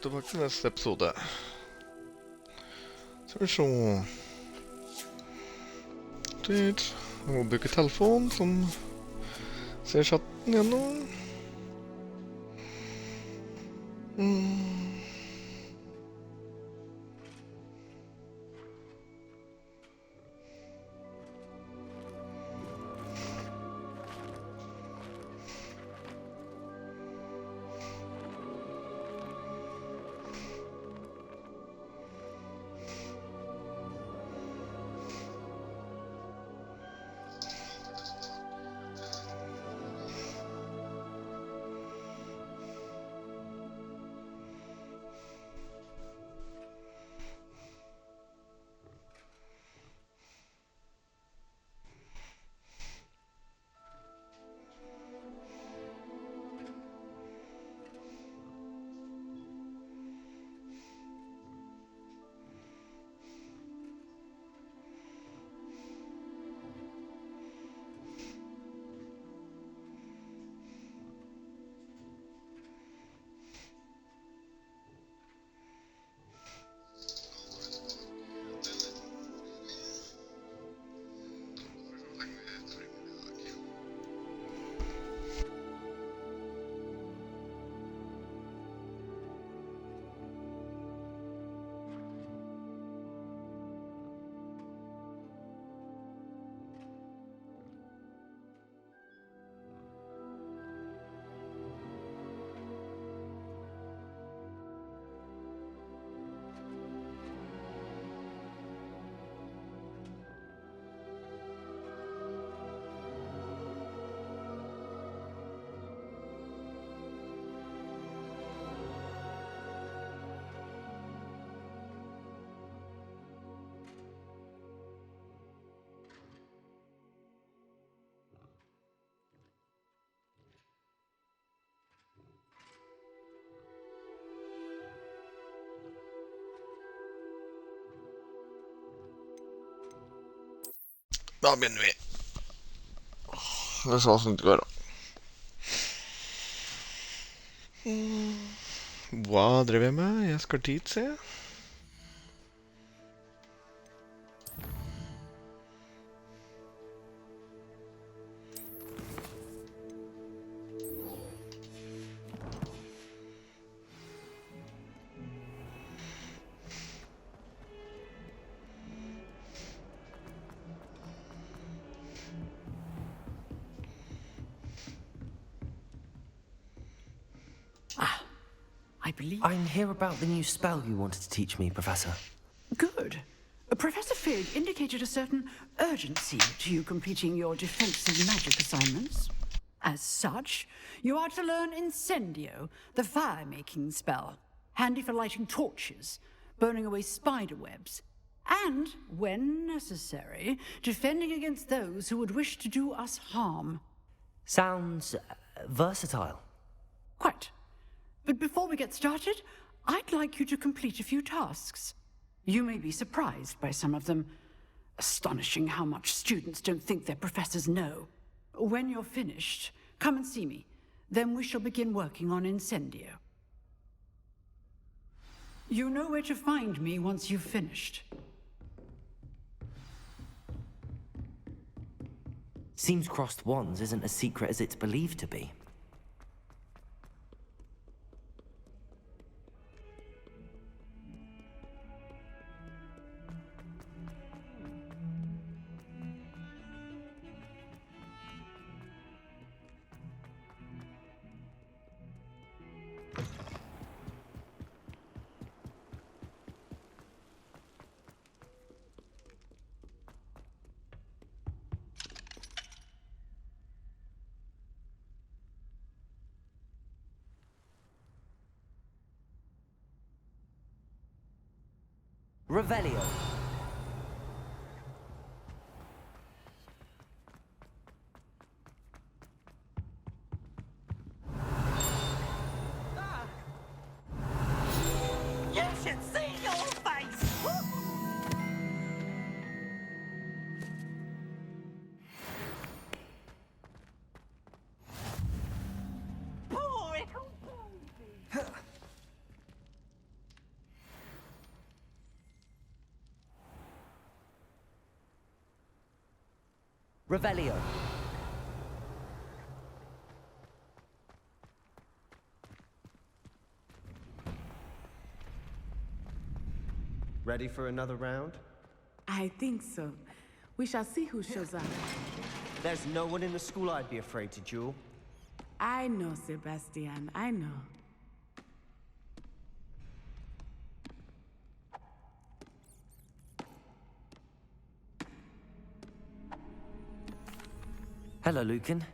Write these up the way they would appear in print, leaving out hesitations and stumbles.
tilbake til neste episode. Skal vi se. Dit. Må bruke telefon som ser chatten gjennom. Da begynner vi. Det er sånn som det går. Hva drev jeg med? Jeg skal dit, se. I believe... I'm here about the new spell you wanted to teach me, Professor. Good. Professor Fig indicated a certain urgency to you completing your defensive magic assignments. As such, you are to learn Incendio, the fire-making spell, handy for lighting torches, burning away spider webs, and, when necessary, defending against those who would wish to do us harm. Sounds versatile. Quite. But before we get started, I'd like you to complete a few tasks. You may be surprised by some of them. Astonishing how much students don't think their professors know. When you're finished, come and see me. Then we shall begin working on Incendio. You know where to find me once you've finished. Seems crossed wands isn't as secret as it's believed to be. Revelio. You should see your face! Revelio. Ready for another round? I think so. We shall see who shows up. There's no one in the school I'd be afraid to duel. I know, Sebastian, I know. Hello, Lucan.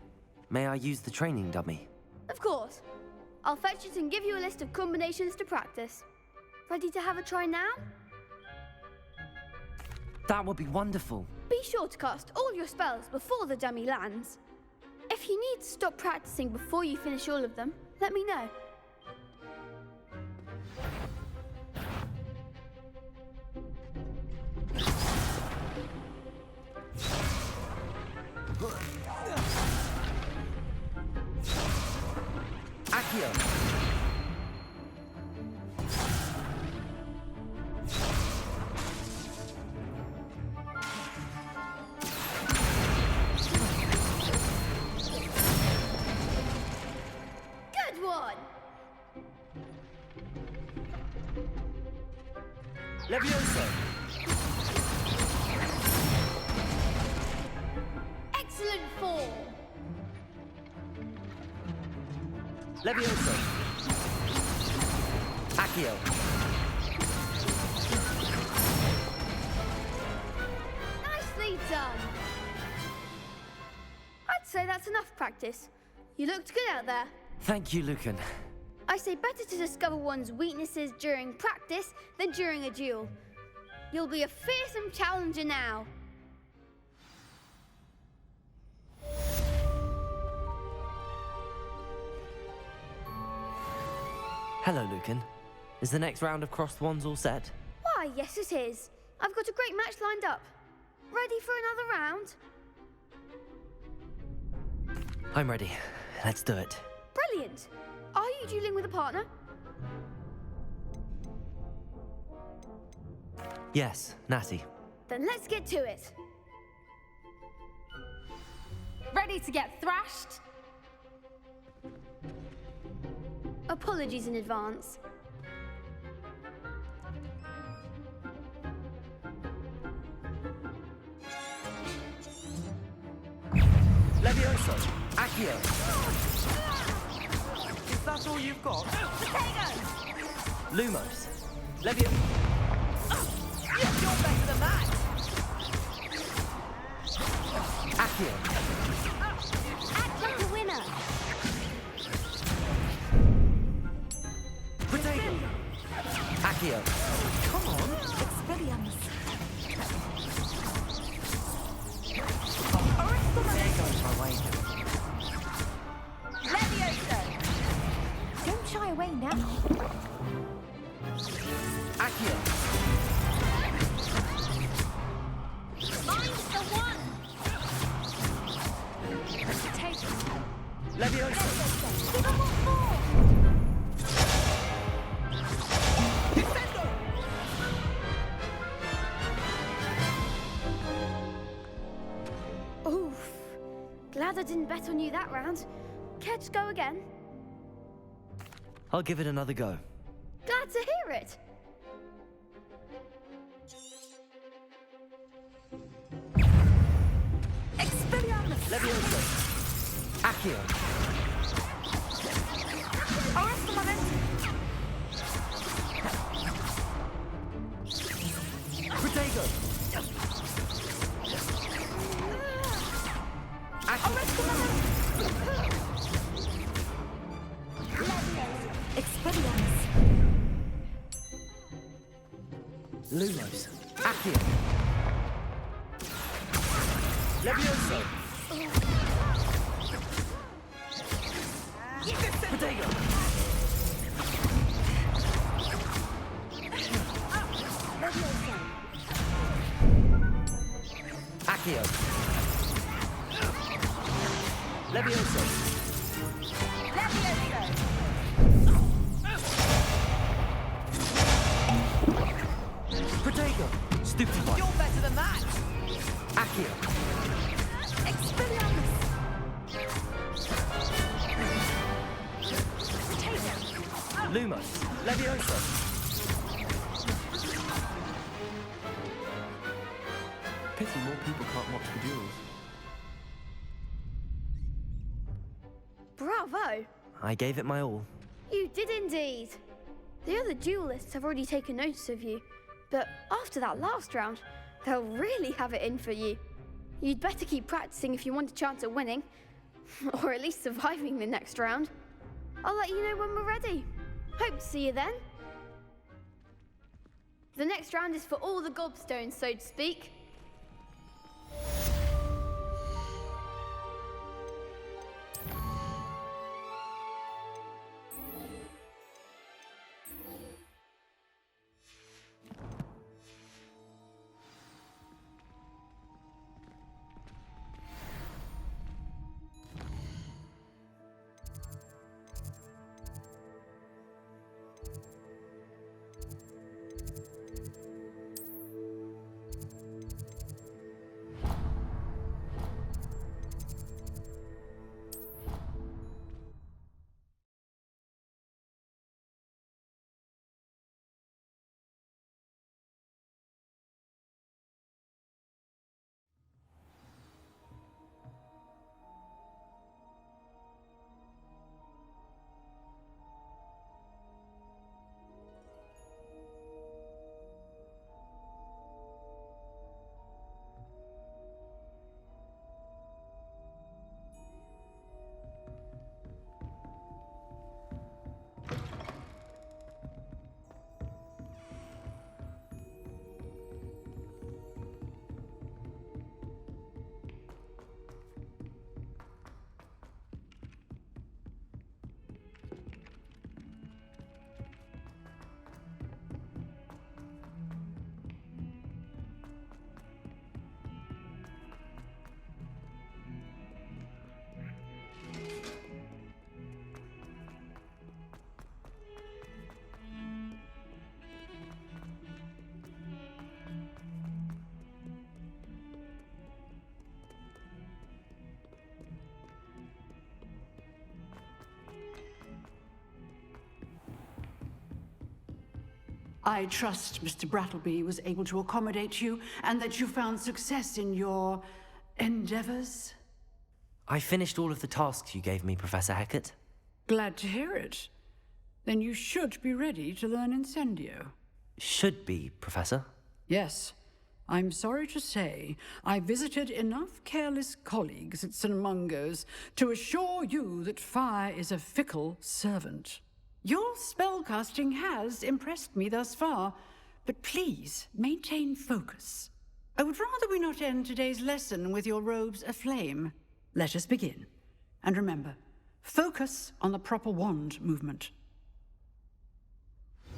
May I use the training dummy? Of course. I'll fetch it and give you a list of combinations to practice. Ready to have a try now? That would be wonderful. Be sure to cast all your spells before the dummy lands. If you need to stop practicing before you finish all of them, let me know. Accio. Good one! Levioso. Excellent form! Levioso. Accio. Nicely done! I'd say that's enough practice. You looked good out there. Thank you, Lucan. I say better to discover one's weaknesses during practice than during a duel. You'll be a fearsome challenger now. Hello, Lucan. Is the next round of crossed wands all set? Why, yes it is. I've got a great match lined up. Ready for another round? I'm ready. Let's do it. Brilliant. Are you dueling with a partner? Yes, Natty. Then let's get to it. Ready to get thrashed? Apologies in advance. Levioso. Accio. Is that all you've got? Lumos. Levio. You're better than that. Accio. Act like a winner. Potato. Accio. Come on, Expelliarmus. There goes my wager. Levioso. Don't shy away now. Accio. Mine's the one. Potato. Levioso. Give him what more. Oof. Glad I didn't bet on you that round. Care to go again? I'll give it another go. Glad to hear it. Expelliarmus. Levioso. Accio. Arrest momentum. Potato. Arrest momentum. Expelliarmus. Lumos. Accio. Levioso. Potato. Accio. Levioso. Potato. Stupid one. You're better than that. Accio. Expelliarmus! Potato! Lumos, Levioso. Pity more people can't watch the duels. Bravo! I gave it my all. You did indeed. The other duelists have already taken notice of you, but after that last round, they'll really have it in for you. You'd better keep practicing if you want a chance at winning, or at least surviving the next round. I'll let you know when we're ready. Hope to see you then. The next round is for all the gobstones, so to speak. I trust Mr. Brattleby was able to accommodate you and that you found success in your endeavors. I finished all of the tasks you gave me, Professor Hecat. Glad to hear it. Then you should be ready to learn Incendio. Should be, Professor. Yes. I'm sorry to say, I visited enough careless colleagues at St. Mungo's to assure you that fire is a fickle servant. Your spellcasting has impressed me thus far, but please maintain focus. I would rather we not end today's lesson with your robes aflame. Let us begin. And remember, focus on the proper wand movement.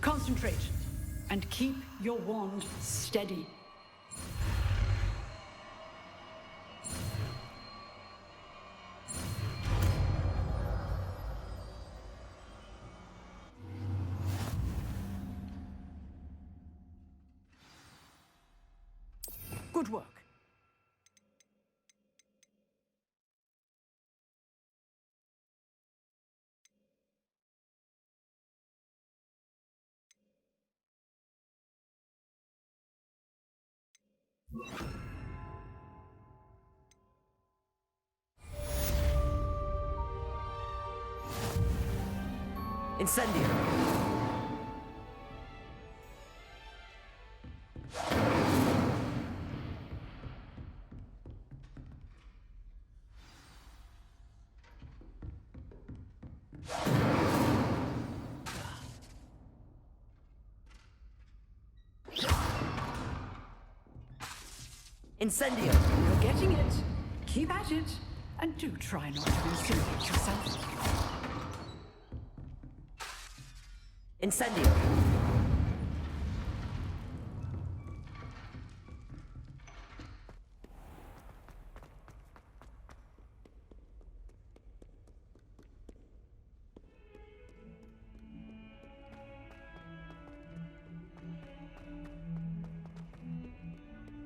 Concentrate and keep your wand steady. Good work. Incendio! Incendio! You're getting it. Keep at it. And do try not to incinerate yourself. Incendio!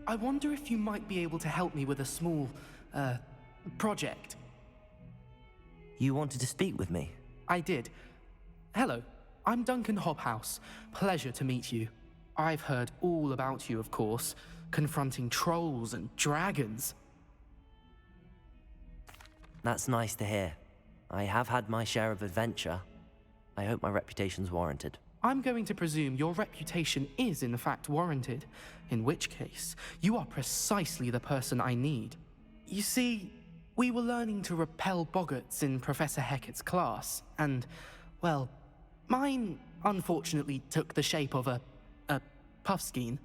I wonder if you might be able to help me with a small, project. You wanted to speak with me? I did. Hello, I'm Duncan Hobhouse. Pleasure to meet you. I've heard all about you, of course, confronting trolls and dragons. That's nice to hear. I have had my share of adventure. I hope my reputation's warranted. I'm going to presume your reputation is in fact warranted, in which case, you are precisely the person I need. You see, we were learning to repel boggarts in Professor Hecat's class, and, well, mine unfortunately took the shape of a puffskein.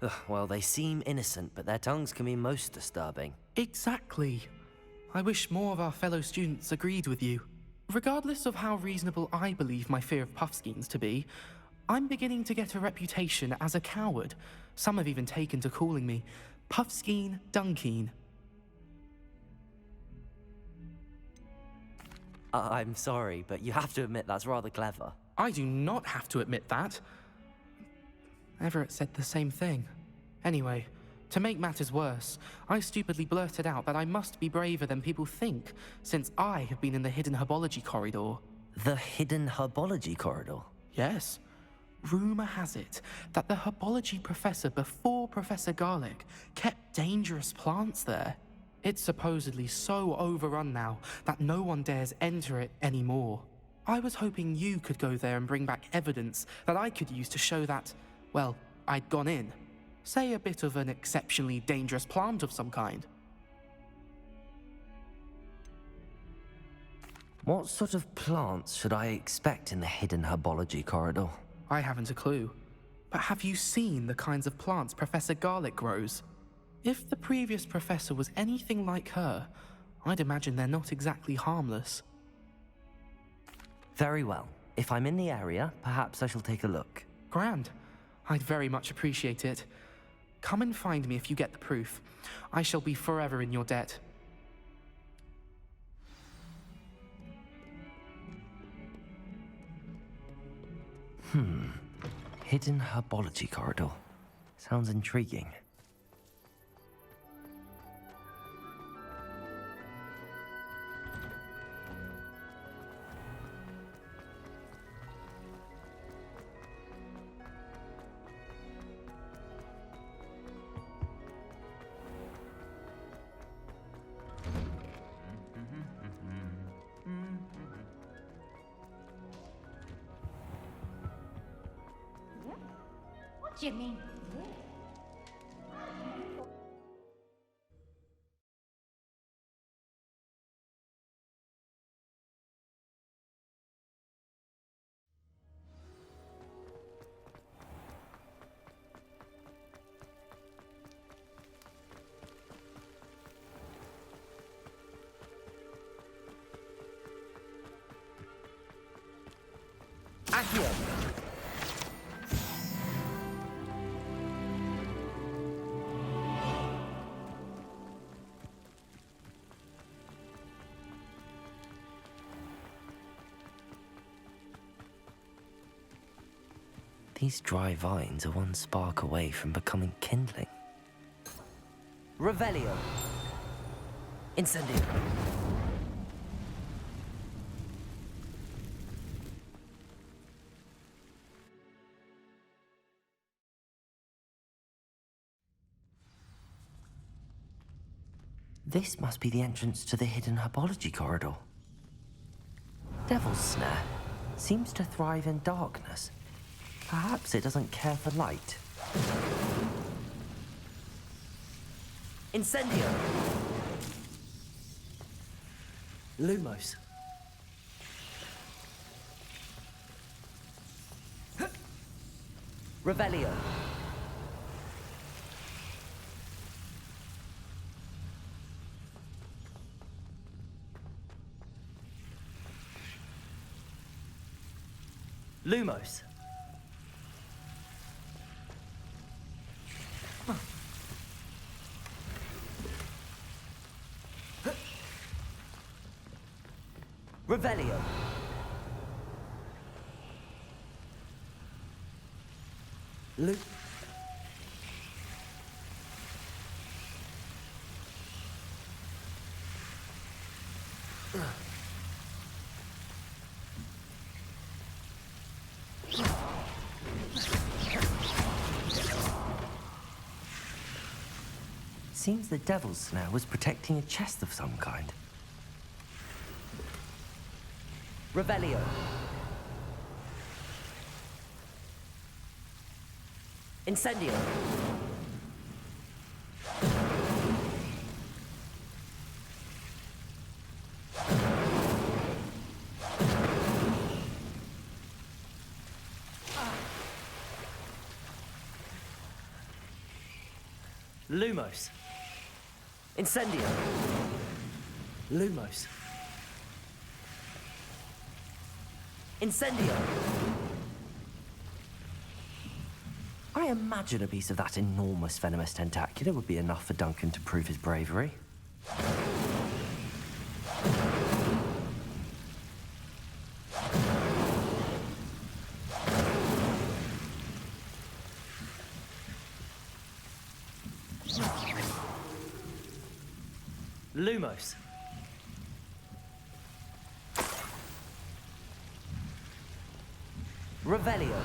Ugh, well, they seem innocent, but their tongues can be most disturbing. Exactly. I wish more of our fellow students agreed with you. Regardless of how reasonable I believe my fear of puffskeins to be, I'm beginning to get a reputation as a coward. Some have even taken to calling me Puffskeen Dunkeen. I'm sorry, but you have to admit that's rather clever. I do not have to admit that. Everett said the same thing. Anyway, to make matters worse, I stupidly blurted out that I must be braver than people think, since I have been in the hidden herbology corridor. The hidden herbology corridor? Yes. Rumor has it that the herbology professor before Professor Garlic kept dangerous plants there. It's supposedly so overrun now that no one dares enter it anymore. I was hoping you could go there and bring back evidence that I could use to show that, well, I'd gone in. Say a bit of an exceptionally dangerous plant of some kind. What sort of plants should I expect in the hidden herbology corridor? I haven't a clue. But have you seen the kinds of plants Professor Garlic grows? If the previous professor was anything like her, I'd imagine they're not exactly harmless. Very well. If I'm in the area, perhaps I shall take a look. Grand. I'd very much appreciate it. Come and find me if you get the proof. I shall be forever in your debt. Hidden herbology corridor. Sounds intriguing. What do you mean? Accio! These dry vines are one spark away from becoming kindling. Revelio. Incendio. This must be the entrance to the hidden herbology corridor. Devil's Snare seems to thrive in darkness. Perhaps it doesn't care for light. Incendio! Lumos. Revelio. Lumos. Revelio. Lu... Seems the devil's snare was protecting a chest of some kind. Revelio. Incendio. Lumos. Incendio. Lumos. Incendio. I imagine a piece of that enormous venomous tentacular would be enough for Duncan to prove his bravery. Lumos. Revelio.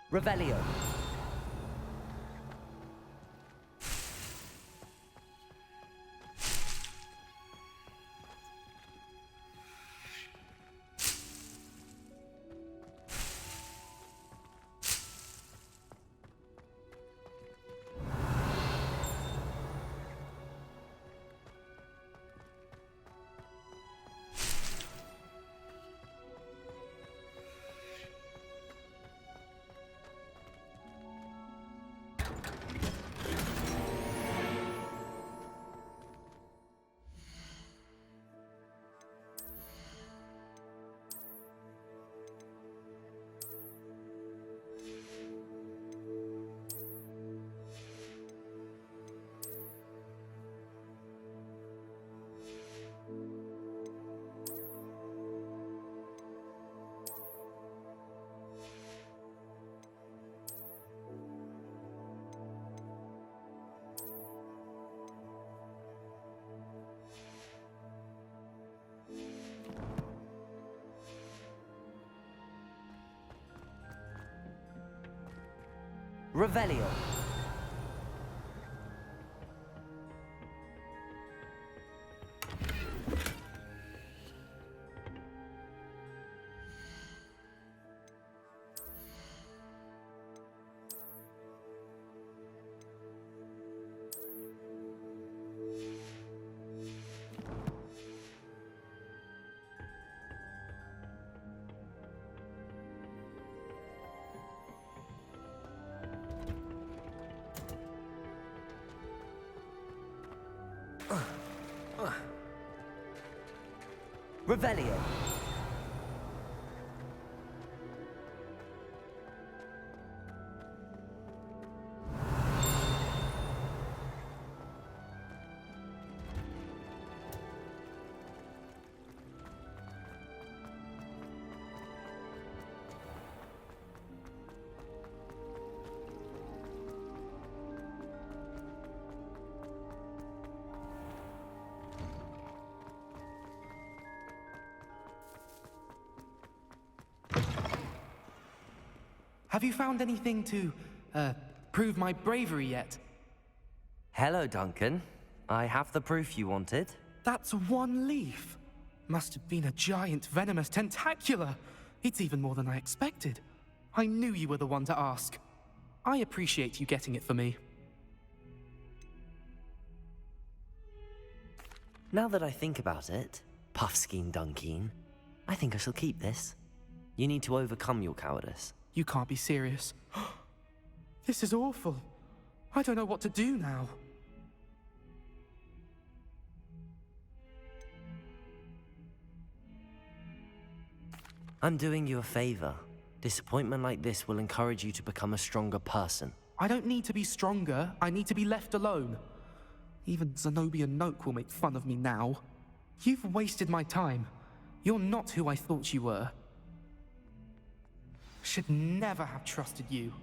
Revelio. Revelio. Revelio. Have you found anything to, prove my bravery yet? Hello, Duncan. I have the proof you wanted. That's one leaf. Must have been a giant venomous tentacula. It's even more than I expected. I knew you were the one to ask. I appreciate you getting it for me. Now that I think about it, Puffskein Dunkeen, I think I shall keep this. You need to overcome your cowardice. You can't be serious. This is awful. I don't know what to do now. I'm doing you a favor. Disappointment like this will encourage you to become a stronger person. I don't need to be stronger, I need to be left alone. Even Zenobia Noak will make fun of me now. You've wasted my time. You're not who I thought you were. Should never have trusted you.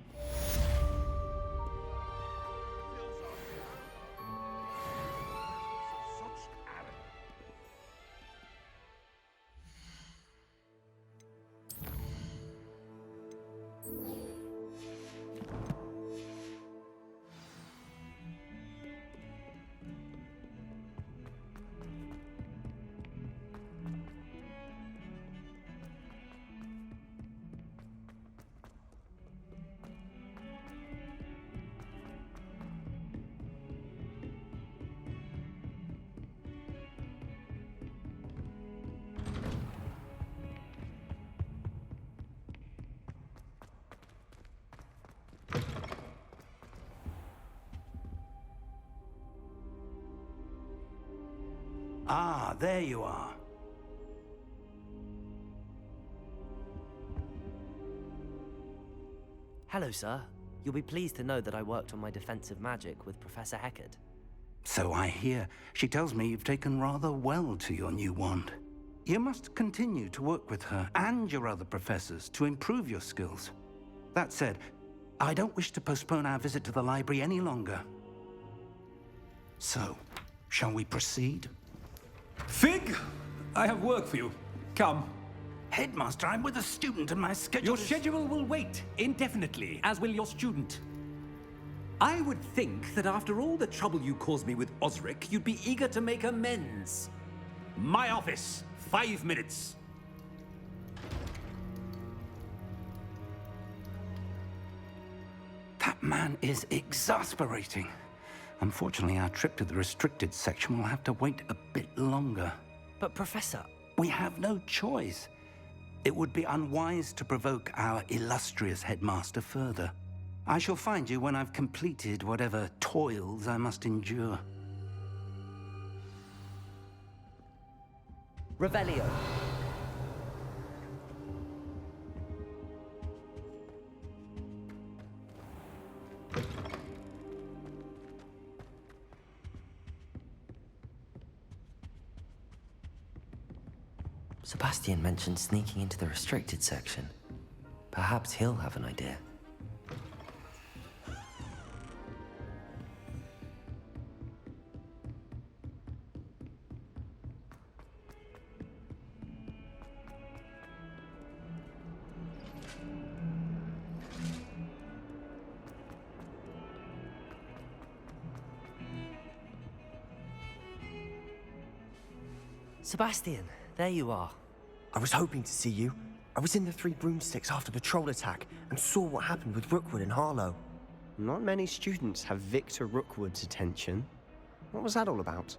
Ah, there you are. Hello, sir. You'll be pleased to know that I worked on my defensive magic with Professor Heckard. So I hear. She tells me you've taken rather well to your new wand. You must continue to work with her and your other professors to improve your skills. That said, I don't wish to postpone our visit to the library any longer. So, shall we proceed? Fig, I have work for you. Come. Headmaster, I'm with a student and my schedule Your is... schedule will wait indefinitely, as will your student. I would think that after all the trouble you caused me with Osric, you'd be eager to make amends. My office, 5 minutes. That man is exasperating. Unfortunately, our trip to the restricted section will have to wait a bit longer. But Professor... We have no choice. It would be unwise to provoke our illustrious headmaster further. I shall find you when I've completed whatever toils I must endure. Revelio. Sebastian mentioned sneaking into the restricted section. Perhaps he'll have an idea. Sebastian, there you are. I was hoping to see you. I was in the Three Broomsticks after the troll attack and saw what happened with Rookwood and Harlow. Not many students have Victor Rookwood's attention. What was that all about?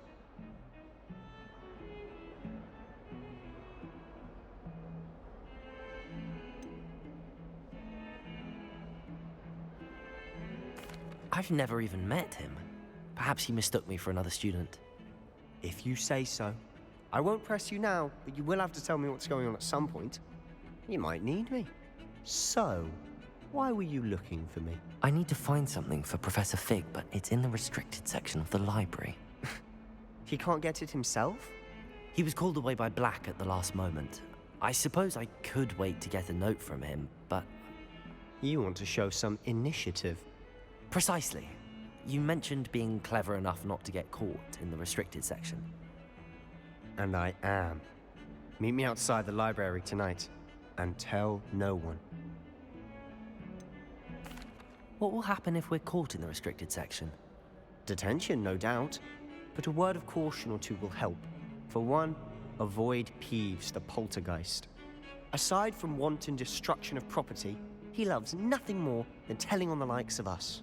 I've never even met him. Perhaps he mistook me for another student. If you say so. I won't press you now, but you will have to tell me what's going on at some point. You might need me. So, why were you looking for me? I need to find something for Professor Fig, but it's in the restricted section of the library. He can't get it himself? He was called away by Black at the last moment. I suppose I could wait to get a note from him, but... You want to show some initiative. Precisely. You mentioned being clever enough not to get caught in the restricted section. And I am. Meet me outside the library tonight, and tell no one. What will happen if we're caught in the restricted section? Detention, no doubt. But a word of caution or two will help. For one, avoid Peeves, the poltergeist. Aside from wanton destruction of property, he loves nothing more than telling on the likes of us.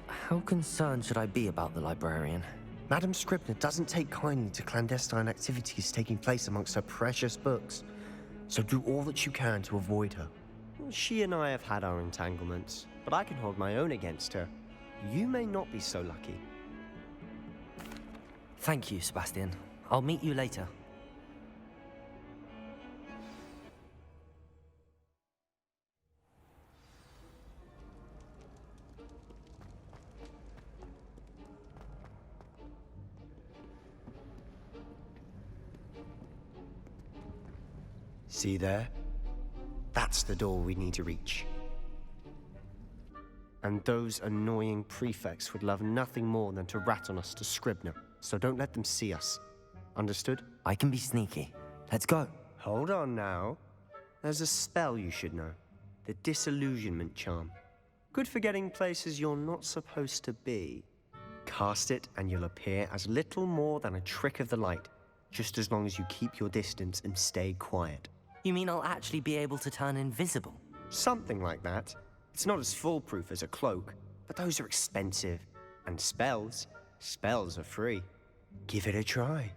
How concerned should I be about the librarian? Madam Scribner doesn't take kindly to clandestine activities taking place amongst her precious books, so do all that you can to avoid her. She and I have had our entanglements, but I can hold my own against her. You may not be so lucky. Thank you, Sebastian. I'll meet you later. See there? That's the door we need to reach. And those annoying prefects would love nothing more than to rat on us to Scribner, so don't let them see us. Understood? I can be sneaky. Let's go. Hold on now. There's a spell you should know. The Disillusionment Charm. Good for getting places you're not supposed to be. Cast it and you'll appear as little more than a trick of the light, just as long as you keep your distance and stay quiet. You mean I'll actually be able to turn invisible? Something like that. It's not as foolproof as a cloak, but those are expensive. And spells are free. Give it a try.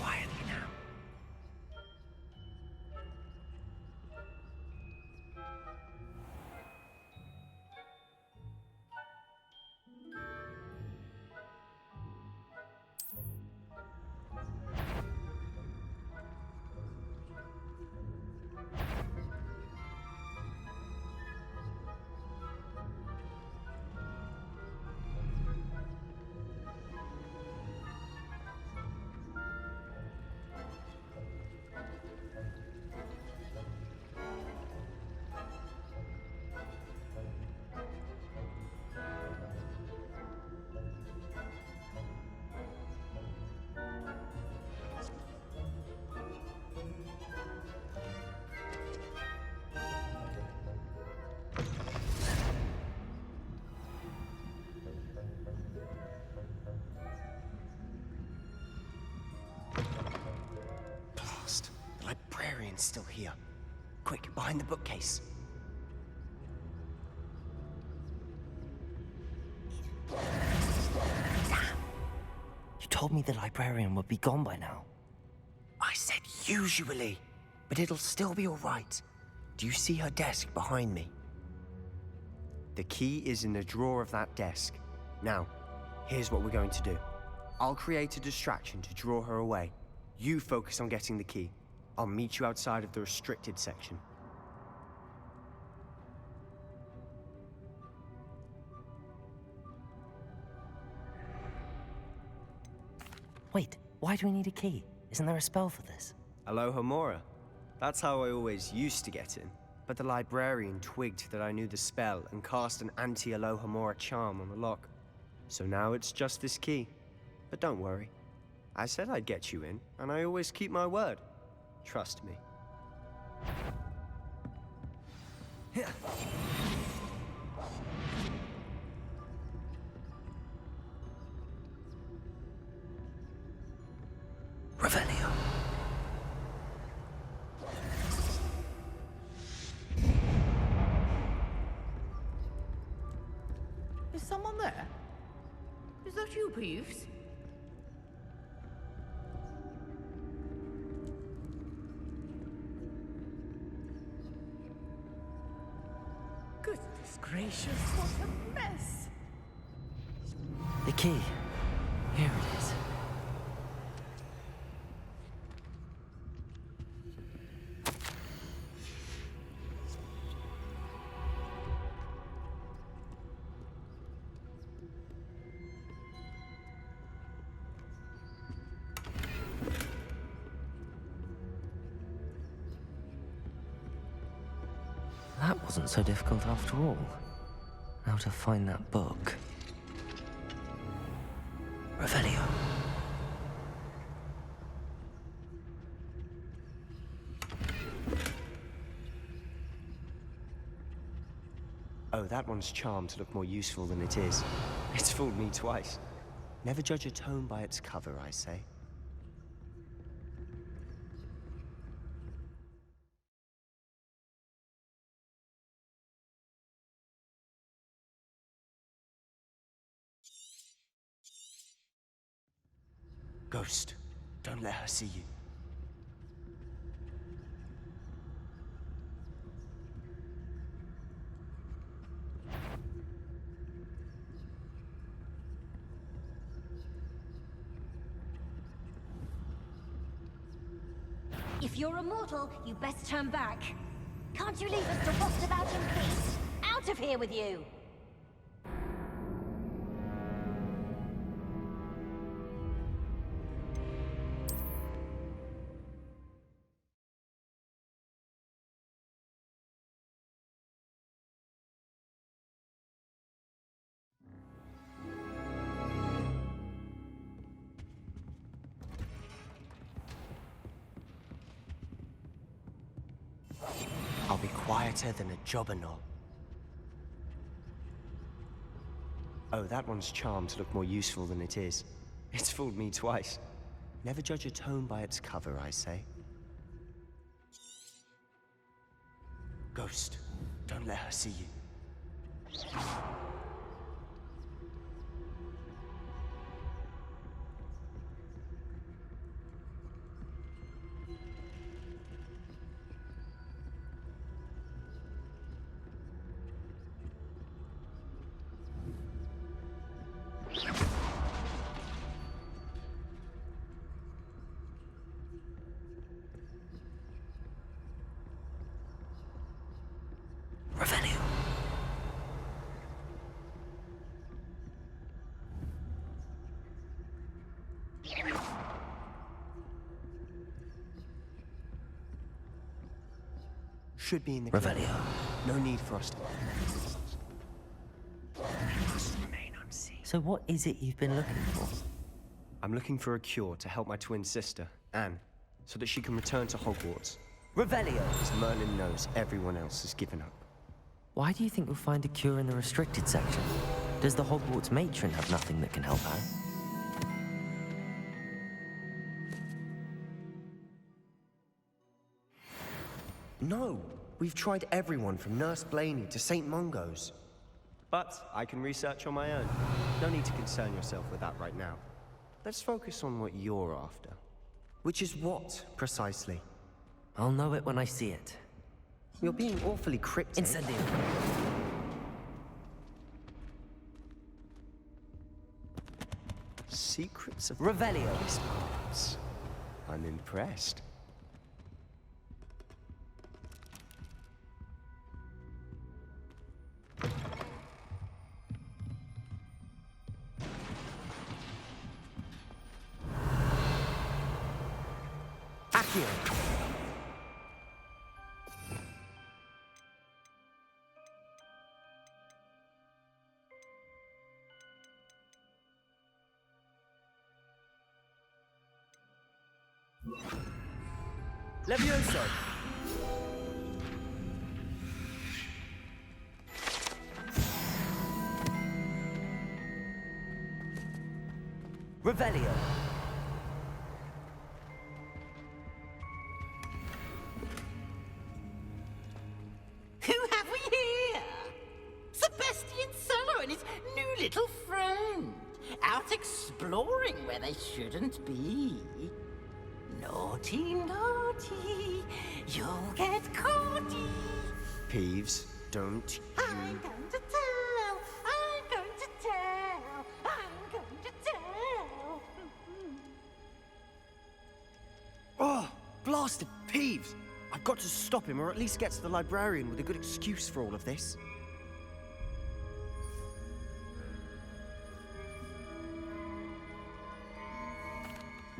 Quietly now. Blast. The librarian's still here. Quick, behind the bookcase. You told me the librarian would be gone by now. I said usually, but it'll still be all right. Do you see her desk behind me? The key is in the drawer of that desk. Now, here's what we're going to do. I'll create a distraction to draw her away. You focus on getting the key. I'll meet you outside of the restricted section. Wait, why do we need a key? Isn't there a spell for this? Aloha Mora. That's how I always used to get in. But the librarian twigged that I knew the spell and cast an anti-Aloha Mora charm on the lock. So now it's just this key. But don't worry. I said I'd get you in, and I always keep my word. Trust me. Revelio. Is someone there? Is that you, Peeves? Goodness gracious, what a mess! The key. Here it is. That wasn't so difficult after all. Now to find that book. Revelio. Oh, that one's charmed to look more useful than it is. It's fooled me twice. Never judge a tome by its cover, I say. Ghost, don't let her see you. If you're a mortal, you best turn back. Can't you leave us to rot about in peace? Out of here with you! I'll be quieter than a jobberknoll. Oh, that one's charmed to look more useful than it is. It's fooled me twice. Never judge a tome by its cover, I say. Ghost, don't let her see you. Revelio. Should be in the Revelio. No need for us to... Must remain unseen. So what is it you've been looking for? I'm looking for a cure to help my twin sister, Anne, so that she can return to Hogwarts. Revelio! As Merlin knows, everyone else has given up. Why do you think you'll find a cure in the restricted section? Does the Hogwarts matron have nothing that can help out? No! We've tried everyone from Nurse Blaney to St. Mungo's. But I can research on my own. No need to concern yourself with that right now. Let's focus on what you're after. Which is what, precisely? I'll know it when I see it. You're being awfully cryptic. Incendio. Secrets of Revelio. Arts. I'm impressed. Accio. Levioso! Revelio. Who have we here? Sebastian Sallow and his new little friend. Out exploring where they shouldn't be. Naughty, naughty, you'll get caughty. Peeves, don't you... I'm going to tell, I'm going to tell, I'm going to tell. Oh, blasted Peeves! I've got to stop him, or at least get to the librarian with a good excuse for all of this.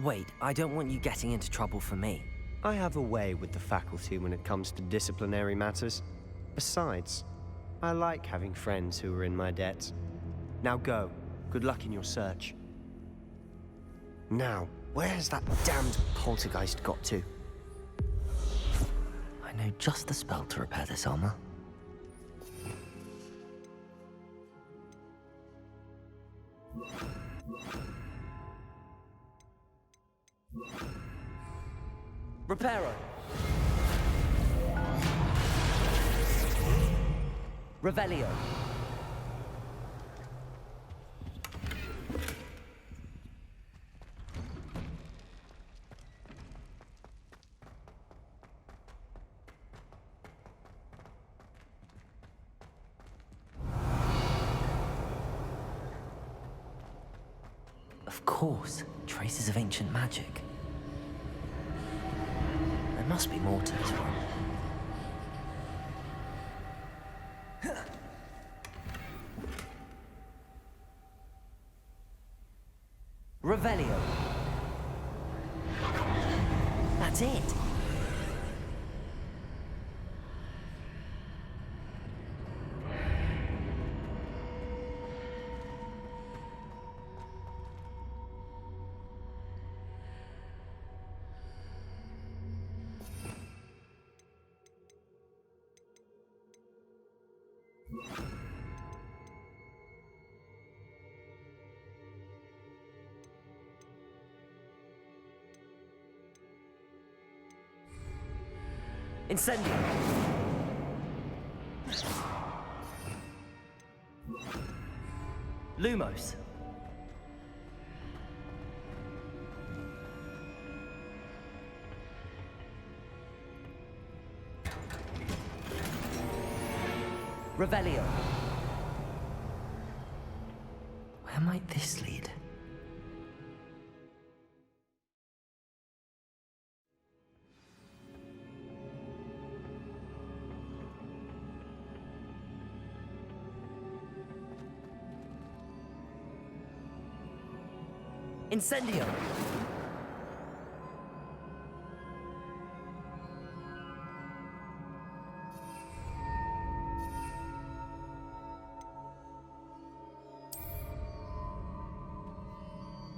Wait, I don't want you getting into trouble for me. I have a way with the faculty when it comes to disciplinary matters. Besides, I like having friends who are in my debt. Now go. Good luck in your search. Now, where's that damned poltergeist got to? I know just the spell to repair this armor. Reparo. Revelio. Of course, traces of ancient magic. There must be more to this room. Revelio. That's it. Incendio. Lumos. Revelio. Where might this lead? Incendio!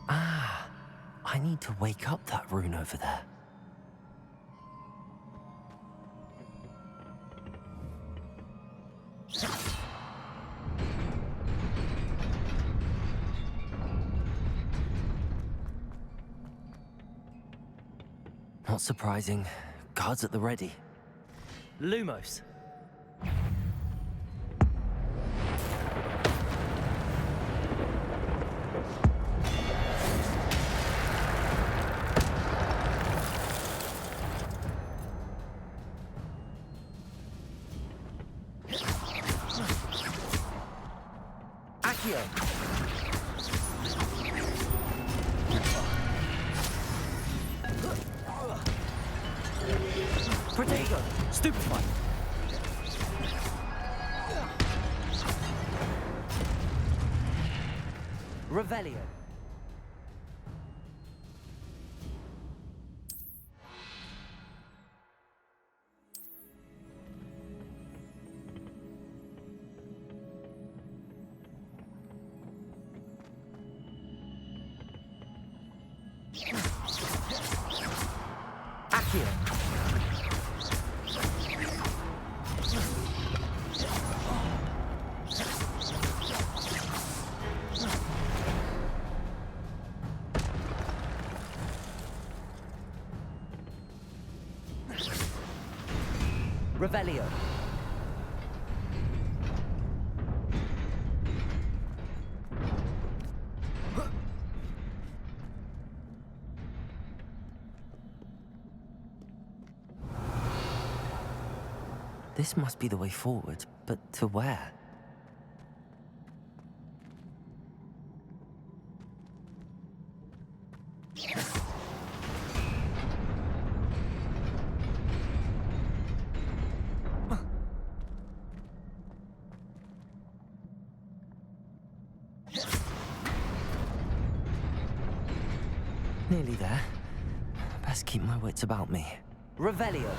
Ah, I need to wake up that rune over there. Not surprising. Guards at the ready. Lumos. Accio. Protego! Stupefy! Revelio. Accio. Revelio. This must be the way forward, but to where? Nearly there. Best keep my wits about me. Revelio.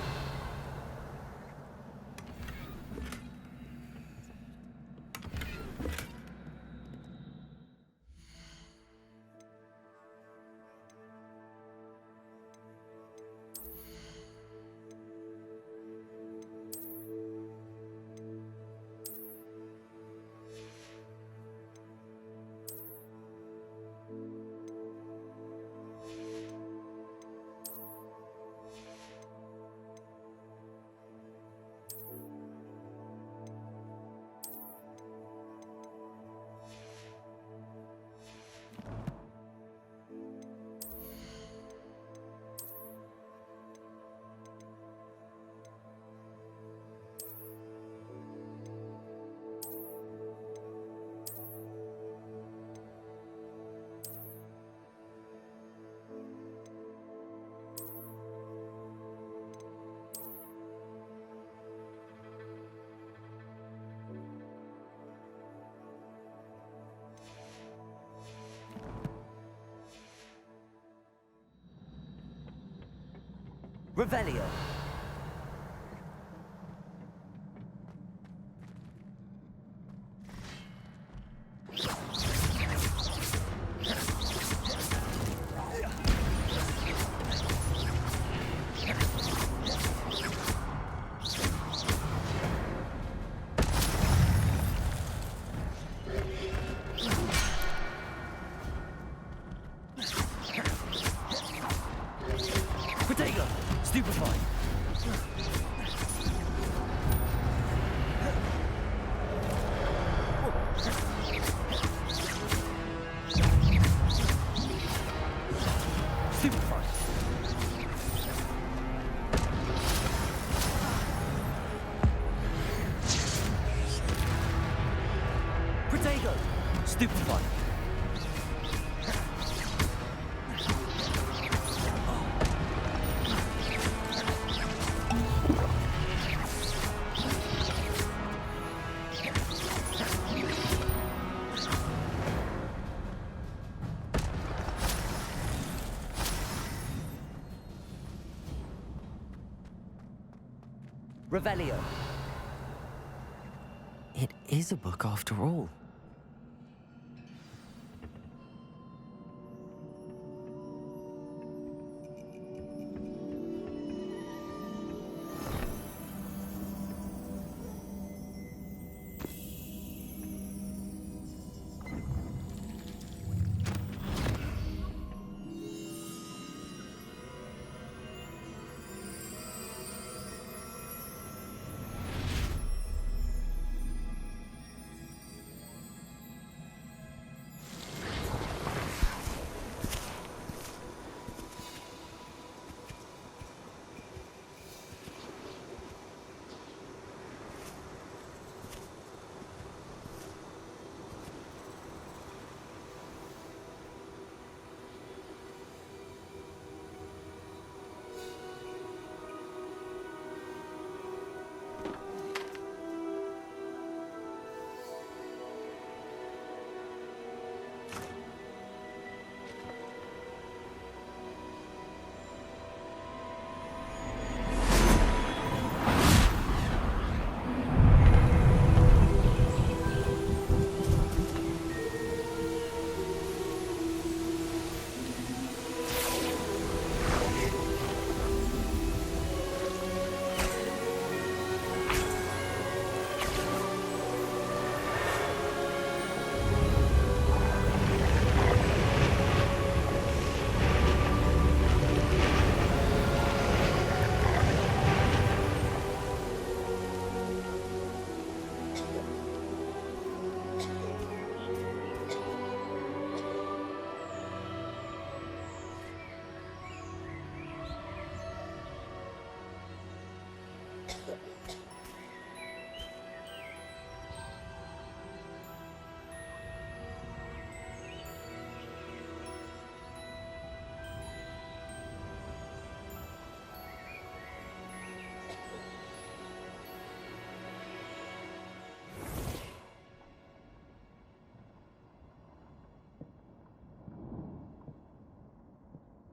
Revelio. Protego! Stupefy! Stupefy! Protego! Stupefy! Revelio. It is a book after all.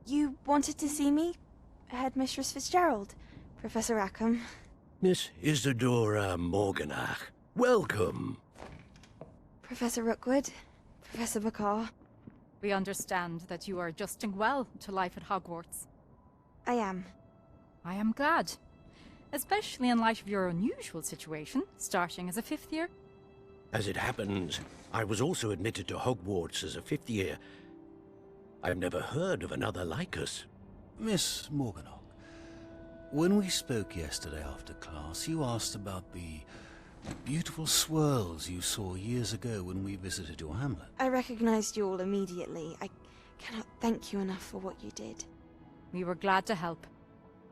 You wanted to see me? Headmistress Fitzgerald, Professor Rackham. Miss Isadora Morganach, welcome. Professor Rookwood, Professor Bakar. We understand that you are adjusting well to life at Hogwarts. I am. I am glad. Especially in light of your unusual situation, starting as a 5th year. As it happens, I was also admitted to Hogwarts as a 5th year. I've never heard of another like us. Miss Morganach, when we spoke yesterday after class, you asked about the beautiful swirls you saw years ago when we visited your hamlet. I recognized you all immediately. I cannot thank you enough for what you did. We were glad to help.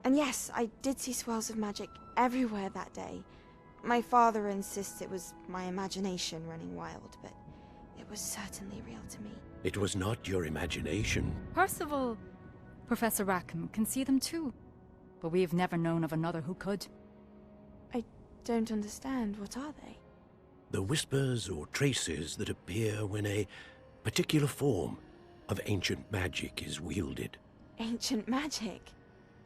And yes, I did see swirls of magic everywhere that day. My father insists it was my imagination running wild, but it was certainly real to me. It was not your imagination. Percival, Professor Rackham can see them too. But we have never known of another who could. I don't understand. What are they? The whispers or traces that appear when a particular form of ancient magic is wielded. Ancient magic?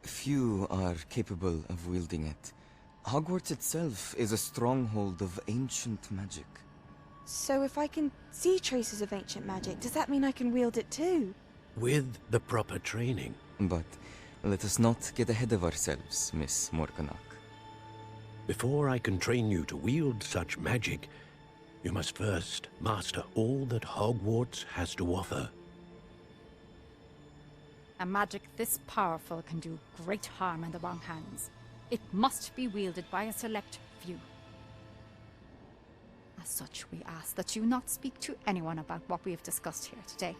Few are capable of wielding it. Hogwarts itself is a stronghold of ancient magic. So if I can see traces of ancient magic, does that mean I can wield it too? With the proper training. But let us not get ahead of ourselves, Miss Morganach. Before I can train you to wield such magic, you must first master all that Hogwarts has to offer. A magic this powerful can do great harm in the wrong hands. It must be wielded by a select few. As such, we ask that you not speak to anyone about what we have discussed here today.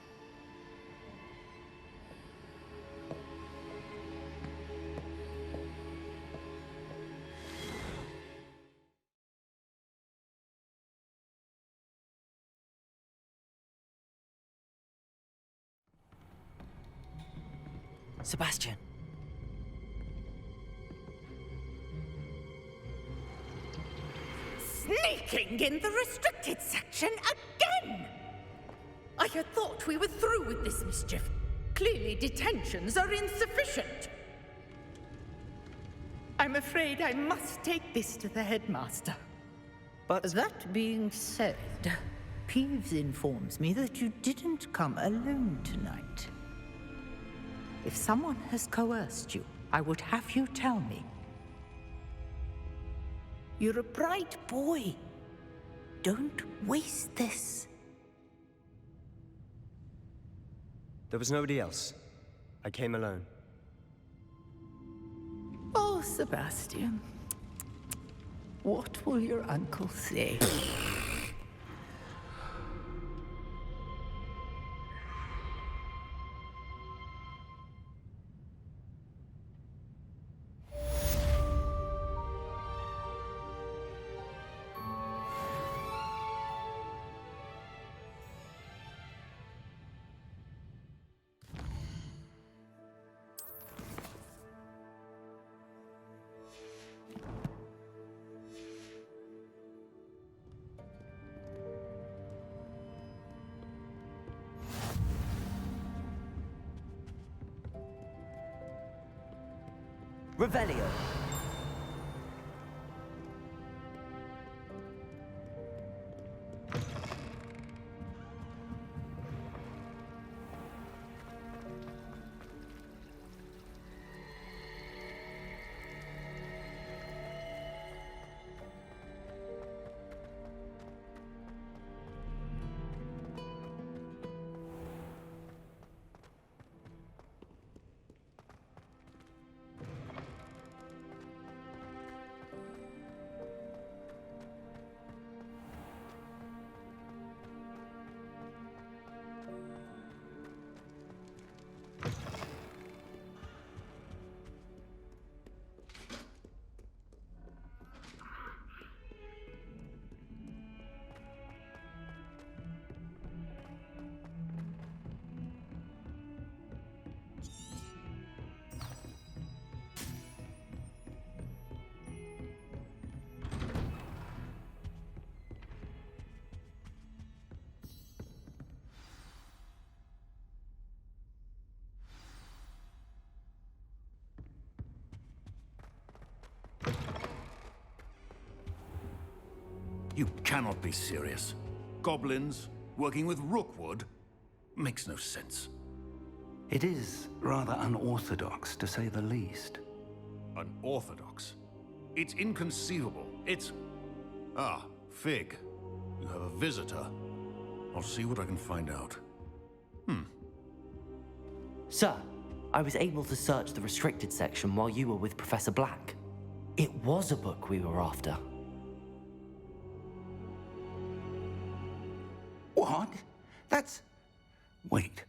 Sebastian. Sneaking in the restricted section again! I had thought we were through with this mischief. Clearly detentions are insufficient. I'm afraid I must take this to the headmaster. But that being said, Peeves informs me that you didn't come alone tonight. If someone has coerced you, I would have you tell me. You're a bright boy. Don't waste this. There was nobody else. I came alone. Oh, Sebastian. What will your uncle say? Revelio. You cannot be serious. Goblins working with Rookwood? Makes no sense. It is rather unorthodox, to say the least. Unorthodox? It's inconceivable. It's... Ah, Fig. You have a visitor. I'll see what I can find out. Sir, I was able to search the restricted section while you were with Professor Black. It was a book we were after. What? That's... Wait.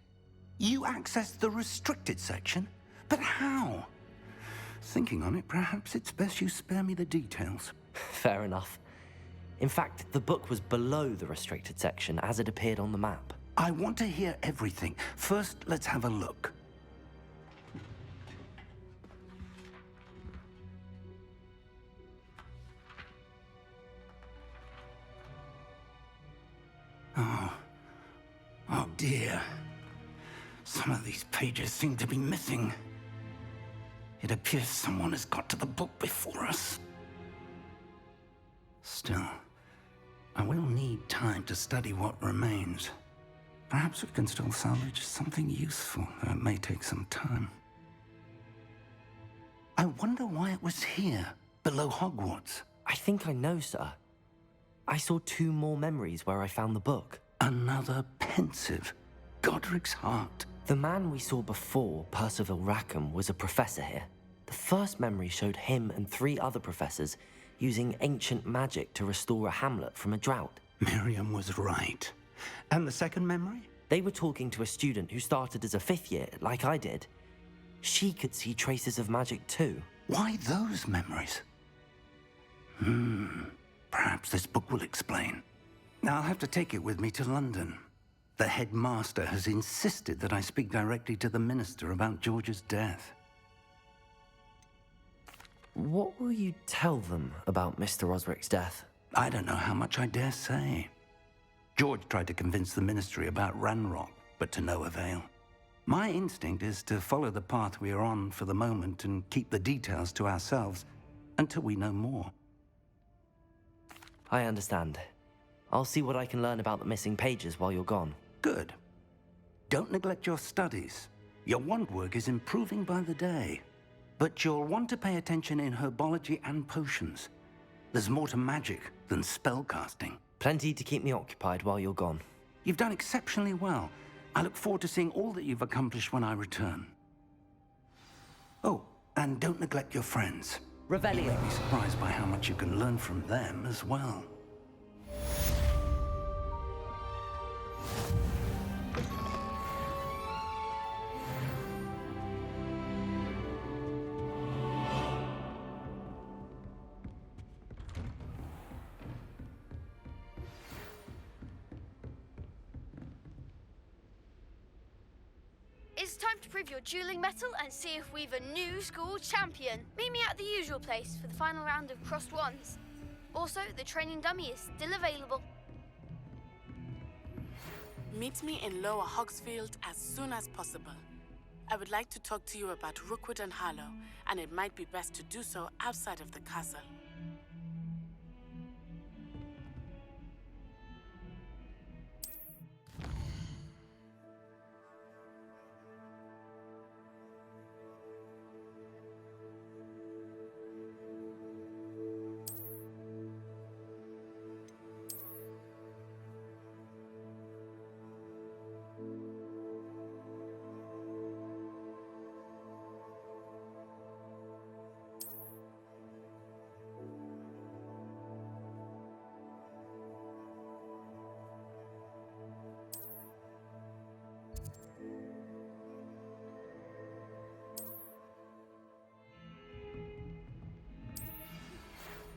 You accessed the restricted section? But how? Thinking on it, perhaps it's best you spare me the details. Fair enough. In fact, the book was below the restricted section as it appeared on the map. I want to hear everything. First, let's have a look. Oh dear. Some of these pages seem to be missing. It appears someone has got to the book before us. Still, I will need time to study what remains. Perhaps we can still salvage something useful, though it may take some time. I wonder why it was here, below Hogwarts. I think I know, sir. I saw 2 more memories where I found the book. Another pensive. Godric's heart. The man we saw before, Percival Rackham, was a professor here. The first memory showed him and 3 other professors using ancient magic to restore a hamlet from a drought. Miriam was right. And the second memory? They were talking to a student who started as a 5th year, like I did. She could see traces of magic too. Why those memories? Perhaps this book will explain. Now I'll have to take it with me to London. The headmaster has insisted that I speak directly to the minister about George's death. What will you tell them about Mr. Osric's death? I don't know how much I dare say. George tried to convince the ministry about Ranrock, but to no avail. My instinct is to follow the path we are on for the moment and keep the details to ourselves until we know more. I understand. I'll see what I can learn about the missing pages while you're gone. Good. Don't neglect your studies. Your wand work is improving by the day. But you'll want to pay attention in herbology and potions. There's more to magic than spellcasting. Plenty to keep me occupied while you're gone. You've done exceptionally well. I look forward to seeing all that you've accomplished when I return. Oh, and don't neglect your friends. Revelio. You may be surprised by how much you can learn from them as well. It's time to prove your dueling mettle and see if we've a new school champion. Meet me at the usual place for the final round of crossed wands. Also, the training dummy is still available. Meet me in Lower Hogsfield as soon as possible. I would like to talk to you about Rookwood and Harlow, and it might be best to do so outside of the castle.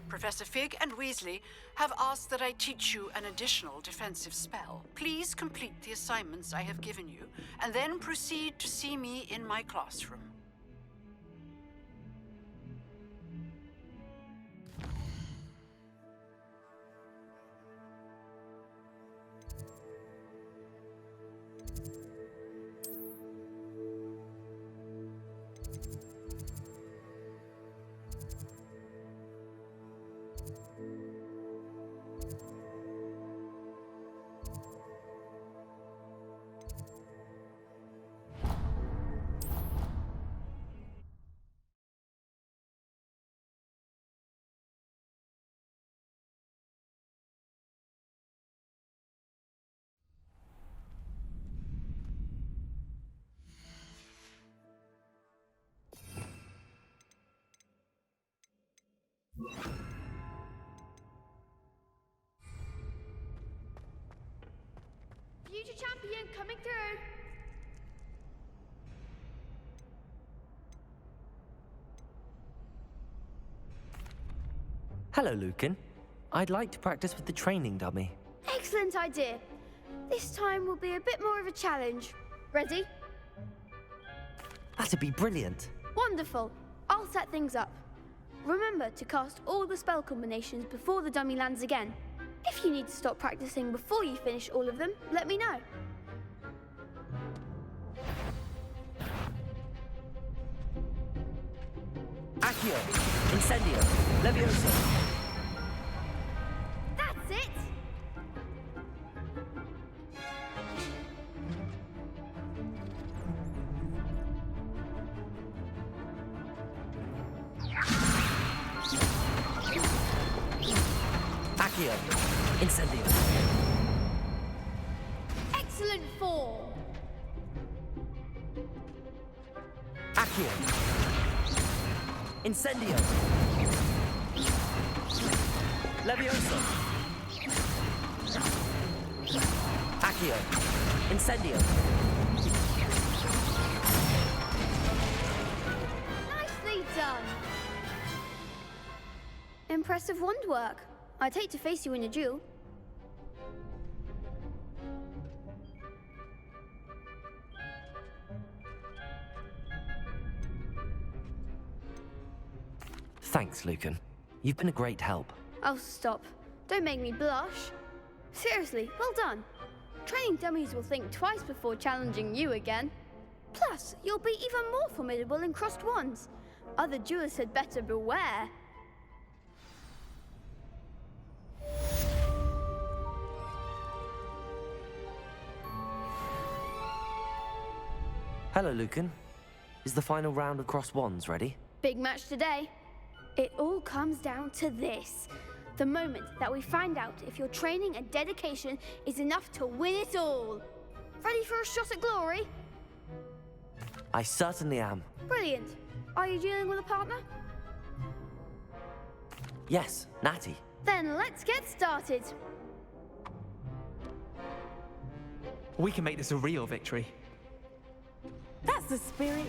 Professor Fig and Weasley have asked that I teach you an additional defensive spell. Please complete the assignments I have given you, and then proceed to see me in my classroom. Future champion coming through. Hello, Lucan. I'd like to practice with the training dummy. Excellent idea. This time will be a bit more of a challenge. Ready? That'd be brilliant. Wonderful. I'll set things up. Remember to cast all the spell combinations before the dummy lands again. If you need to stop practicing before you finish all of them, let me know. Accio! Incendio! Levioso! That's it! Accio! Incendio! Excellent form! Accio! Incendio! Levioso! Accio! Incendio! Nicely done! Impressive wand work. I'd hate to face you in a duel. Thanks, Lucan. You've been a great help. Oh, stop. Don't make me blush. Seriously, well done. Training dummies will think twice before challenging you again. Plus, you'll be even more formidable in crossed wands. Other duelists had better beware. Hello, Lucan. Is the final round of crossed wands ready? Big match today. It all comes down to this. The moment that we find out if your training and dedication is enough to win it all. Ready for a shot at glory? I certainly am. Brilliant. Are you dealing with a partner? Yes, Natty. Then let's get started. We can make this a real victory. That's the spirit.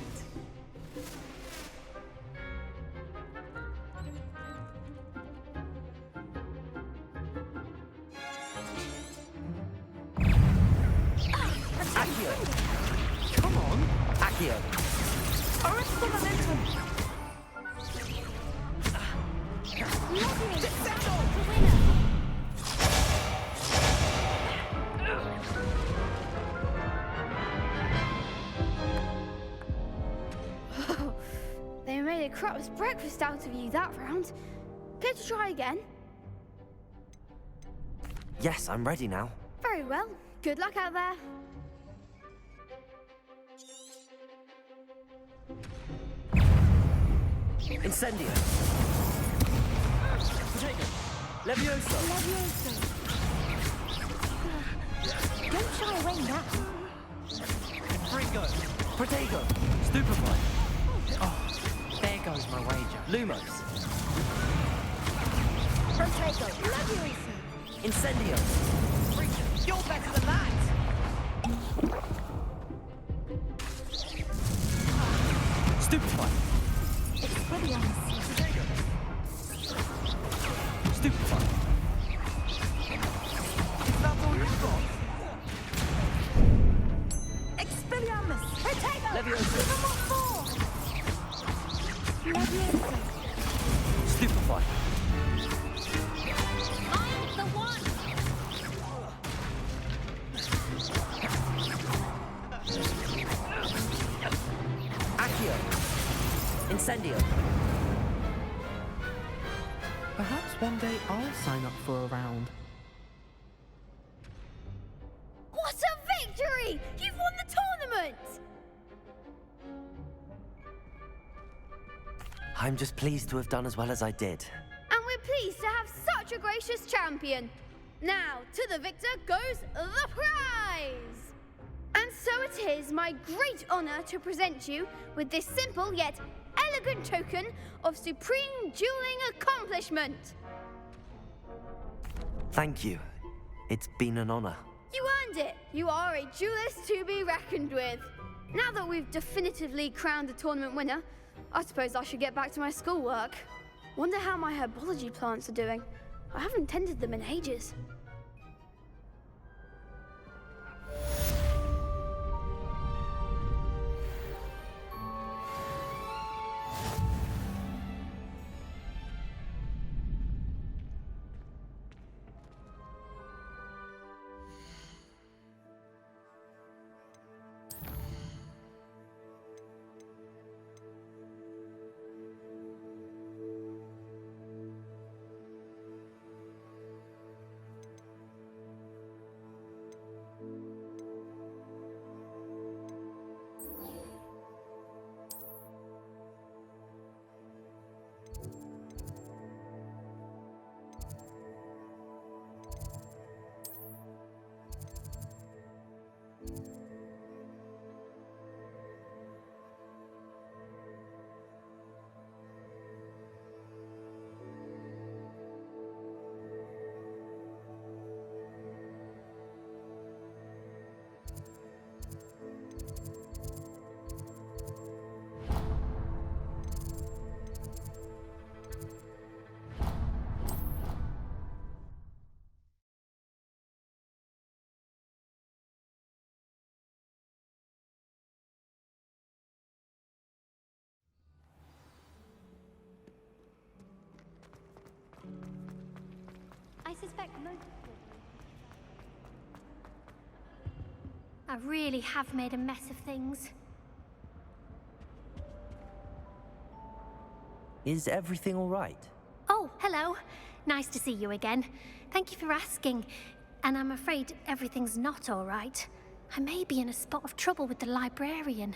Accio! Come on! Accio! Arrest the momentum. They made a crap's breakfast out of you that round. Care to try again? Yes, I'm ready now. Very well. Good luck out there. Incendio! Levioso! Don't shy away now. Fringo! Protego! Stupefy! Oh, there goes my wager. Lumos! Protego, Levioso. Incendio! You're better than that! Stupefy! Expelliarmus. Stupefy! Is that all you've got? Expelliarmus. Protego. Levioso! Give him what for? Levioso. Stupefy! I'm the one. Accio! Incendio! Perhaps one day I'll sign up for a round. What a victory! You've won the tournament! I'm just pleased to have done as well as I did. And we're pleased to have such a gracious champion. Now, to the victor goes the prize! And so it is my great honor to present you with this simple yet elegant token of supreme dueling accomplishment. Thank you. It's been an honor. You earned it. You are a duelist to be reckoned with. Now that we've definitively crowned the tournament winner, I suppose I should get back to my schoolwork. Wonder how my herbology plants are doing. I haven't tended them in ages. suspect most... I really have made a mess of things. Is everything all right? Oh, hello. Nice to see you again. Thank you for asking. And I'm afraid everything's not all right. I may be in a spot of trouble with the librarian.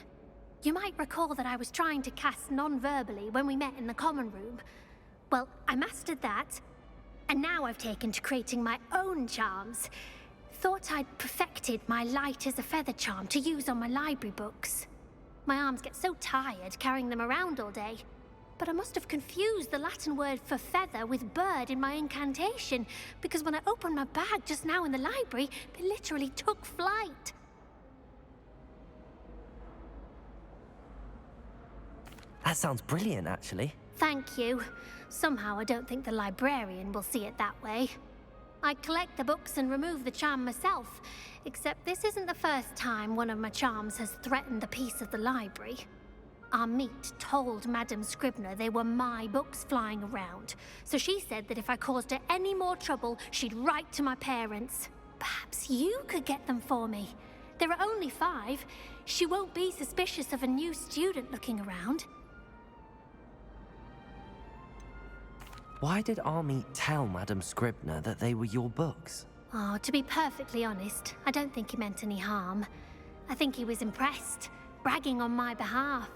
You might recall that I was trying to cast non-verbally when we met in the common room. Well, I mastered that, and now I've taken to creating my own charms. Thought I'd perfected my light as a feather charm to use on my library books. My arms get so tired carrying them around all day. But I must have confused the Latin word for feather with bird in my incantation, because when I opened my bag just now in the library, they literally took flight. That sounds brilliant, actually. Thank you. Somehow I don't think the librarian will see it that way. I collect the books and remove the charm myself, except this isn't the first time one of my charms has threatened the peace of the library. Amit told Madame Scribner they were my books flying around, so she said that if I caused her any more trouble, she'd write to my parents. Perhaps you could get them for me. There are only 5. She won't be suspicious of a new student looking around. Why did Amit tell Madame Scribner that they were your books? Oh, to be perfectly honest, I don't think he meant any harm. I think he was impressed, bragging on my behalf.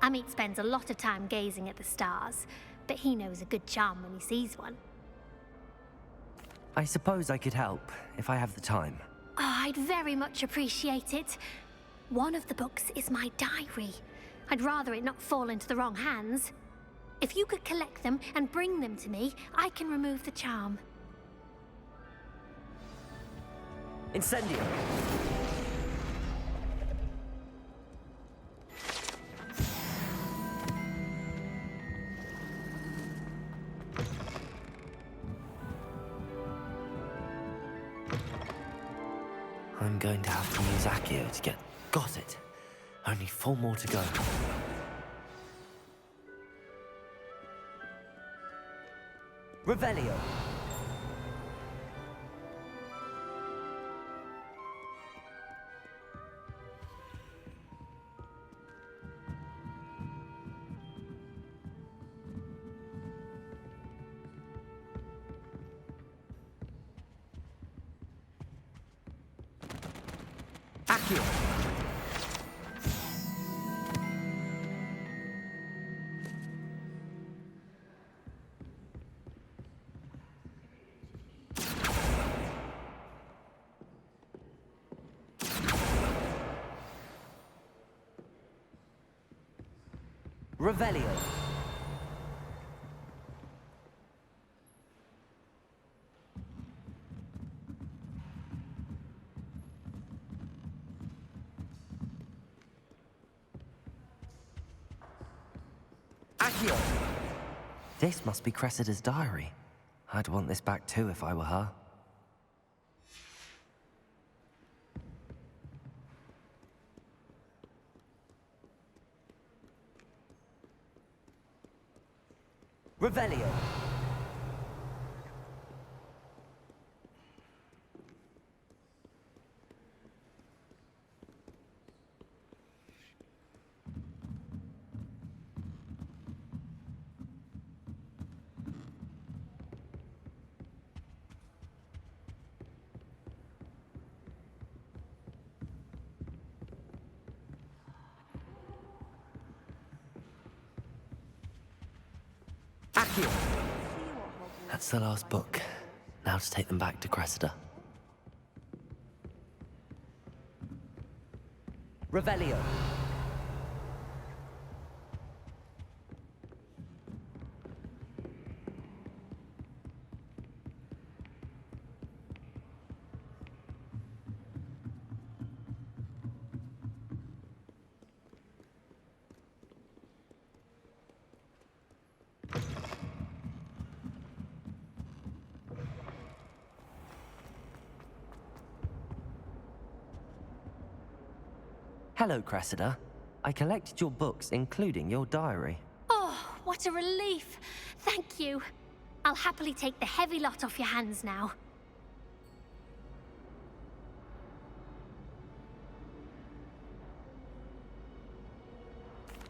Amit spends a lot of time gazing at the stars, but he knows a good charm when he sees one. I suppose I could help, if I have the time. Oh, I'd very much appreciate it. One of the books is my diary. I'd rather it not fall into the wrong hands. If you could collect them and bring them to me, I can remove the charm. Incendio! I'm going to have to use Accio to get... Got it! Only 4 more to go. Revelio! Accio! Revelio. Accio. This must be Cressida's diary. I'd want this back too if I were her. Revelio. Accio. That's the last book. Now to take them back to Cressida. Revelio. Hello, Cressida. I collected your books, including your diary. Oh, what a relief. Thank you. I'll happily take the heavy lot off your hands now.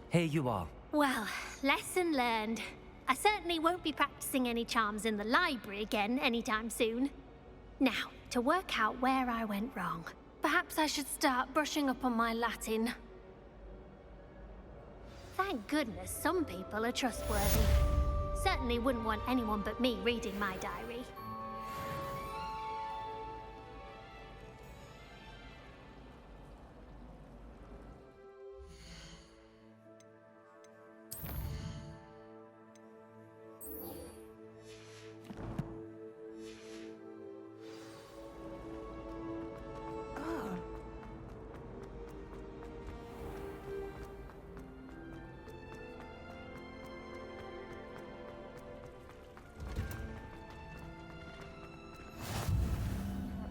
Here you are. Well, lesson learned. I certainly won't be practicing any charms in the library again anytime soon. Now, to work out where I went wrong. Perhaps I should start brushing up on my Latin. Thank goodness some people are trustworthy. Certainly wouldn't want anyone but me reading my diary.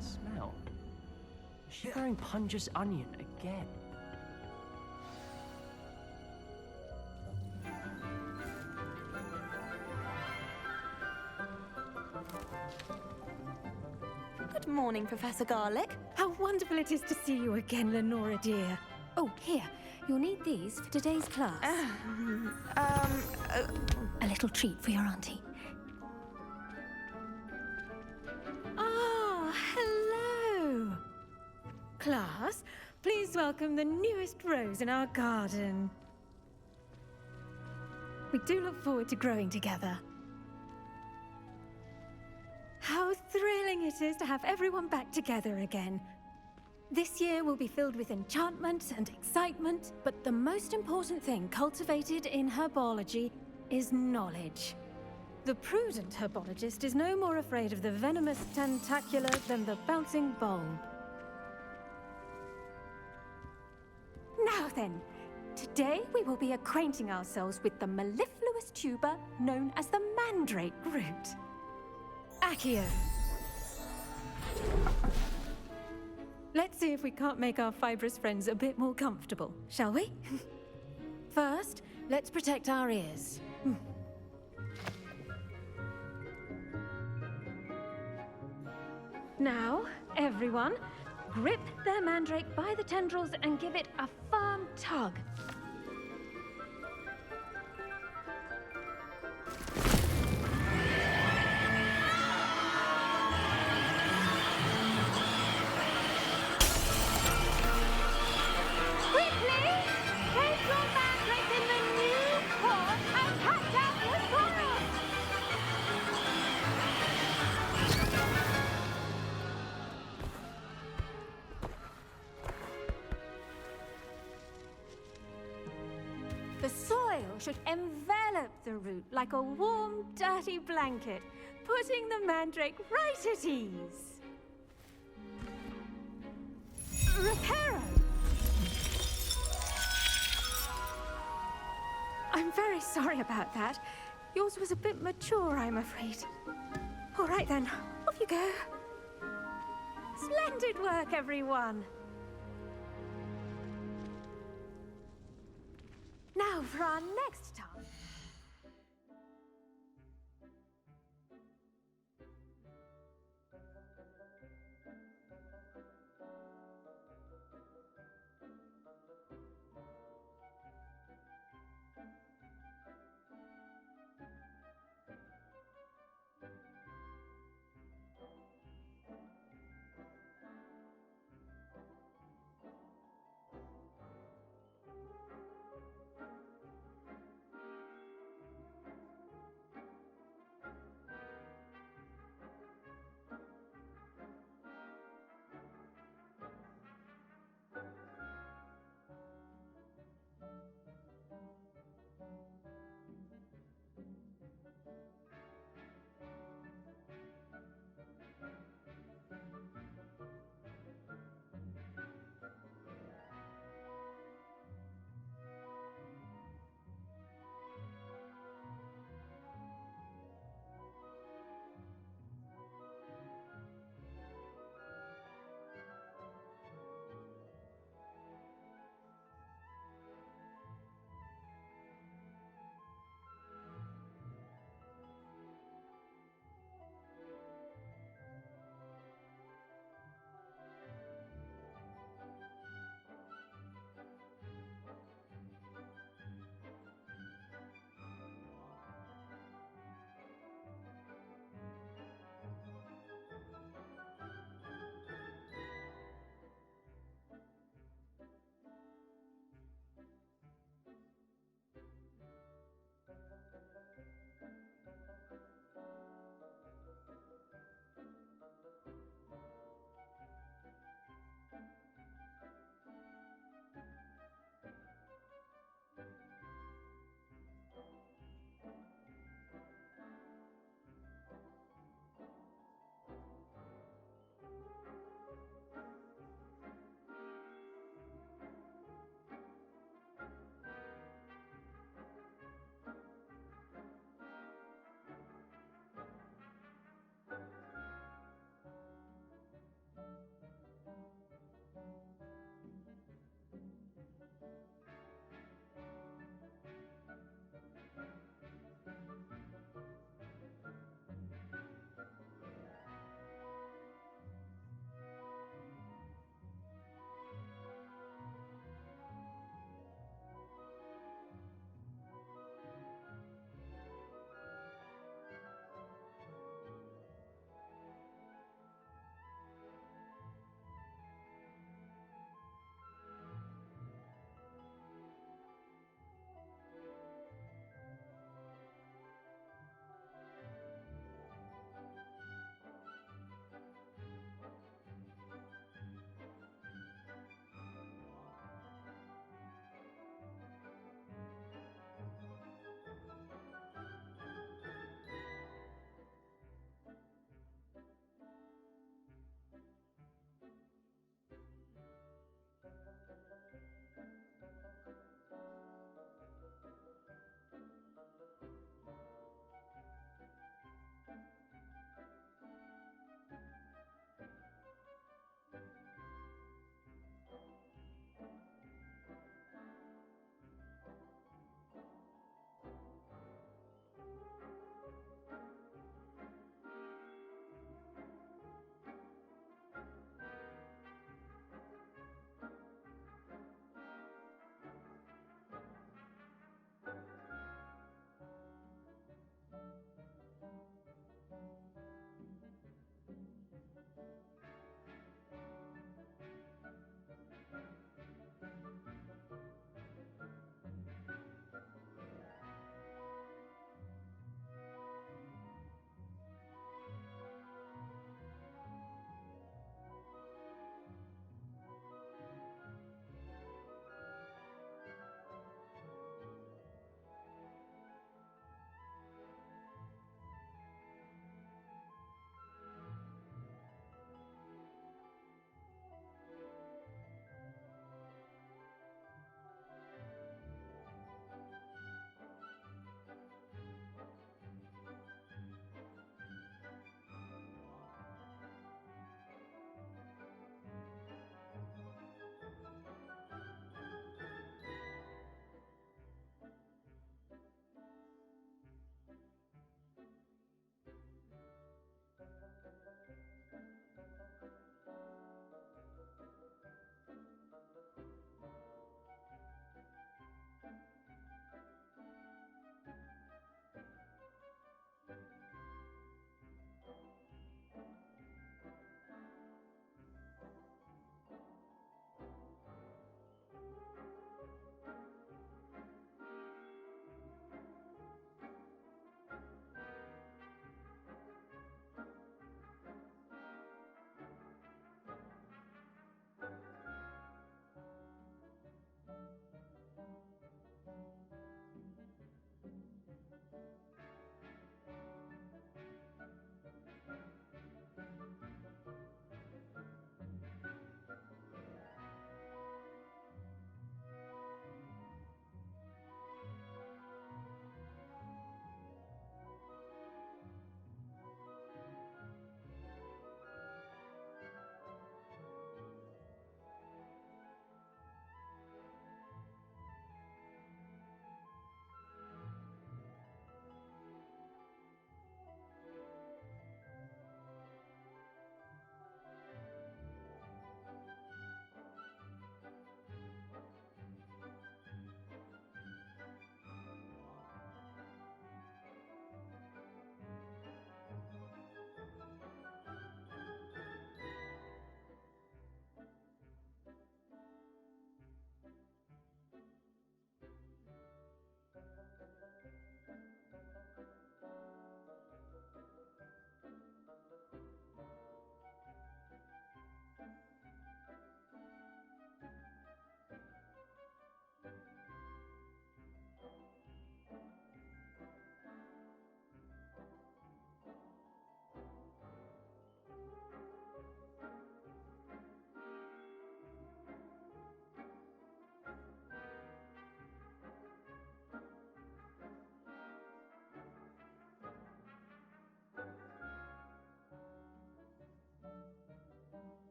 Smell. Shivering Punja's onion again. Good morning, Professor Garlic. How wonderful it is to see you again, Lenora dear. Oh, here. You'll need these for today's class. A little treat for your auntie. Ah, hello. Class, please welcome the newest rose in our garden. We do look forward to growing together. How thrilling it is to have everyone back together again. This year will be filled with enchantment and excitement, but the most important thing cultivated in herbology is knowledge. The prudent herbologist is no more afraid of the venomous tentacular than the bouncing bulb. Now then, today we will be acquainting ourselves with the mellifluous tuber known as the mandrake root. Accio. Let's see if we can't make our fibrous friends a bit more comfortable, shall we? First, let's protect our ears. Now, everyone, grip their mandrake by the tendrils and give it a firm tug. The soil should envelop the root like a warm, dirty blanket, putting the mandrake right at ease. Reparo! I'm very sorry about that. Yours was a bit mature, I'm afraid. All right then, off you go. Splendid work, everyone. Now for our next task.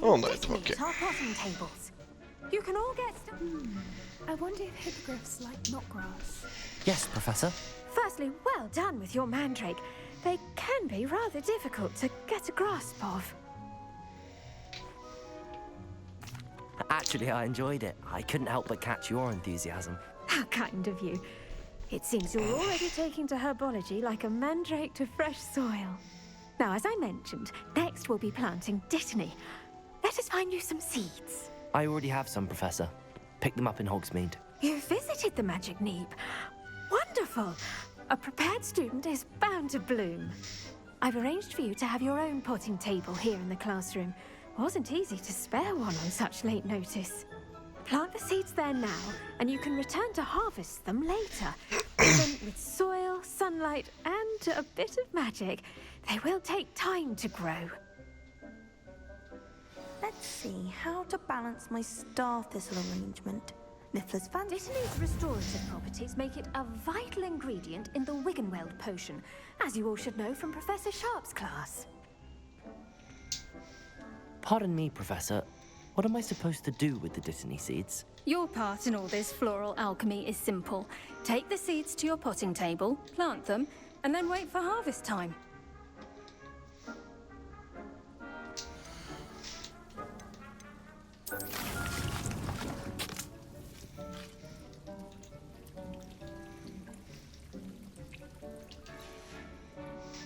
onda je tråkigt. Our potting tables. You can all get I wonder if hippogriffs like knotgrass. Yes, Professor. Firstly, well done with your mandrake. They can be rather difficult to get a grasp of. Actually, I enjoyed it. I couldn't help but catch your enthusiasm. How kind of you. It seems you're already taking to herbology like a mandrake to fresh soil. Now, as I mentioned, next we'll be planting dittany. Let us find you some seeds. I already have some, Professor. Picked them up in Hogsmeade. You visited the Magic Neep. Wonderful! A prepared student is bound to bloom. I've arranged for you to have your own potting table here in the classroom. Wasn't easy to spare one on such late notice. Plant the seeds there now, and you can return to harvest them later. Even with soil, sunlight, and a bit of magic, they will take time to grow. Let's see how to balance my star thistle arrangement. Niffler's fancy. Dittany's restorative properties make it a vital ingredient in the Wiggenweld potion, as you all should know from Professor Sharp's class. Pardon me, Professor. What am I supposed to do with the dittany seeds? Your part in all this floral alchemy is simple. Take the seeds to your potting table, plant them, and then wait for harvest time.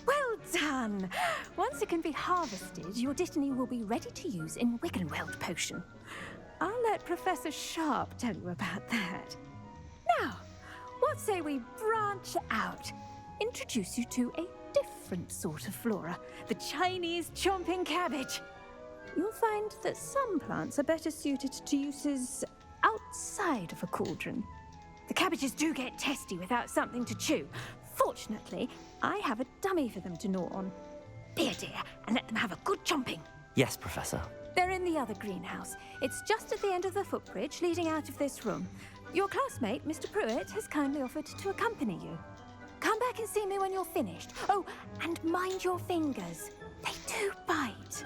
Well done! Once it can be harvested, your dittany will be ready to use in Wiggenweld potion. I'll let Professor Sharp tell you about that. Now, what say we branch out? Introduce you to a different sort of flora, the Chinese chomping cabbage. You'll find that some plants are better suited to uses outside of a cauldron. The cabbages do get testy without something to chew. Fortunately, I have a dummy for them to gnaw on. Be a dear and let them have a good chomping. Yes, Professor. They're in the other greenhouse. It's just at the end of the footbridge leading out of this room. Your classmate, Mr. Pruitt, has kindly offered to accompany you. Come back and see me when you're finished. Oh, and mind your fingers. They do bite.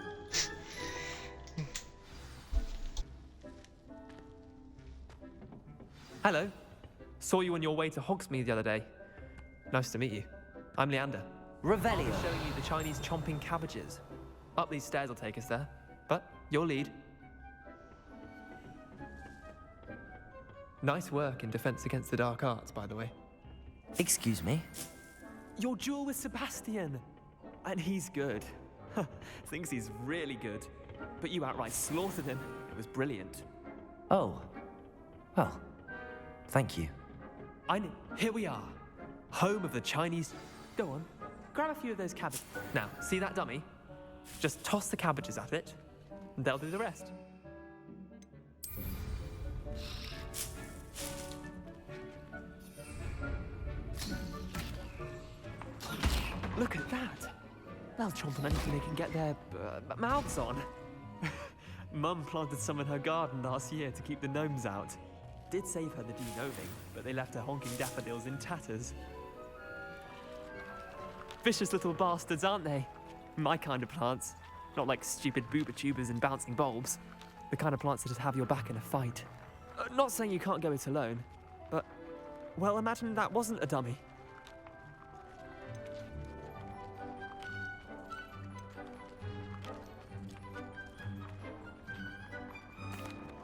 Hello. Saw you on your way to Hogsmeade the other day. Nice to meet you. I'm Leander. Revelio. I'll be showing you the Chinese chomping cabbages. Up these stairs will take us there. But your lead. Nice work in defense against the dark arts, by the way. Excuse me? Your duel with Sebastian. And he's good. Thinks he's really good. But you outright slaughtered him. It was brilliant. Oh. Well, thank you. Here we are. Home of the Chinese. Go on. Grab a few of those cabbages. Now, see that dummy? Just toss the cabbages at it, and they'll do the rest. Look at that. They'll chomp on anything they can get their mouths on. Mum planted some in her garden last year to keep the gnomes out. Did save her the de-gnoming, but they left her honking daffodils in tatters. Vicious little bastards, aren't they? My kind of plants. Not like stupid booba tubers and bouncing bulbs. The kind of plants that just have your back in a fight. Not saying you can't go it alone, but, well, imagine that wasn't a dummy.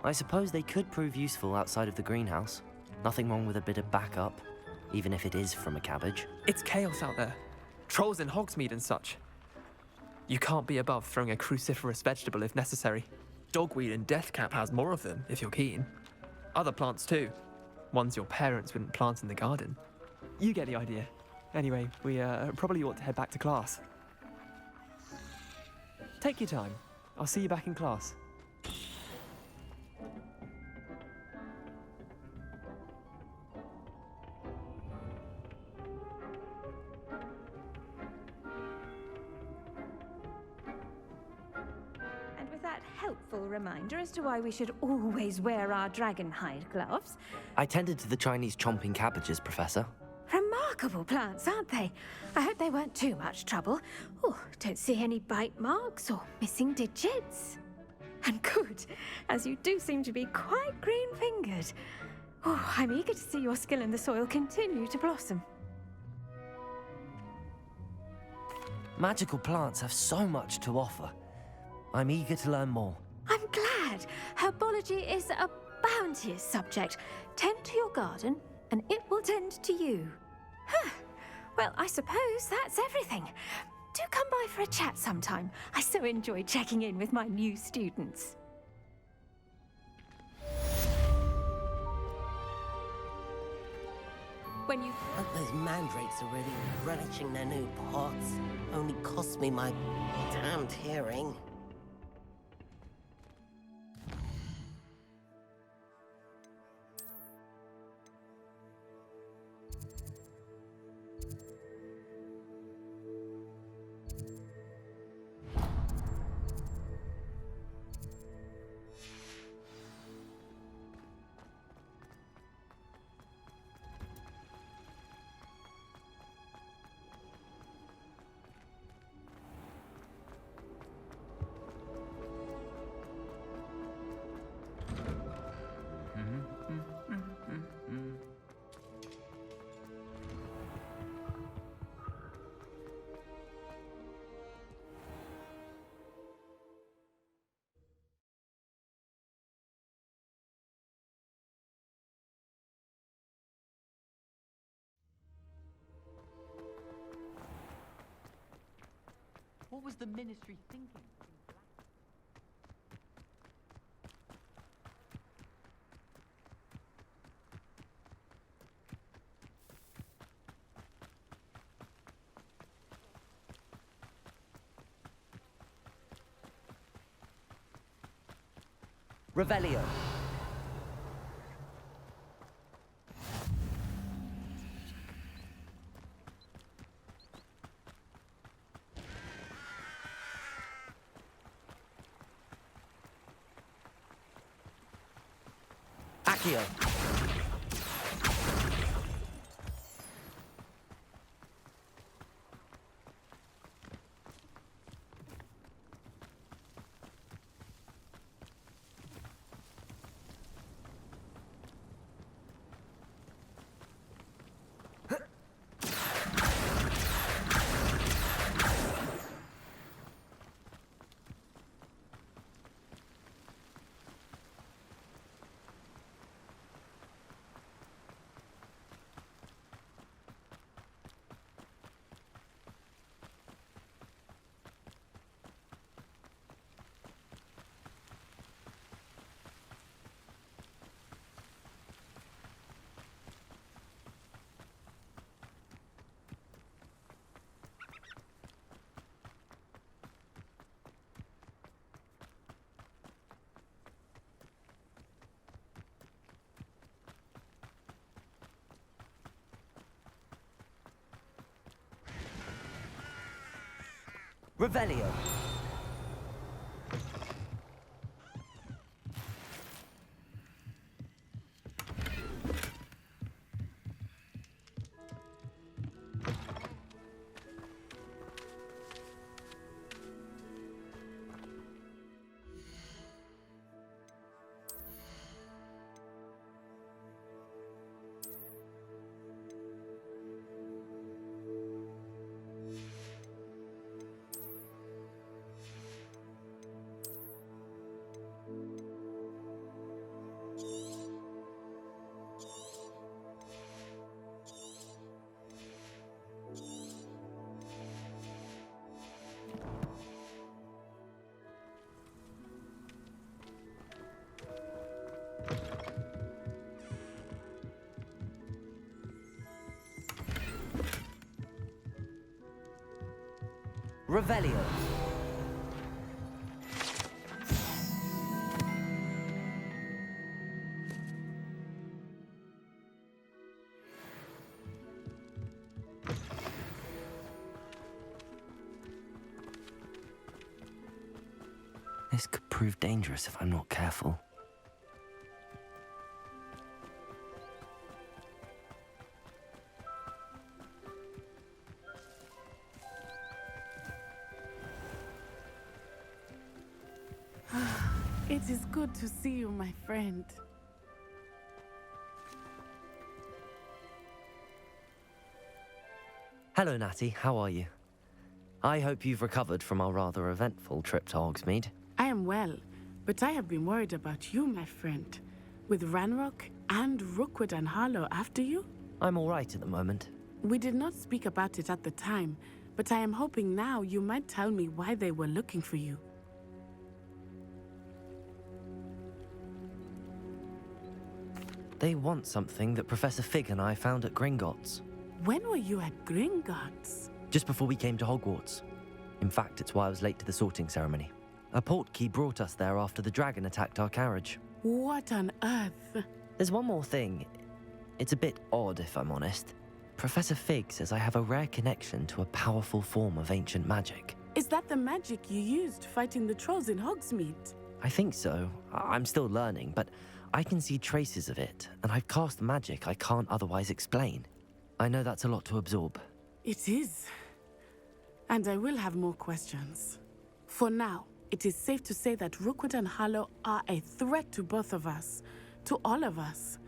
I suppose they could prove useful outside of the greenhouse. Nothing wrong with a bit of backup, even if it is from a cabbage. It's chaos out there. Trolls in Hogsmeade and such. You can't be above throwing a cruciferous vegetable if necessary. Dogweed and deathcap has more of them, if you're keen. Other plants too. Ones your parents wouldn't plant in the garden. You get the idea. Anyway, we probably ought to head back to class. Take your time. I'll see you back in class. Helpful reminder as to why we should always wear our dragon hide gloves. I tended to the Chinese chomping cabbages, Professor. Remarkable plants, aren't they? I hope they weren't too much trouble. Oh, don't see any bite marks or missing digits. And good, as you do seem to be quite green-fingered. Oh, I'm eager to see your skill in the soil continue to blossom. Magical plants have so much to offer. I'm eager to learn more. I'm glad. Herbology is a bounteous subject. Tend to your garden, and it will tend to you. Huh. Well, I suppose that's everything. Do come by for a chat sometime. I so enjoy checking in with my new students. When you... Those mandrakes are really relishing their new pots. Only cost me my damned hearing. What was the Ministry thinking? Revelio. Accio. Revelio. Revelio. This could prove dangerous if I'm not careful. It is good to see you, my friend. Hello, Natty. How are you? I hope you've recovered from our rather eventful trip to Hogsmeade. I am well, but I have been worried about you, my friend. With Ranrock and Rookwood and Harlow after you? I'm all right at the moment. We did not speak about it at the time, but I am hoping now you might tell me why they were looking for you. They want something that Professor Fig and I found at Gringotts. When were you at Gringotts? Just before we came to Hogwarts. In fact, it's why I was late to the sorting ceremony. A portkey brought us there after the dragon attacked our carriage. What on earth? There's one more thing. It's a bit odd, if I'm honest. Professor Fig says I have a rare connection to a powerful form of ancient magic. Is that the magic you used fighting the trolls in Hogsmeade? I think so. I'm still learning, but I can see traces of it, and I've cast magic I can't otherwise explain. I know that's a lot to absorb. It is. And I will have more questions. For now, it is safe to say that Rookwood and Harlow are a threat to both of us, to all of us.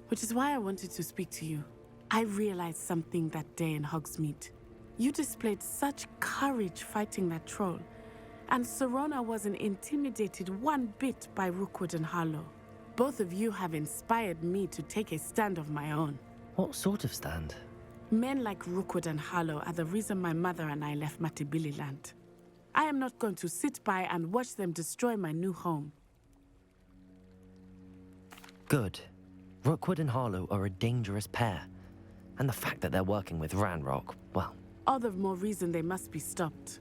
Which is why I wanted to speak to you. I realized something that day in Hogsmeade. You displayed such courage fighting that troll, and Serona wasn't intimidated one bit by Rookwood and Harlow. Both of you have inspired me to take a stand of my own. What sort of stand? Men like Rookwood and Harlow are the reason my mother and I left Matibili land. I am not going to sit by and watch them destroy my new home. Good. Rookwood and Harlow are a dangerous pair. And the fact that they're working with Ranrock, well... All the more reason they must be stopped.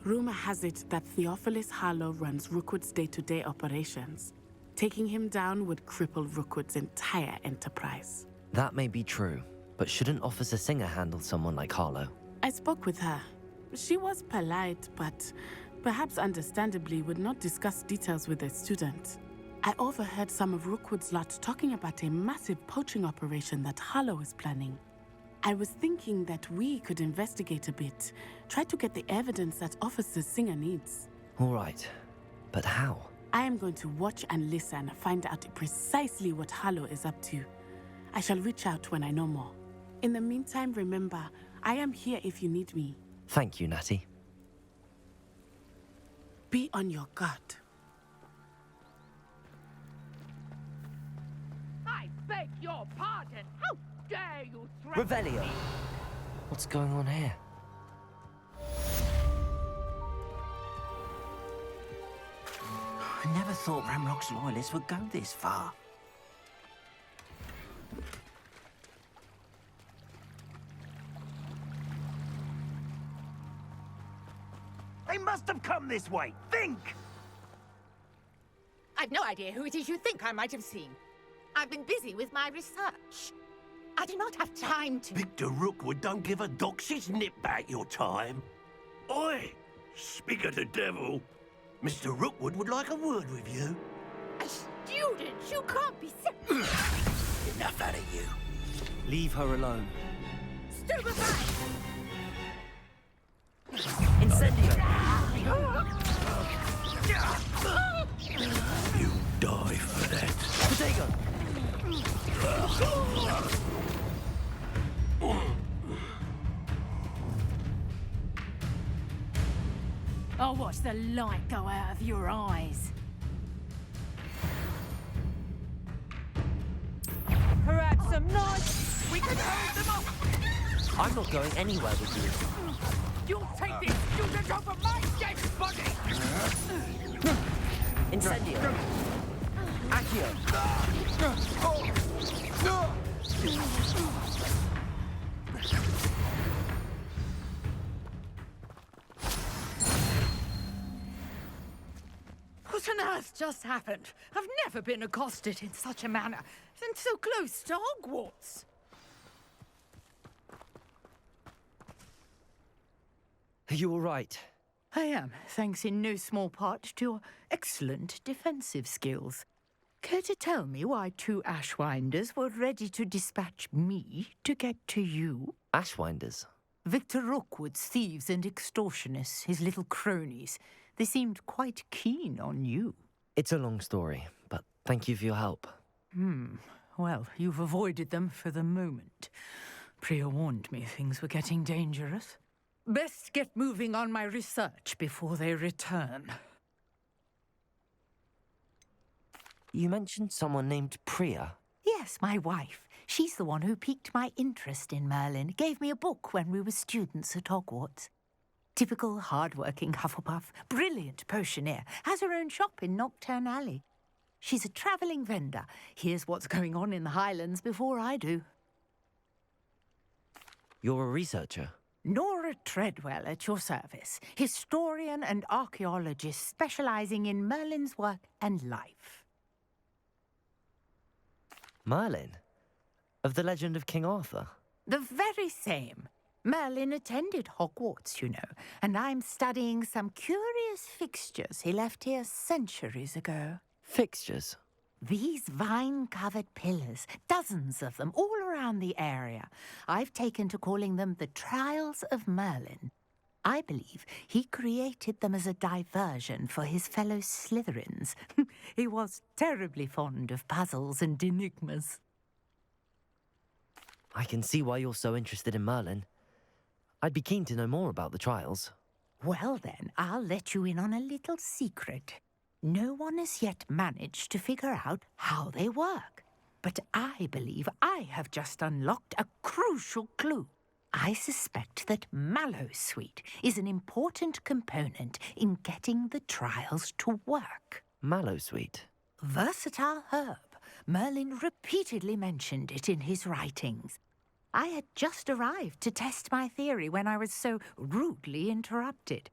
Rumor has it that Theophilus Harlow runs Rookwood's day-to-day operations. Taking him down would cripple Rookwood's entire enterprise. That may be true, but shouldn't Officer Singer handle someone like Harlow? I spoke with her. She was polite, but perhaps understandably would not discuss details with a student. I overheard some of Rookwood's lot talking about a massive poaching operation that Harlow is planning. I was thinking that we could investigate a bit, try to get the evidence that Officer Singer needs. All right, but how? I am going to watch and listen, find out precisely what Harlow is up to. I shall reach out when I know more. In the meantime, remember, I am here if you need me. Thank you, Natty. Be on your guard. I beg your pardon. How dare you threaten Revelio! me? What's going on here? I never thought Ranrock's loyalists would go this far. They must have come this way. Think! I've no idea who it is you think I might have seen. I've been busy with my research. I do not have time to... Victor Rookwood don't give a doxy's nip back your time. Oi! Speak of the devil. Mr. Rookwood would like a word with you. A student? You can't be so... Enough out of you. Leave her alone. Stupefy! Incendio! You die for that. Potato! I'll watch the light go out of your eyes. Perhaps some knives. We can hold them up. I'm not going anywhere with you. You'll take this student over my dead body. Incendio! Accio! What on earth just happened? I've never been accosted in such a manner, and so close to Hogwarts. Are you all right? I am, thanks in no small part to your excellent defensive skills. Care to tell me why two Ashwinders were ready to dispatch me to get to you? Ashwinders? Victor Rookwood's thieves and extortionists, his little cronies. They seemed quite keen on you. It's a long story, but thank you for your help. Well, you've avoided them for the moment. Priya warned me things were getting dangerous. Best get moving on my research before they return. You mentioned someone named Priya. Yes, my wife. She's the one who piqued my interest in Merlin. Gave me a book when we were students at Hogwarts. Typical hard-working Hufflepuff, brilliant potioneer, has her own shop in Knockturn Alley. She's a travelling vendor. Hears what's going on in the Highlands before I do. You're a researcher? Nora Treadwell at your service, historian and archaeologist specialising in Merlin's work and life. Merlin? Of the legend of King Arthur? The very same. Merlin attended Hogwarts, you know, and I'm studying some curious fixtures he left here centuries ago. Fixtures? These vine-covered pillars, dozens of them, all around the area. I've taken to calling them the Trials of Merlin. I believe he created them as a diversion for his fellow Slytherins. He was terribly fond of puzzles and enigmas. I can see why you're so interested in Merlin. I'd be keen to know more about the trials. Well then, I'll let you in on a little secret. No one has yet managed to figure out how they work. But I believe I have just unlocked a crucial clue. I suspect that Mallowsweet is an important component in getting the trials to work. Mallowsweet? Versatile herb. Merlin repeatedly mentioned it in his writings. I had just arrived to test my theory when I was so rudely interrupted.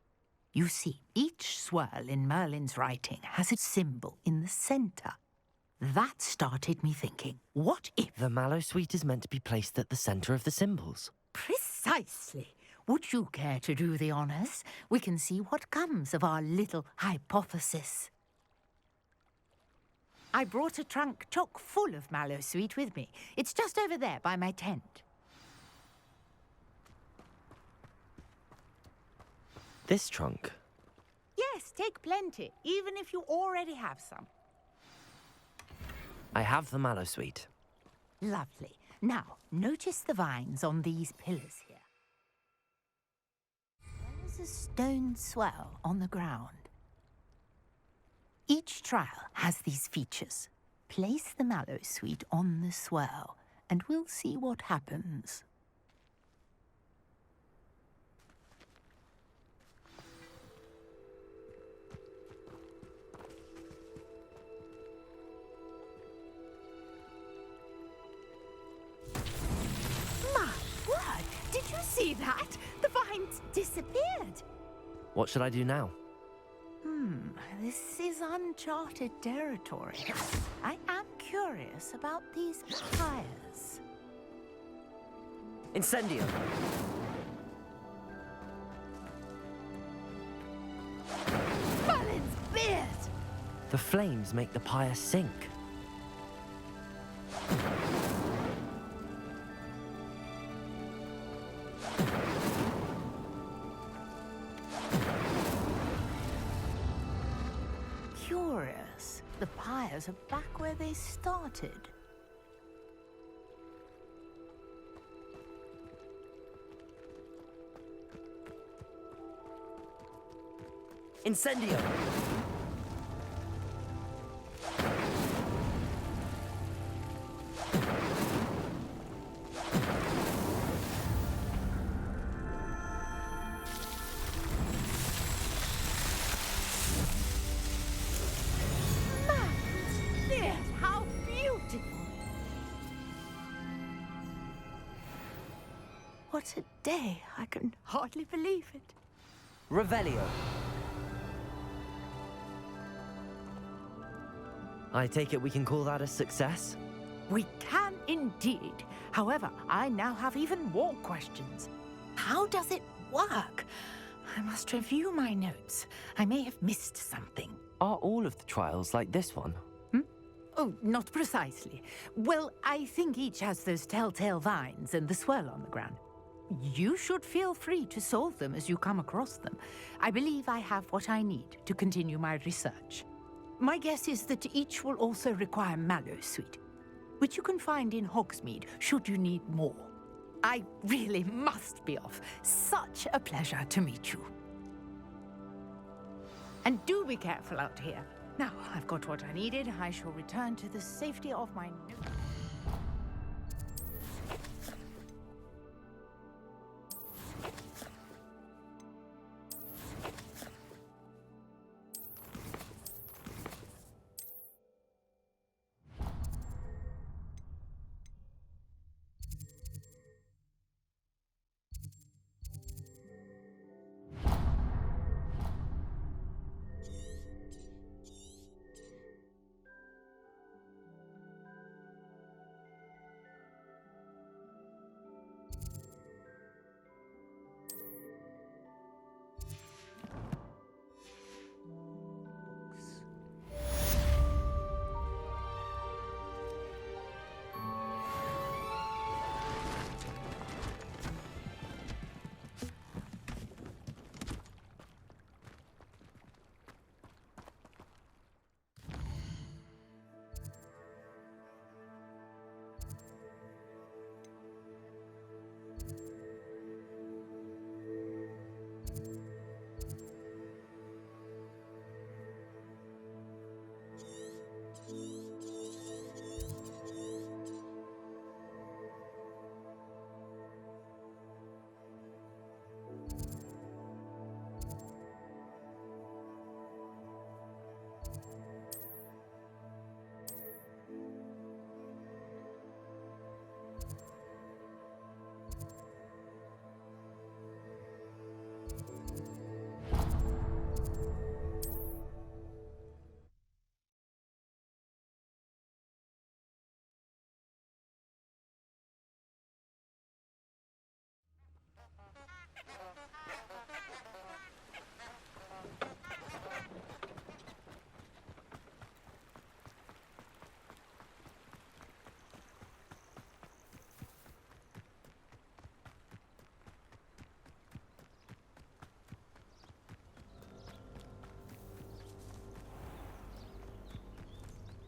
You see, each swirl in Merlin's writing has a symbol in the centre. That started me thinking, what if... The Mallowsweet is meant to be placed at the centre of the symbols. Precisely. Would you care to do the honours? We can see what comes of our little hypothesis. I brought a trunk chock full of Mallowsweet with me. It's just over there by my tent. This trunk? Yes, take plenty, even if you already have some. I have the Mallowsweet. Lovely. Now, notice the vines on these pillars here. There's a stone swell on the ground. Each trial has these features. Place the Mallowsweet on the swell, and we'll see what happens. My word! Did you see that? The vines disappeared. What should I do now? This is uncharted territory. I am curious about these pyres. Incendio! Merlin's beard! The flames make the pyre sink. Curious. The pyres are back where they started. Incendio! How beautiful! What a day! I can hardly believe it. Revelio. I take it we can call that a success? We can indeed. However, I now have even more questions. How does it work? I must review my notes. I may have missed something. Are all of the trials like this one? Oh, not precisely. Well, I think each has those telltale vines and the swirl on the ground. You should feel free to solve them as you come across them. I believe I have what I need to continue my research. My guess is that each will also require mallow sweet, which you can find in Hogsmeade should you need more. I really must be off. Such a pleasure to meet you. And do be careful out here. Now, I've got what I needed. I shall return to the safety of my...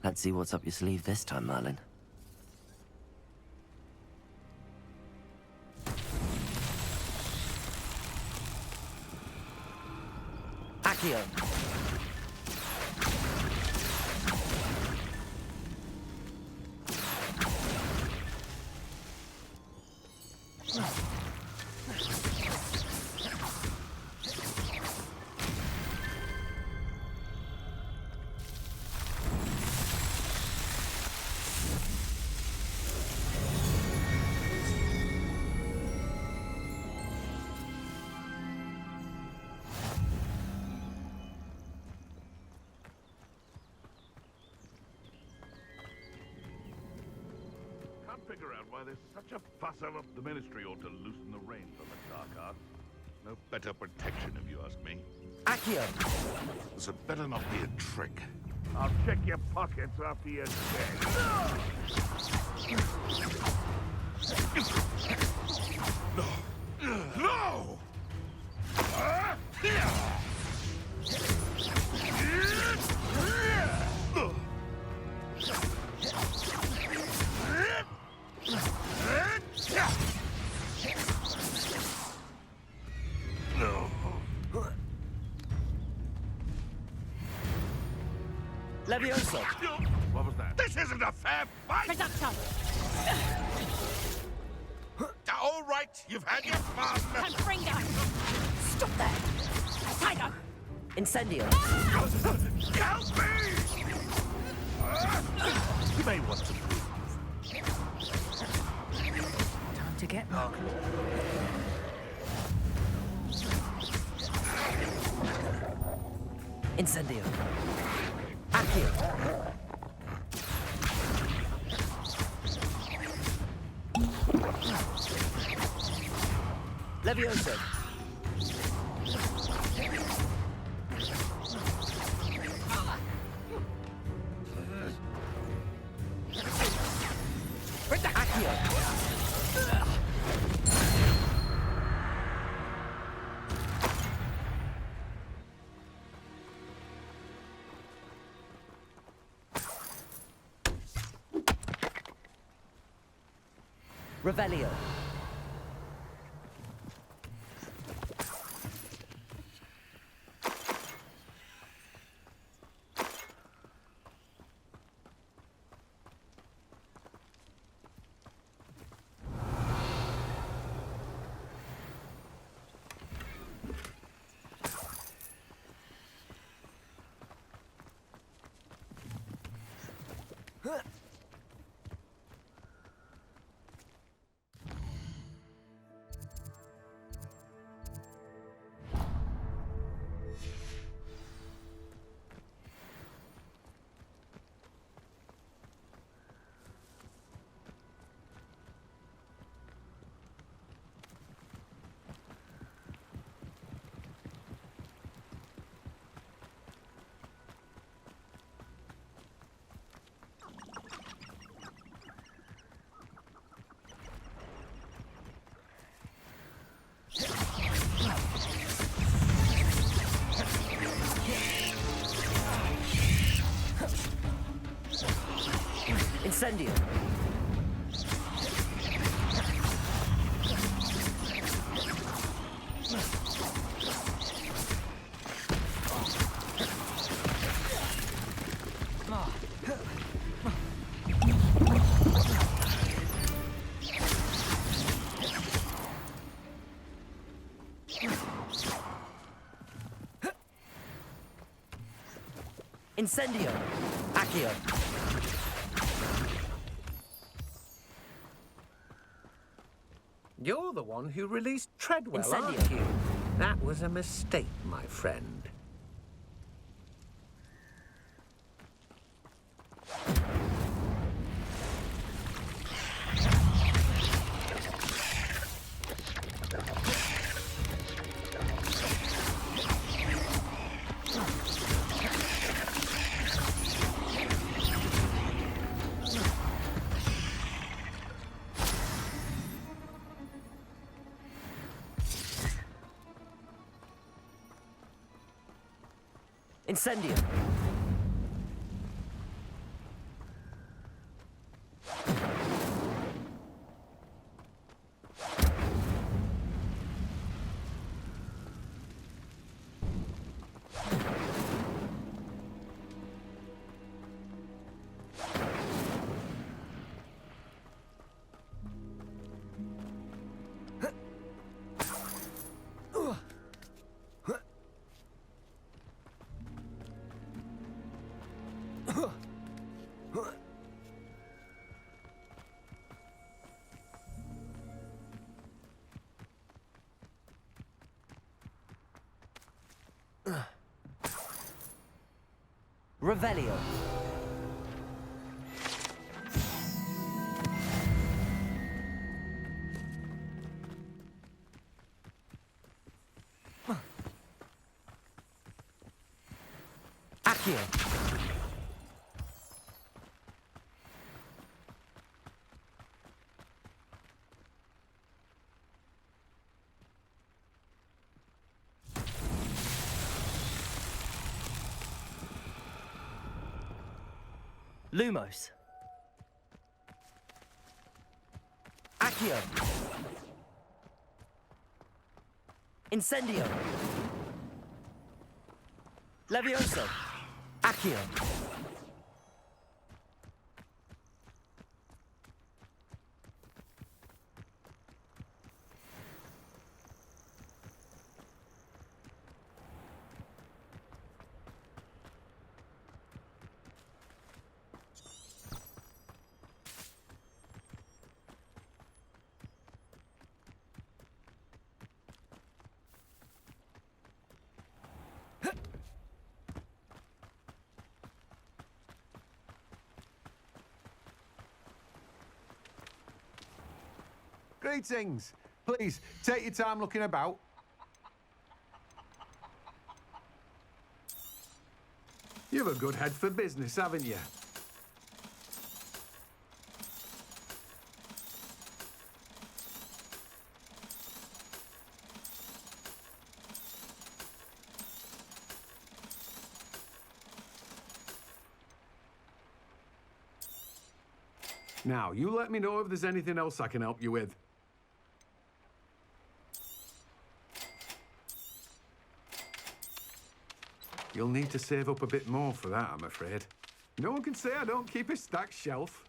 Let's see what's up your sleeve this time, Merlin. Accio! Figure out why there's such a fuss over. The Ministry ought to loosen the reins on the dark arts. No better protection, if you ask me. Accio! This had better not be a trick. I'll check your pockets after you're dead. No! No! Levioso! What was that? This isn't a fair fight! Reducto! All right, you've had your fun! Confringo! Stop there! Tiger! Incendio! Help me! You may want to move. Time to get back. Incendio! Accio! Levioso! Revelio. Incendio. Incendio. Accio. You're the one who released Treadwell, Incendio. aren't you? That was a mistake, my friend. Incendio. Revelio. Accio. Lumos. Accio. Incendio. Levioso. Accio. Greetings. Please, take your time looking about. You've a good head for business, haven't you? Now, you let me know if there's anything else I can help you with. You'll need to save up a bit more for that, I'm afraid. No one can say I don't keep a stacked shelf.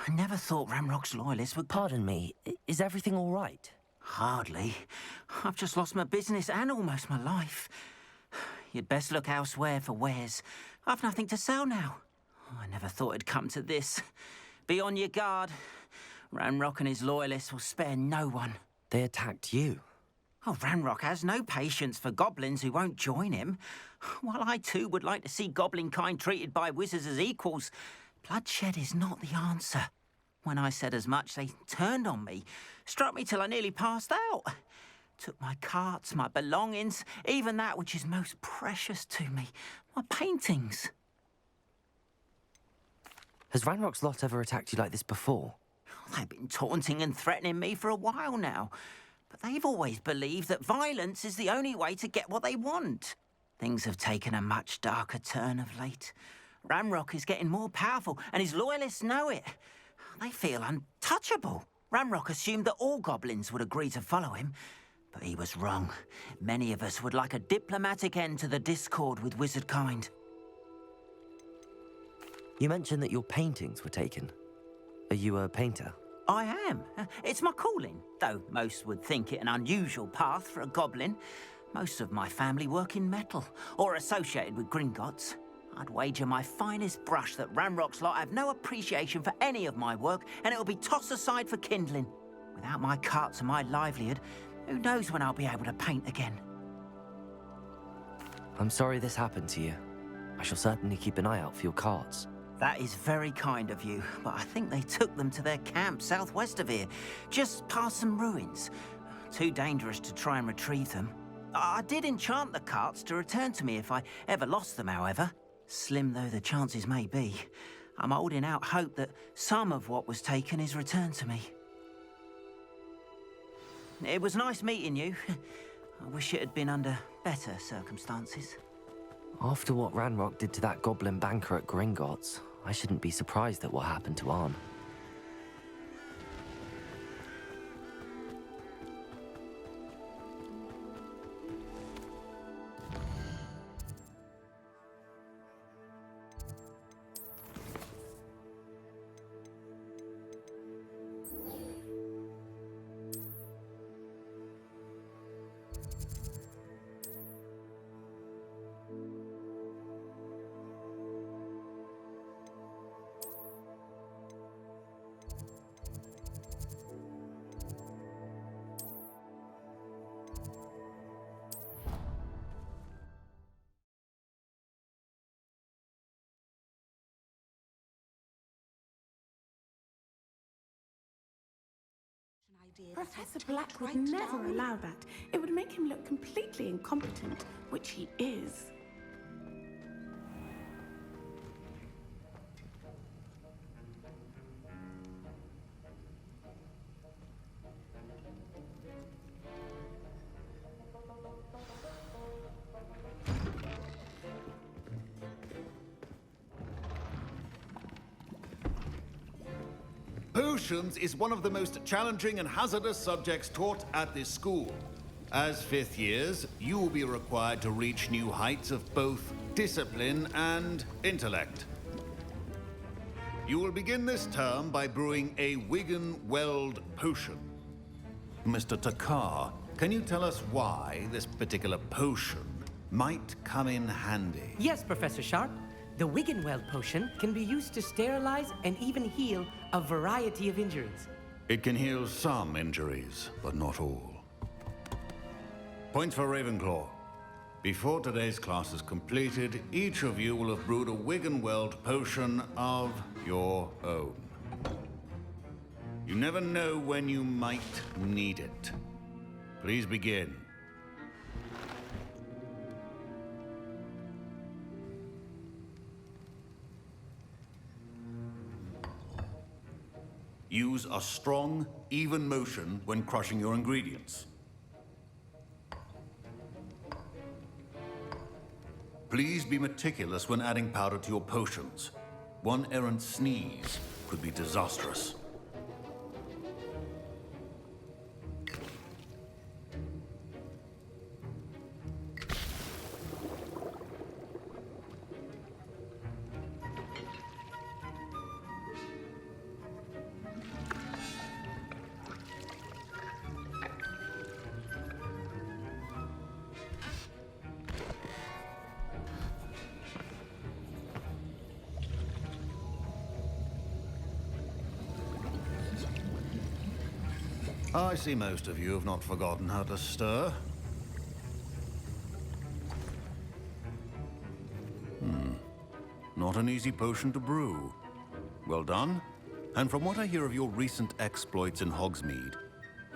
I never thought Ramrock's loyalists would... Pardon me, is everything all right? Hardly. I've just lost my business and almost my life. You'd best look elsewhere for wares. I've nothing to sell now. I never thought it'd come to this. Be on your guard. Ranrock and his loyalists will spare no one. They attacked you? Oh, Ranrock has no patience for goblins who won't join him. While I too would like to see goblin kind treated by wizards as equals, bloodshed is not the answer. When I said as much, they turned on me, struck me till I nearly passed out. Took my carts, my belongings, even that which is most precious to me, my paintings. Has Ranrock's lot ever attacked you like this before? They've been taunting and threatening me for a while now, but they've always believed that violence is the only way to get what they want. Things have taken a much darker turn of late. Ranrock is getting more powerful, and his loyalists know it. They feel untouchable. Ranrock assumed that all goblins would agree to follow him, but he was wrong. Many of us would like a diplomatic end to the discord with wizard kind. You mentioned that your paintings were taken. Are you a painter? I am. It's my calling, though most would think it an unusual path for a goblin. Most of my family work in metal, or associated with Gringotts. I'd wager my finest brush that Ranrock's lot have no appreciation for any of my work, and it'll be tossed aside for kindling. Without my carts and my livelihood, who knows when I'll be able to paint again. I'm sorry this happened to you. I shall certainly keep an eye out for your carts. That is very kind of you, but I think they took them to their camp southwest of here, just past some ruins. Too dangerous to try and retrieve them. I did enchant the carts to return to me if I ever lost them, however. Slim though the chances may be, I'm holding out hope that some of what was taken is returned to me. It was nice meeting you. I wish it had been under better circumstances. After what Ranrock did to that goblin banker at Gringotts, I shouldn't be surprised at what happened to Arn. Professor Black would never allow that. It would make him look completely incompetent, which he is. Potions is one of the most challenging and hazardous subjects taught at this school. As fifth years, you will be required to reach new heights of both discipline and intellect. You will begin this term by brewing a Wigan-Weld potion. Mr. Takar, can you tell us why this particular potion might come in handy? Yes, Professor Sharp. The Wigan-Weld potion can be used to sterilize and even heal a variety of injuries. It can heal some injuries, but not all. Points for Ravenclaw. Before today's class is completed, each of you will have brewed a Wigan-Weld potion of your own. You never know when you might need it. Please begin. Use a strong, even motion when crushing your ingredients. Please be meticulous when adding powder to your potions. One errant sneeze could be disastrous. I see most of you have not forgotten how to stir. Not an easy potion to brew. Well done. And from what I hear of your recent exploits in Hogsmeade,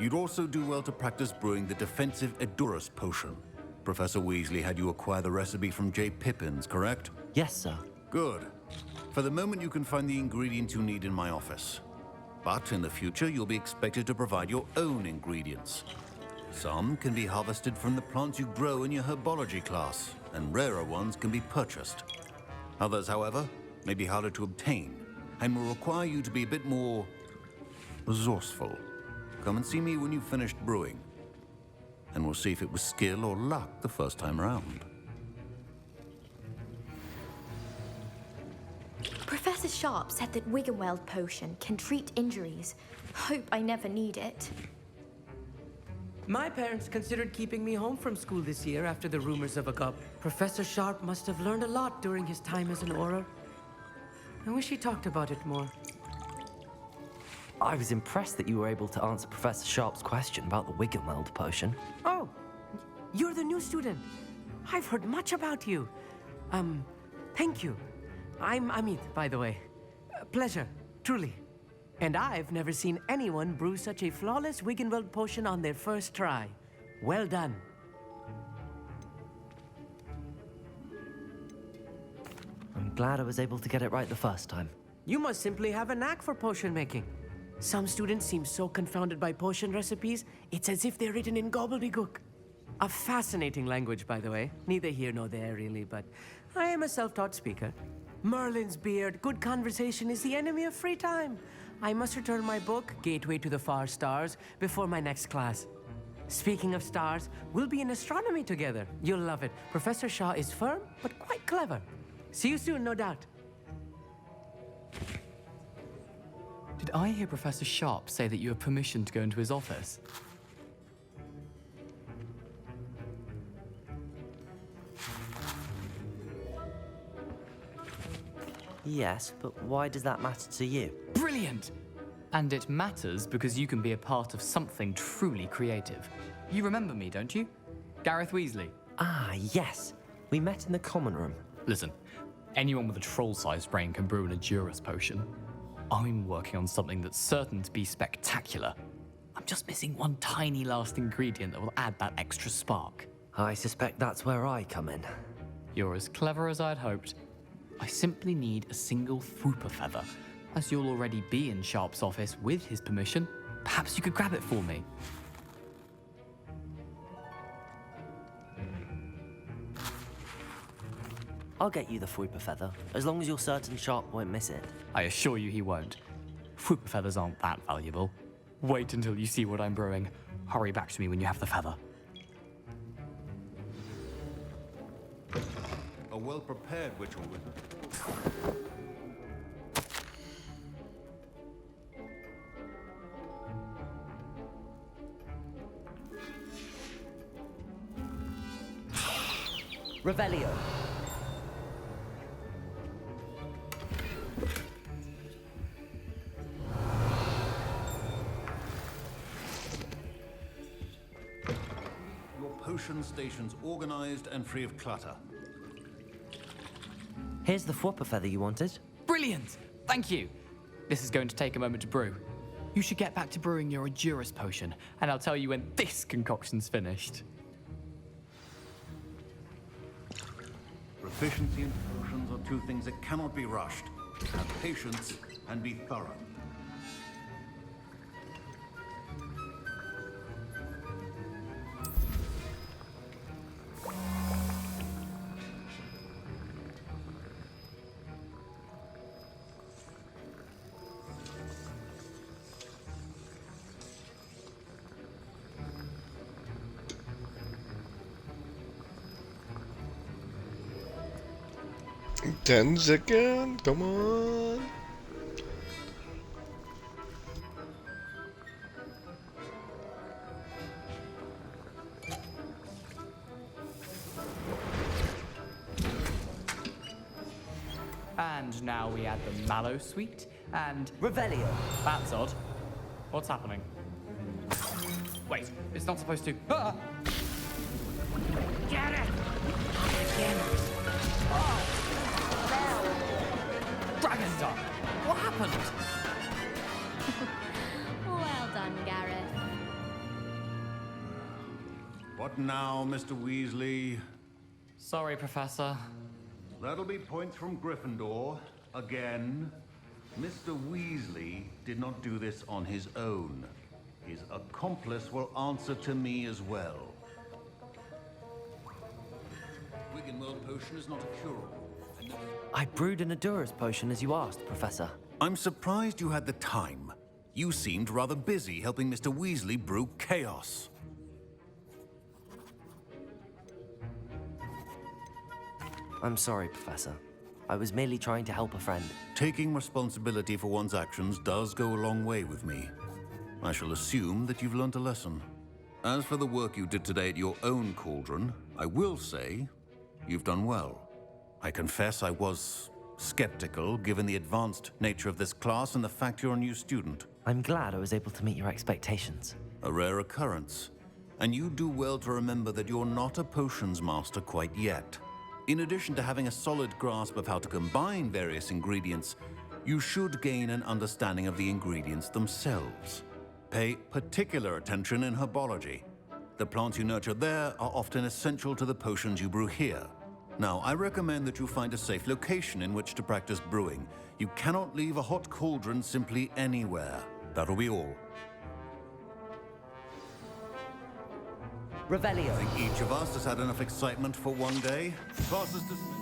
you'd also do well to practice brewing the defensive Edurus potion. Professor Weasley had you acquire the recipe from J. Pippins, correct? Yes, sir. Good. For the moment, you can find the ingredients you need in my office. But in the future, you'll be expected to provide your own ingredients. Some can be harvested from the plants you grow in your herbology class, and rarer ones can be purchased. Others, however, may be harder to obtain, and will require you to be a bit more resourceful. Come and see me when you've finished brewing, and we'll see if it was skill or luck the first time around. Professor Sharp said that Wigan-Weld potion can treat injuries. Hope I never need it. My parents considered keeping me home from school this year after the rumors of a cup. Professor Sharp must have learned a lot during his time as an Auror. I wish he talked about it more. I was impressed that you were able to answer Professor Sharp's question about the Wigan-Weld potion. Oh, you're the new student. I've heard much about you. Thank you. I'm Amit, by the way. Pleasure, truly. And I've never seen anyone brew such a flawless Wigan-Weld potion on their first try. Well done. I'm glad I was able to get it right the first time. You must simply have a knack for potion making. Some students seem so confounded by potion recipes, it's as if they're written in gobbledygook. A fascinating language, by the way. Neither here nor there, really, but I am a self-taught speaker. Merlin's beard, good conversation is the enemy of free time. I must return my book, Gateway to the Far Stars, before my next class. Speaking of stars, we'll be in astronomy together. You'll love it. Professor Shaw is firm, but quite clever. See you soon, no doubt. Did I hear Professor Sharp say that you have permission to go into his office? Yes, but why does that matter to you? Brilliant! And it matters because you can be a part of something truly creative. You remember me, don't you? Gareth Weasley. Ah, yes. We met in the common room. Listen, anyone with a troll-sized brain can brew an Edurus potion. I'm working on something that's certain to be spectacular. I'm just missing one tiny last ingredient that will add that extra spark. I suspect that's where I come in. You're as clever as I'd hoped. I simply need a single Fwooper feather. As you'll already be in Sharp's office with his permission, perhaps you could grab it for me. I'll get you the Fwooper feather, as long as you're certain Sharp won't miss it. I assure you he won't. Fwooper feathers aren't that valuable. Wait until you see what I'm brewing. Hurry back to me when you have the feather. A well-prepared witch or wizard. Revelio. Your potion station's organized and free of clutter. Here's the Fwopper feather you wanted. Brilliant! Thank you. This is going to take a moment to brew. You should get back to brewing your Adurus potion, and I'll tell you when this concoction's finished. Proficiency and potions are two things that cannot be rushed. Have patience and be thorough. Ten seconds, come on. And now we add the mallow sweet and... Revelio. That's odd. What's happening? Wait, it's not supposed to... Ah! Get it! Dragon Dart! What happened? Well done, Gareth. What now, Mr. Weasley? Sorry, Professor. That'll be points from Gryffindor. Again. Mr. Weasley did not do this on his own. His accomplice will answer to me as well. Wiggenweld potion is not a cure-all. I brewed an Adurus potion as you asked, Professor. I'm surprised you had the time. You seemed rather busy helping Mr. Weasley brew chaos. I'm sorry, Professor. I was merely trying to help a friend. Taking responsibility for one's actions does go a long way with me. I shall assume that you've learnt a lesson. As for the work you did today at your own cauldron, I will say you've done well. I confess I was skeptical, given the advanced nature of this class and the fact you're a new student. I'm glad I was able to meet your expectations. A rare occurrence. And you do well to remember that you're not a potions master quite yet. In addition to having a solid grasp of how to combine various ingredients, you should gain an understanding of the ingredients themselves. Pay particular attention in herbology. The plants you nurture there are often essential to the potions you brew here. Now, I recommend that you find a safe location in which to practice brewing. You cannot leave a hot cauldron simply anywhere. That'll be all. Revelio. I think each of us has had enough excitement for one day. Class is dismissed.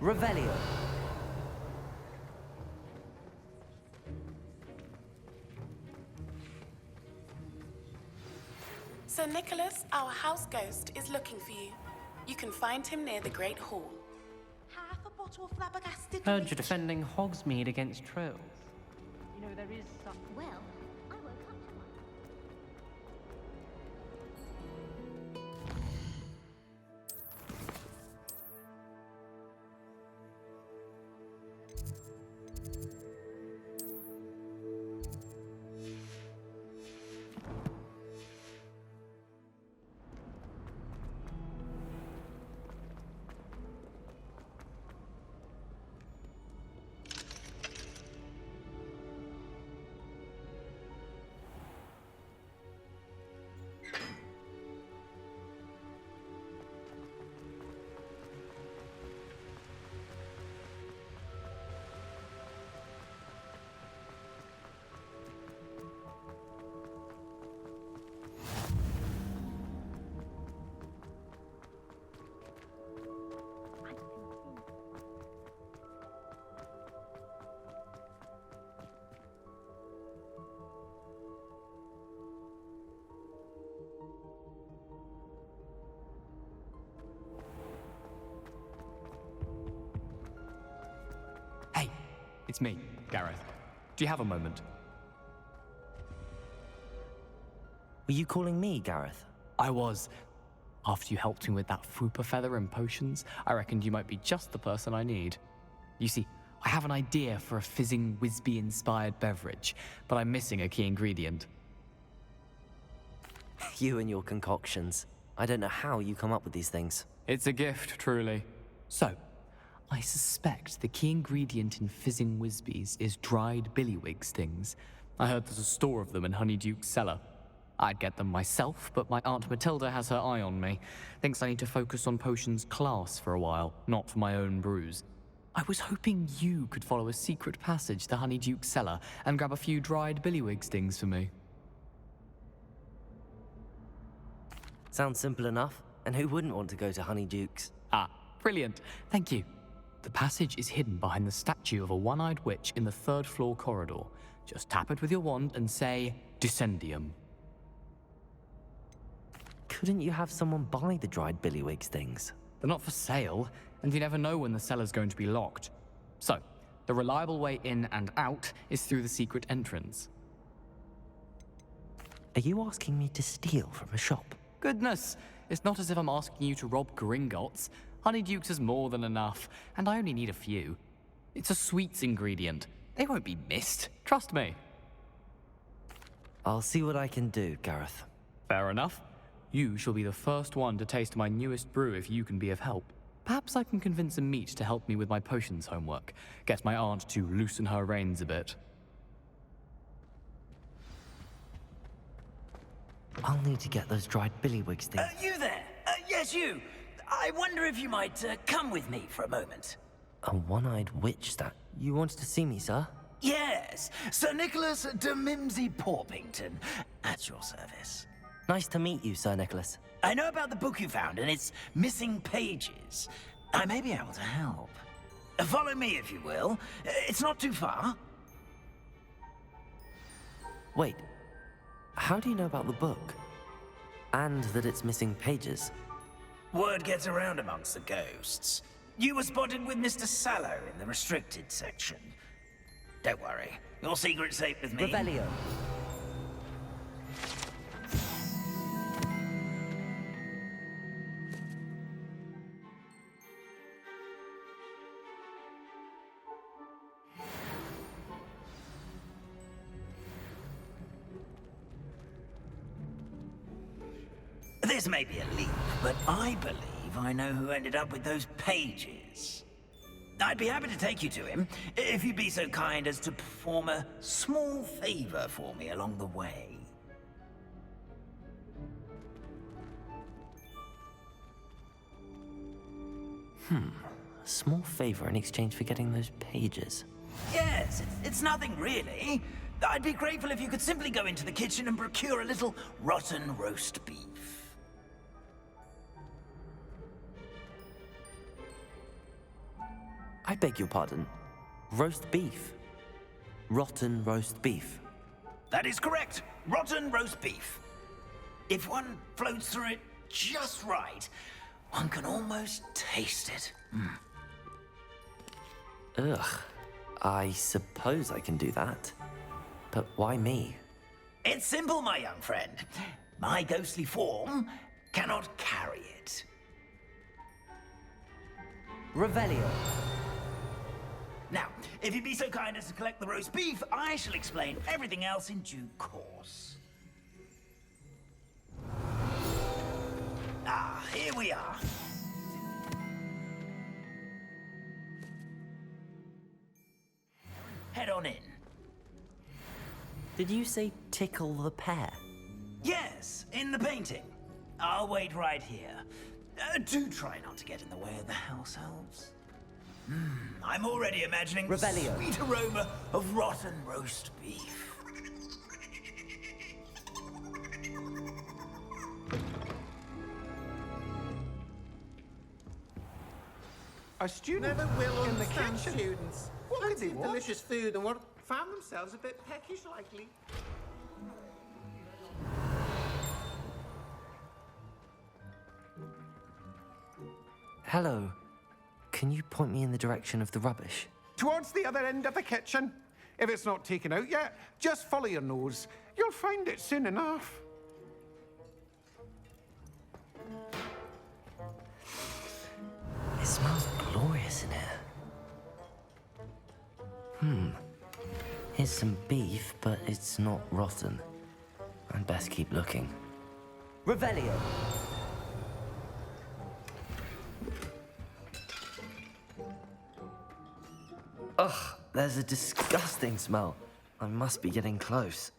Revelio. Sir Nicholas, our house ghost, is looking for you. You can find him near the Great Hall. Half a bottle of flabbergasted. Heard you're defending Hogsmeade against trolls. You know, there is some. Well, I woke up to one. it's me, Gareth. Do you have a moment? Were you calling me, Gareth? I was. After you helped me with that fupa feather and potions, I reckoned you might be just the person I need. You see, I have an idea for a fizzing Whizbee-inspired beverage, but I'm missing a key ingredient. You and your concoctions. I don't know how you come up with these things. It's a gift, truly. So, I suspect the key ingredient in fizzing Whizbees is dried billywig stings. I heard there's a store of them in Honeyduke's cellar. I'd get them myself, but my Aunt Matilda has her eye on me. Thinks I need to focus on potions class for a while, not for my own brews. I was hoping you could follow a secret passage to Honeyduke's cellar and grab a few dried billywig stings for me. Sounds simple enough, and who wouldn't want to go to Honeyduke's? Ah, brilliant. Thank you. The passage is hidden behind the statue of a one-eyed witch in the third-floor corridor. Just tap it with your wand and say, Descendium. Couldn't you have someone buy the dried billywig stings? They're not for sale, and you never know when the cellar's going to be locked. So, the reliable way in and out is through the secret entrance. Are you asking me to steal from a shop? Goodness, it's not as if I'm asking you to rob Gringotts. Honeyduke's is more than enough, and I only need a few. It's a sweets ingredient. They won't be missed, trust me. I'll see what I can do, Gareth. Fair enough. You shall be the first one to taste my newest brew if you can be of help. Perhaps I can convince a meat to help me with my potions homework. Get my aunt to loosen her reins a bit. I'll need to get those dried billywig stings. You there? Yes, you. I wonder if you might come with me for a moment. A one-eyed witch that... You wanted to see me, sir? Yes, Sir Nicholas de Mimsy Porpington, at your service. Nice to meet you, Sir Nicholas. I know about the book you found and its missing pages. I may be able to help. Follow me, if you will. It's not too far. Wait, how do you know about the book? And that it's missing pages? Word gets around amongst the ghosts. You were spotted with Mr. Sallow in the restricted section. Don't worry, your secret's safe with me. Revelio. This may be a leap, but I believe I know who ended up with those pages. I'd be happy to take you to him, if you'd be so kind as to perform a small favor for me along the way. A small favor in exchange for getting those pages. Yes, it's nothing really. I'd be grateful if you could simply go into the kitchen and procure a little rotten roast beef. I beg your pardon. Roast beef. Rotten roast beef. That is correct. Rotten roast beef. If one floats through it just right, one can almost taste it. Ugh. I suppose I can do that. But why me? It's simple, my young friend. My ghostly form cannot carry it. Revelio. Now, if you'd be so kind as to collect the roast beef, I shall explain everything else in due course. Ah, here we are. Head on in. Did you say tickle the pear? Yes, in the painting. I'll wait right here. Do try not to get in the way of the house elves. I'm already imagining Revelio. The sweet aroma of rotten roast beef. A student Never will in the understand kitchen. students. What Plenty could they of want? delicious food and what found themselves a bit peckish lately. Hello. Can you point me in the direction of the rubbish? Towards the other end of the kitchen. If it's not taken out yet, just follow your nose. You'll find it soon enough. It smells glorious in here. Here's some beef, but it's not rotten. I'd best keep looking. Revelio. Ugh, there's a disgusting smell. I must be getting close.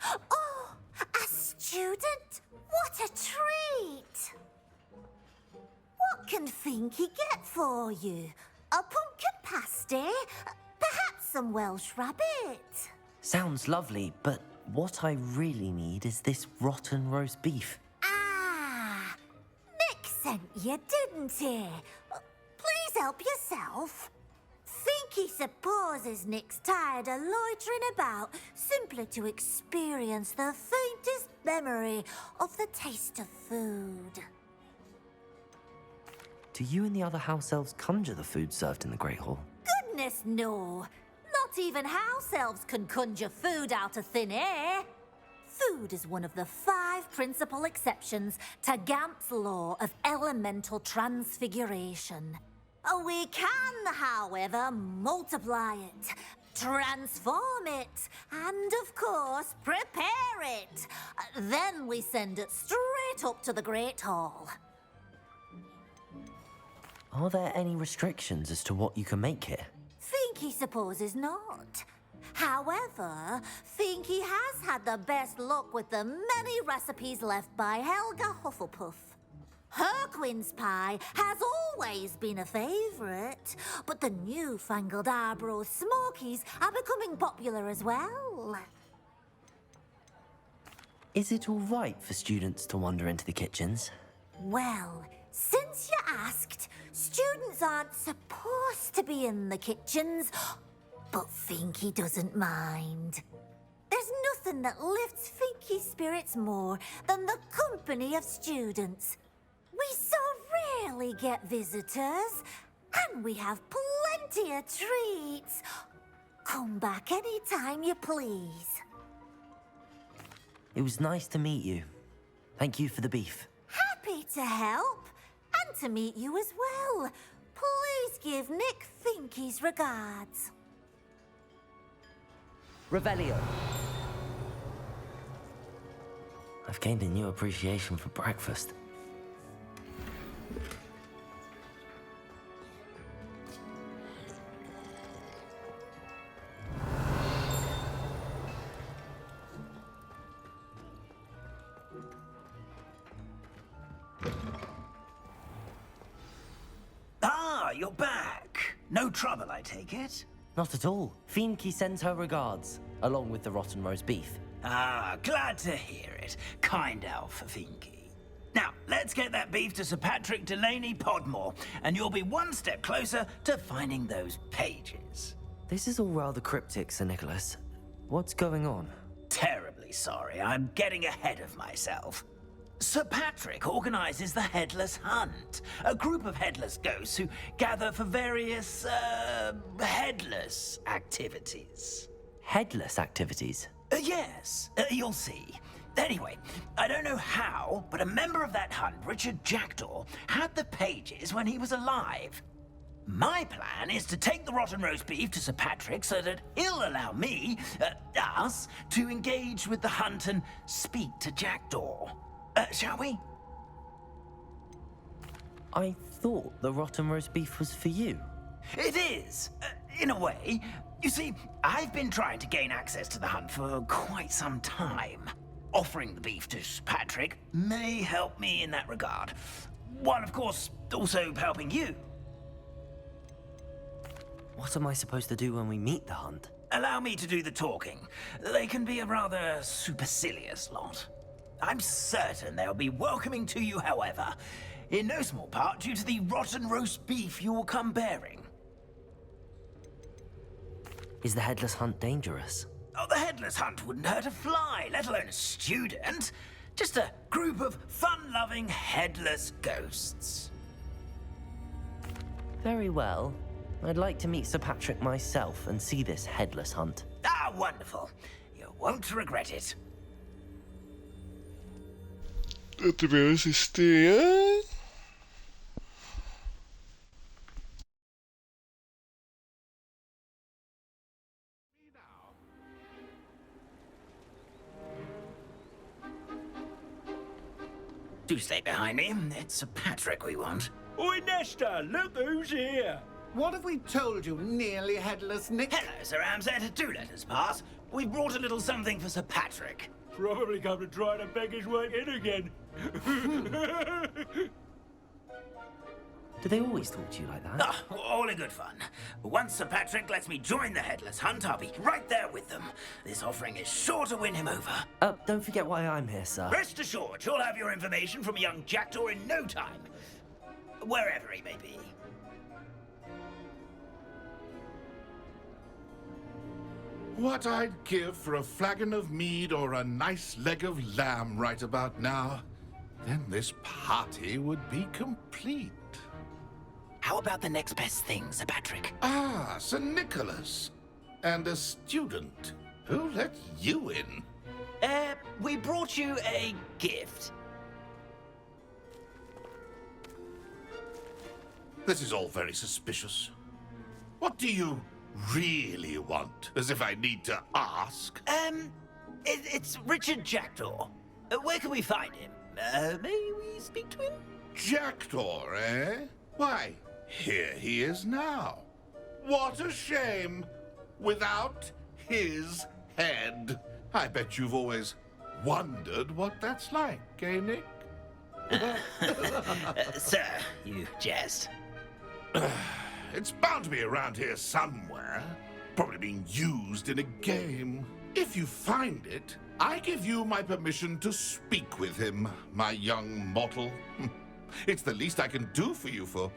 Oh, a student? What a treat! What can Finky get for you? A pumpkin pasty? Perhaps some Welsh rabbit? Sounds lovely, but what I really need is this rotten roast beef. Ah, Nick sent you, didn't he? Please help yourself. Finky supposes Nick's tired of loitering about simply to experience the faintest memory of the taste of food. Do you and the other house elves conjure the food served in the Great Hall? Goodness, no. Not even house elves can conjure food out of thin air. Food is one of the 5 principal exceptions to Gamp's law of elemental transfiguration. We can, however, multiply it, transform it, and, of course, prepare it. Then we send it straight up to the Great Hall. Are there any restrictions as to what you can make here? Finky supposes not. However, Finky has had the best luck with the many recipes left by Helga Hufflepuff. Her quince pie has always been a favourite, but the newfangled Arbroath Smokies are becoming popular as well. Is it all right for students to wander into the kitchens? Well, since you asked, students aren't supposed to be in the kitchens, but Finky doesn't mind. There's nothing that lifts Finky's spirits more than the company of students. We so rarely get visitors, and we have plenty of treats. Come back any time you please. It was nice to meet you. Thank you for the beef. Happy to help, and to meet you as well. Please give Nick Finky's regards. Revelio. I've gained a new appreciation for breakfast. Ah, you're back. No trouble, I take it? Not at all. Finky sends her regards, along with the rotten roast beef. Ah, glad to hear it. Kind elf, Finky. Now, let's get that beef to Sir Patrick Delaney Podmore, and you'll be one step closer to finding those pages. This is all rather cryptic, Sir Nicholas. What's going on? Terribly sorry, I'm getting ahead of myself. Sir Patrick organizes the Headless Hunt, a group of headless ghosts who gather for various, headless activities. Headless activities? Yes, you'll see. Anyway, I don't know how, but a member of that hunt, Richard Jackdaw, had the pages when he was alive. My plan is to take the rotten roast beef to Sir Patrick so that he'll allow me, us, to engage with the hunt and speak to Jackdaw. Shall we? I thought the rotten roast beef was for you. It is, in a way. You see, I've been trying to gain access to the hunt for quite some time. Offering the beef to Patrick may help me in that regard. While, of course, also helping you. What am I supposed to do when we meet the hunt? Allow me to do the talking. They can be a rather supercilious lot. I'm certain they'll be welcoming to you, however, in no small part due to the rotten roast beef you will come bearing. Is the Headless Hunt dangerous? Oh, the Headless Hunt wouldn't hurt a fly, let alone a student. Just a group of fun-loving headless ghosts. Very well. I'd like to meet Sir Patrick myself and see this headless hunt. Ah, wonderful. You won't regret it. Te veo insistir. Do stay behind me. It's Sir Patrick we want. Oi, Nesta, look who's here. What have we told you, nearly headless Nick? Hello, Sir Ramsed. Do let us pass. We've brought a little something for Sir Patrick. Probably come to try to beg his way in again. Do they always talk to you like that? Ah, all in good fun. Once Sir Patrick lets me join the Headless Hunt, I'll be right there with them. This offering is sure to win him over. Don't forget why I'm here, sir. Rest assured, you'll have your information from a young jackdaw in no time. Wherever he may be. What I'd give for a flagon of mead or a nice leg of lamb right about now. Then this party would be complete. How about the next best thing, Sir Patrick? Ah, Sir Nicholas. And a student. Who let you in? We brought you a gift. This is all very suspicious. What do you really want? As if I need to ask. It's Richard Jackdaw. Where can we find him? May we speak to him? Jackdaw, eh? Why, here he is now. What a shame. Without his head. I bet you've always wondered what that's like, eh, Nick? Sir, you jest. It's bound to be around here somewhere. Probably being used in a game. If you find it, I give you my permission to speak with him, my young mortal. It's the least I can do for you for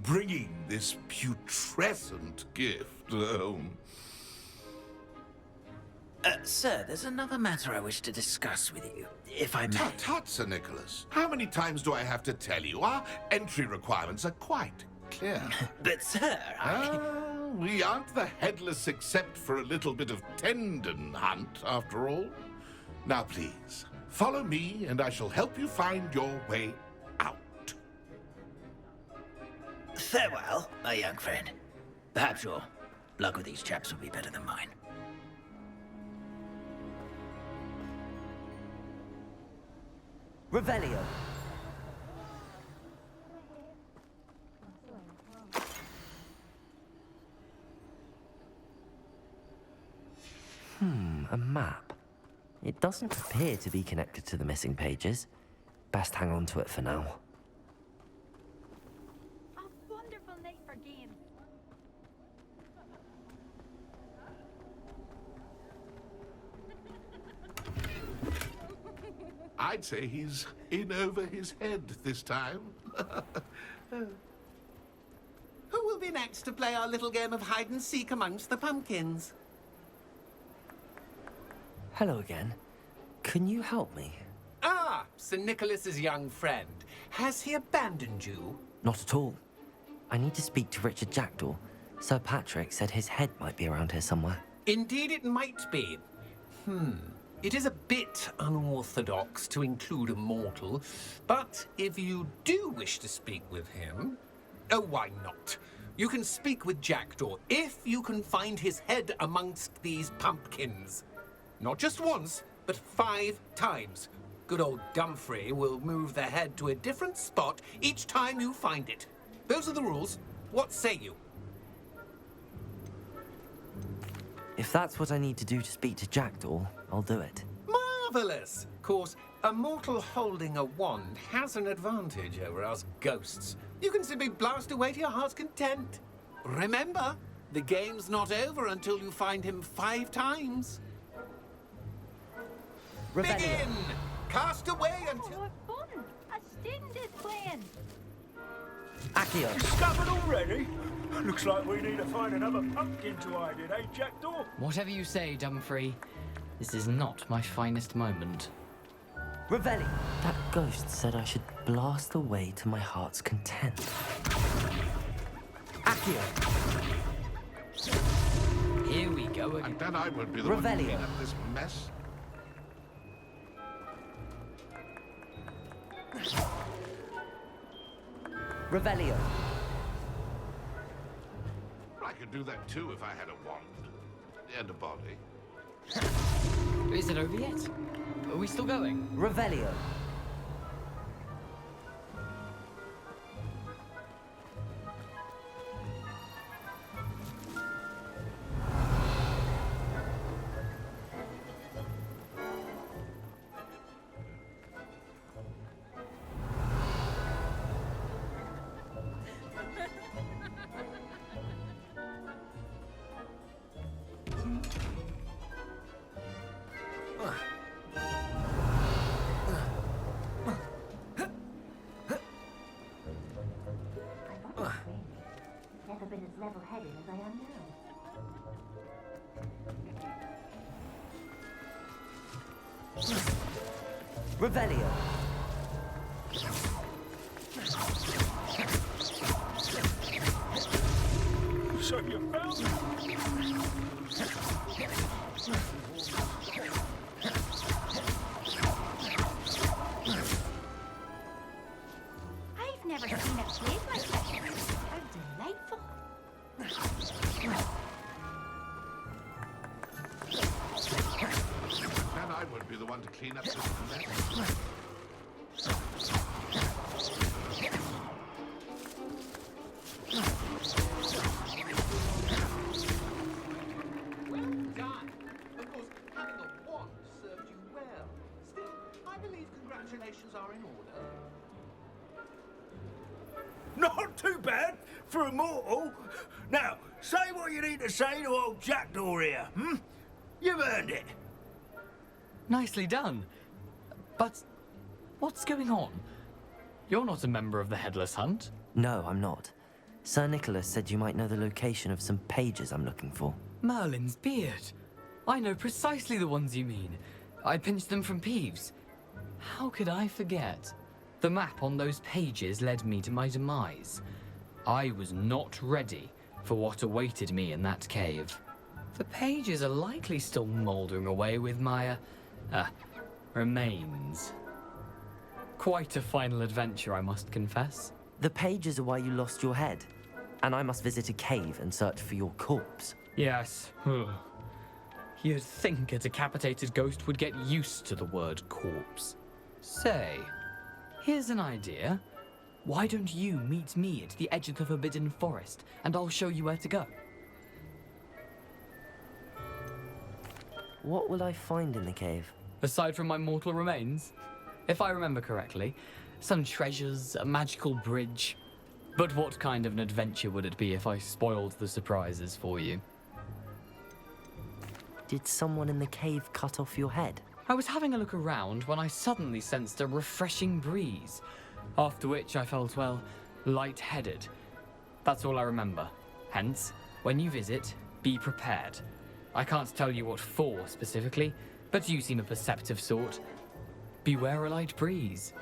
bringing this putrescent gift home. Sir, there's another matter I wish to discuss with you, if I may. Tut, tut, Sir Nicholas. How many times do I have to tell you? Our entry requirements are quite clear. But, sir, we aren't the headless except for a little bit of tendon hunt, after all. Now, please, follow me, and I shall help you find your way out. Farewell, my young friend. Perhaps your luck with these chaps will be better than mine. Revelio. A map. It doesn't appear to be connected to the missing pages. Best hang on to it for now. A wonderful night for games. I'd say he's in over his head this time. Who will be next to play our little game of hide-and-seek amongst the pumpkins? Hello again. Can you help me? Ah, Sir Nicholas's young friend. Has he abandoned you? Not at all. I need to speak to Richard Jackdaw. Sir Patrick said his head might be around here somewhere. Indeed it might be. It is a bit unorthodox to include a mortal, but if you do wish to speak with him... Oh, why not? You can speak with Jackdaw if you can find his head amongst these pumpkins. Not just once, but 5 times. Good old Dumfrey will move the head to a different spot each time you find it. Those are the rules. What say you? If that's what I need to do to speak to Jackdaw, I'll do it. Marvelous! Of course, a mortal holding a wand has an advantage over us ghosts. You can simply blast away to your heart's content. Remember, the game's not over until you find him 5 times. Revelio. Begin! Cast away until... Oh, what fun! A student is playing. Accio. Discovered already? Looks like we need to find another pumpkin to hide in, eh, Jackdaw? Whatever you say, Dumfrey. This is not my finest moment. Revelli. That ghost said I should blast away to my heart's content. Accio. Accio. Here we go again. And then I would be the one to clean up this mess. Revelio. I could do that too if I had a wand and a body. Is it over yet? Are we still going? Revelio. Never been as level-headed as I am now. Revelio. So you found me? I've never seen a place like this. How delightful. Then I would be the one to clean up this mess. Well done. Of course, having a wand served you well. Still, I believe congratulations are in order. Not too bad for a mortal. Now, say what you need to say to old Jackdaw here, hmm? You've earned it. Nicely done. But what's going on? You're not a member of the Headless Hunt. No, I'm not. Sir Nicholas said you might know the location of some pages I'm looking for. Merlin's beard. I know precisely the ones you mean. I pinched them from Peeves. How could I forget? The map on those pages led me to my demise. I was not ready for what awaited me in that cave. The pages are likely still mouldering away with my, remains. Quite a final adventure, I must confess. The pages are why you lost your head, and I must visit a cave and search for your corpse. Yes. You'd think a decapitated ghost would get used to the word corpse. Say, here's an idea. Why don't you meet me at the edge of the Forbidden Forest, and I'll show you where to go? What will I find in the cave? Aside from my mortal remains? If I remember correctly, some treasures, a magical bridge. But what kind of an adventure would it be if I spoiled the surprises for you? Did someone in the cave cut off your head? I was having a look around when I suddenly sensed a refreshing breeze, after which I felt, well, lightheaded. That's all I remember. Hence, when you visit, be prepared. I can't tell you what for specifically, but you seem a perceptive sort. Beware a light breeze.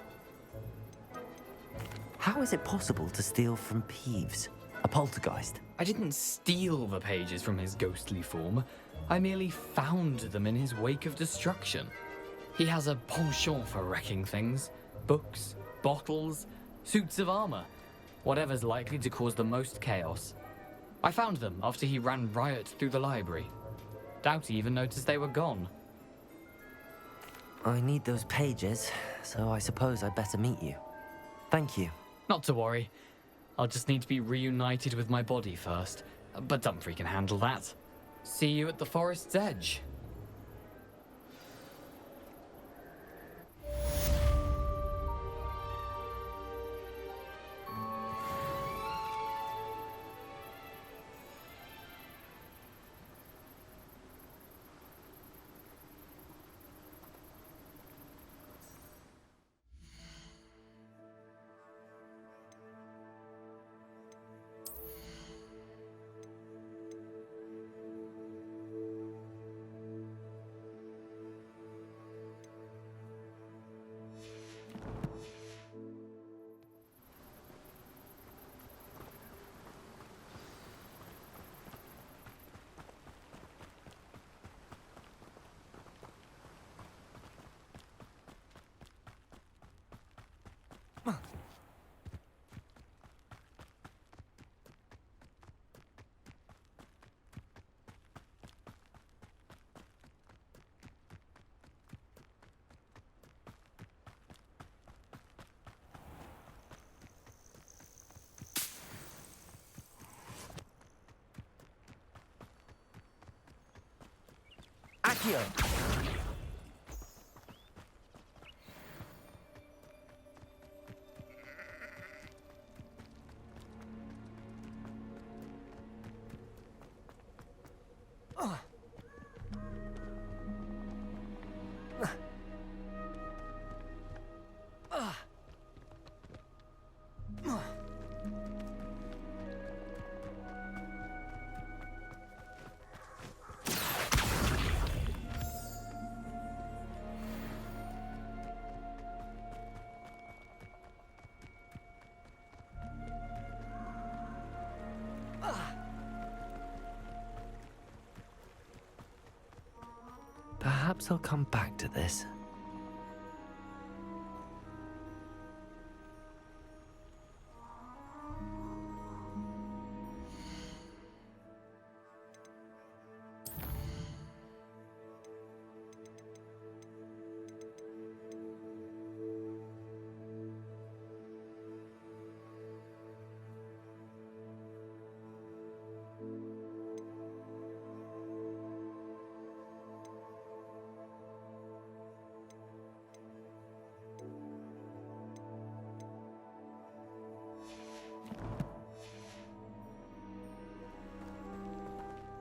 How is it possible to steal from Peeves, a poltergeist? I didn't steal the pages from his ghostly form. I merely found them in his wake of destruction. He has a penchant for wrecking things. Books, bottles, suits of armor. Whatever's likely to cause the most chaos. I found them after he ran riot through the library. Doubt he even noticed they were gone. I need those pages, so I suppose I'd better meet you. Thank you. Not to worry. I'll just need to be reunited with my body first. But Dumfrey can handle that. See you at the forest's edge. Accio! Perhaps I'll come back to this.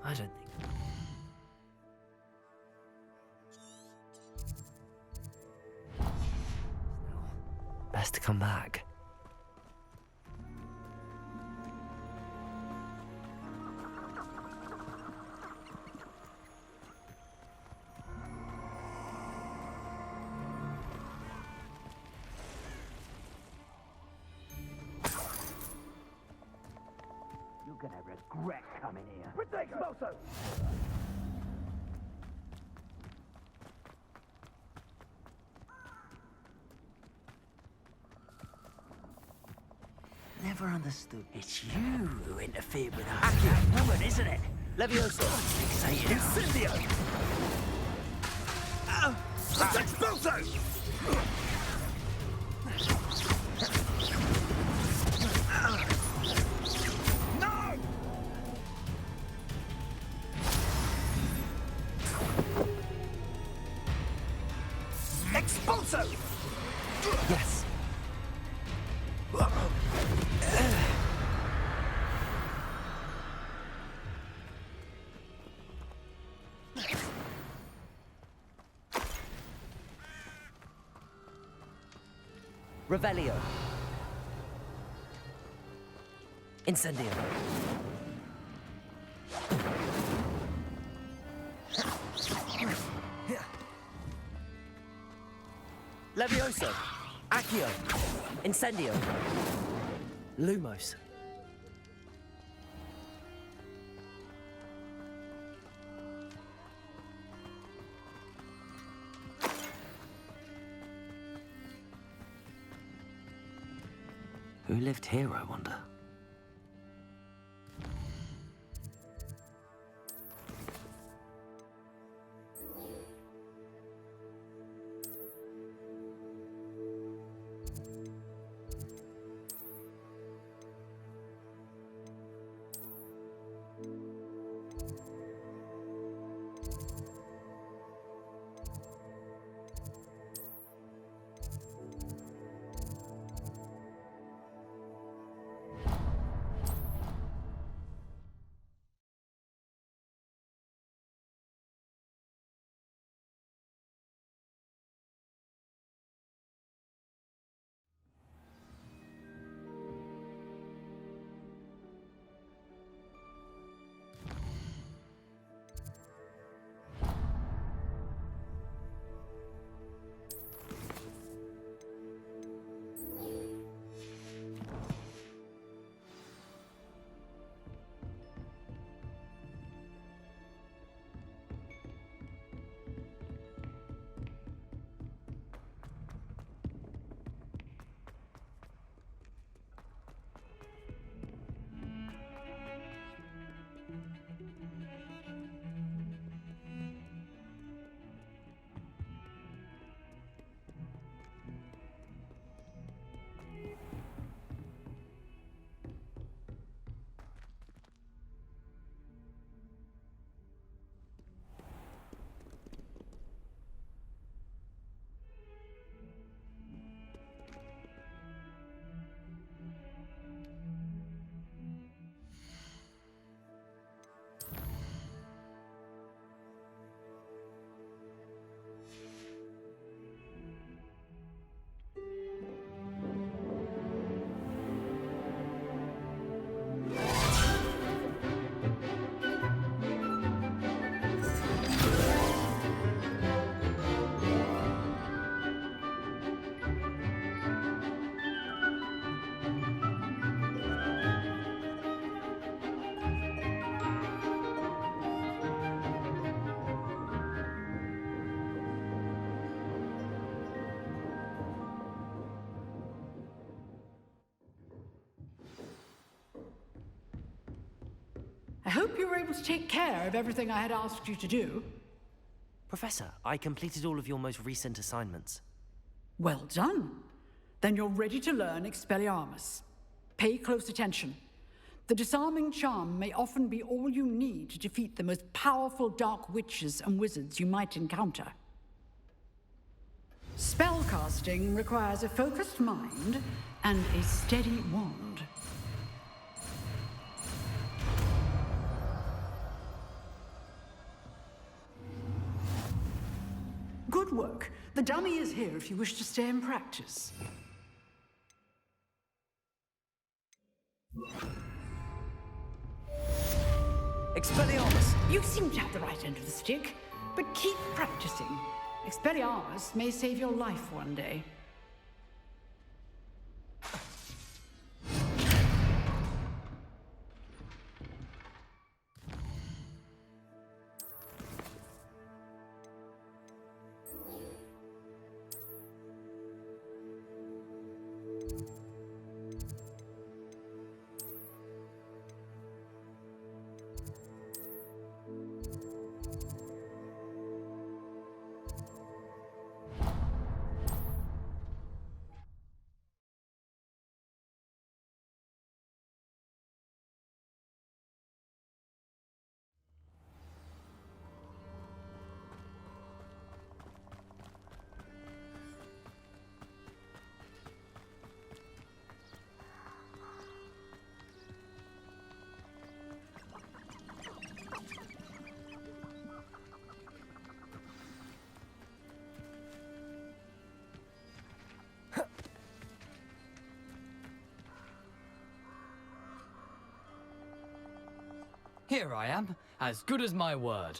I don't think. Best to come back. You're gonna regret coming here. Protect Moto! Never understood. It's you who interfered with us. That woman, isn't it? Levioso! Fixated. Incendio! Protect Moto! Expulso! Yes. Revelio. Incendio. Levioso. Accio. Incendio. Lumos. Who lived here, I wonder? I hope you were able to take care of everything I had asked you to do. Professor, I completed all of your most recent assignments. Well done. Then you're ready to learn Expelliarmus. Pay close attention. The disarming charm may often be all you need to defeat the most powerful dark witches and wizards you might encounter. Spellcasting requires a focused mind and a steady wand. Good work. The dummy is here if you wish to stay and practice. Expelliarmus! You seem to have the right end of the stick, but keep practicing. Expelliarmus may save your life one day. Here I am, as good as my word.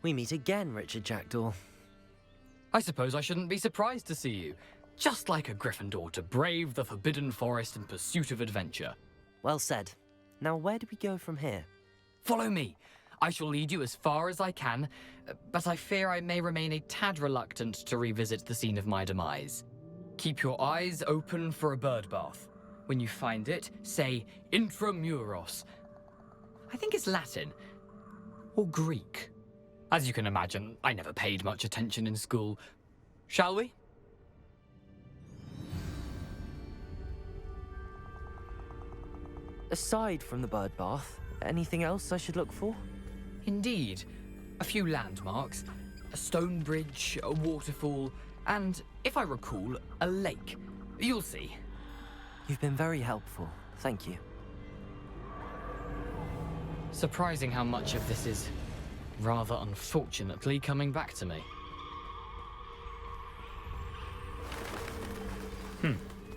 We meet again, Richard Jackdaw. I suppose I shouldn't be surprised to see you. Just like a Gryffindor to brave the Forbidden Forest in pursuit of adventure. Well said. Now where do we go from here? Follow me. I shall lead you as far as I can, but I fear I may remain a tad reluctant to revisit the scene of my demise. Keep your eyes open for a bird bath. When you find it, say intramuros. I think it's Latin. Or Greek. As you can imagine, I never paid much attention in school. Shall we? Aside from the bird bath, anything else I should look for? Indeed. A few landmarks. A stone bridge, a waterfall, and, if I recall, a lake. You'll see. You've been very helpful. Thank you. Surprising how much of this is, rather unfortunately, coming back to me.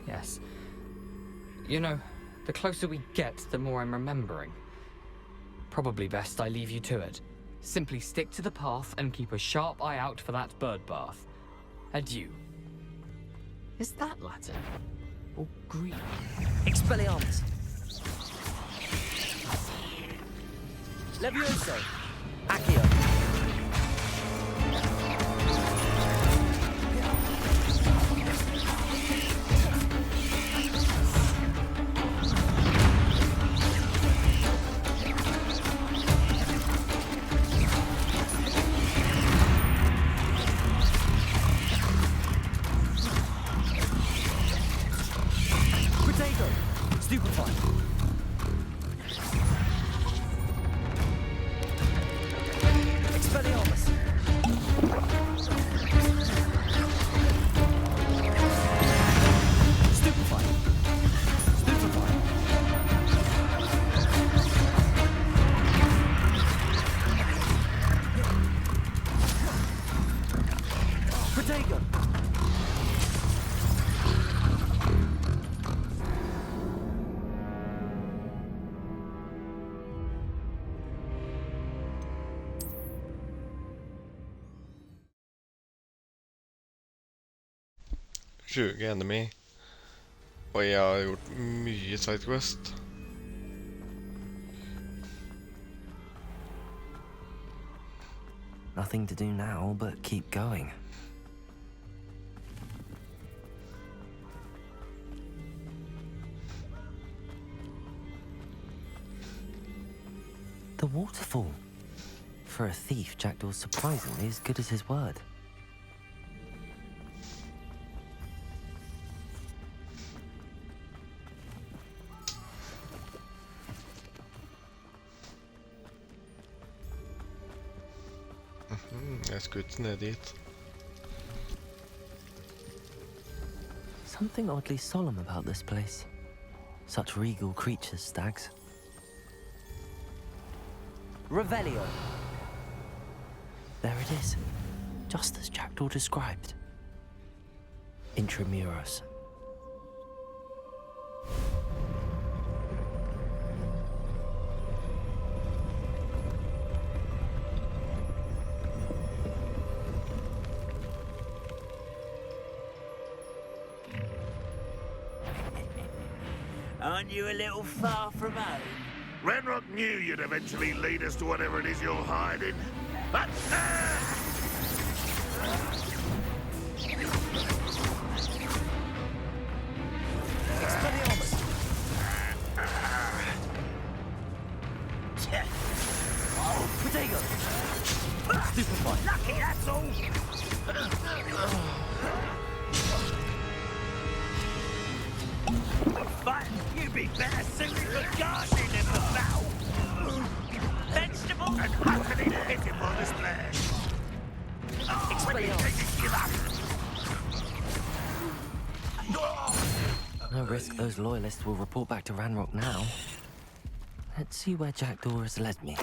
Yes. You know, the closer we get, the more I'm remembering. Probably best I leave you to it. Simply stick to the path and keep a sharp eye out for that bird bath. Adieu. Is that Latin? Or Greek? Expelliarmus! Levioso! Accio! Enemy. Och jag har gjort mycket sidequest. Nothing to do now but keep going. The waterfall. For a thief, Jackdaw's surprisingly as good as his word. Jag ska ut ner dit. Something oddly solemn about this place. Such regal creatures, stags. Revelio. There it is, just as Jackdaw described. Intramuros. Aren't you a little far from home? Renrock knew you'd eventually lead us to whatever it is you're hiding. But... Oh, potato! Stupefy! Lucky, that's all! But you'd be better suited for gardening than for battle! Vegetables and utterly pitiful display! Expelliarmus! Give up! No risk those loyalists will report back to Ranrock now. Let's see where Jackdaw has led me.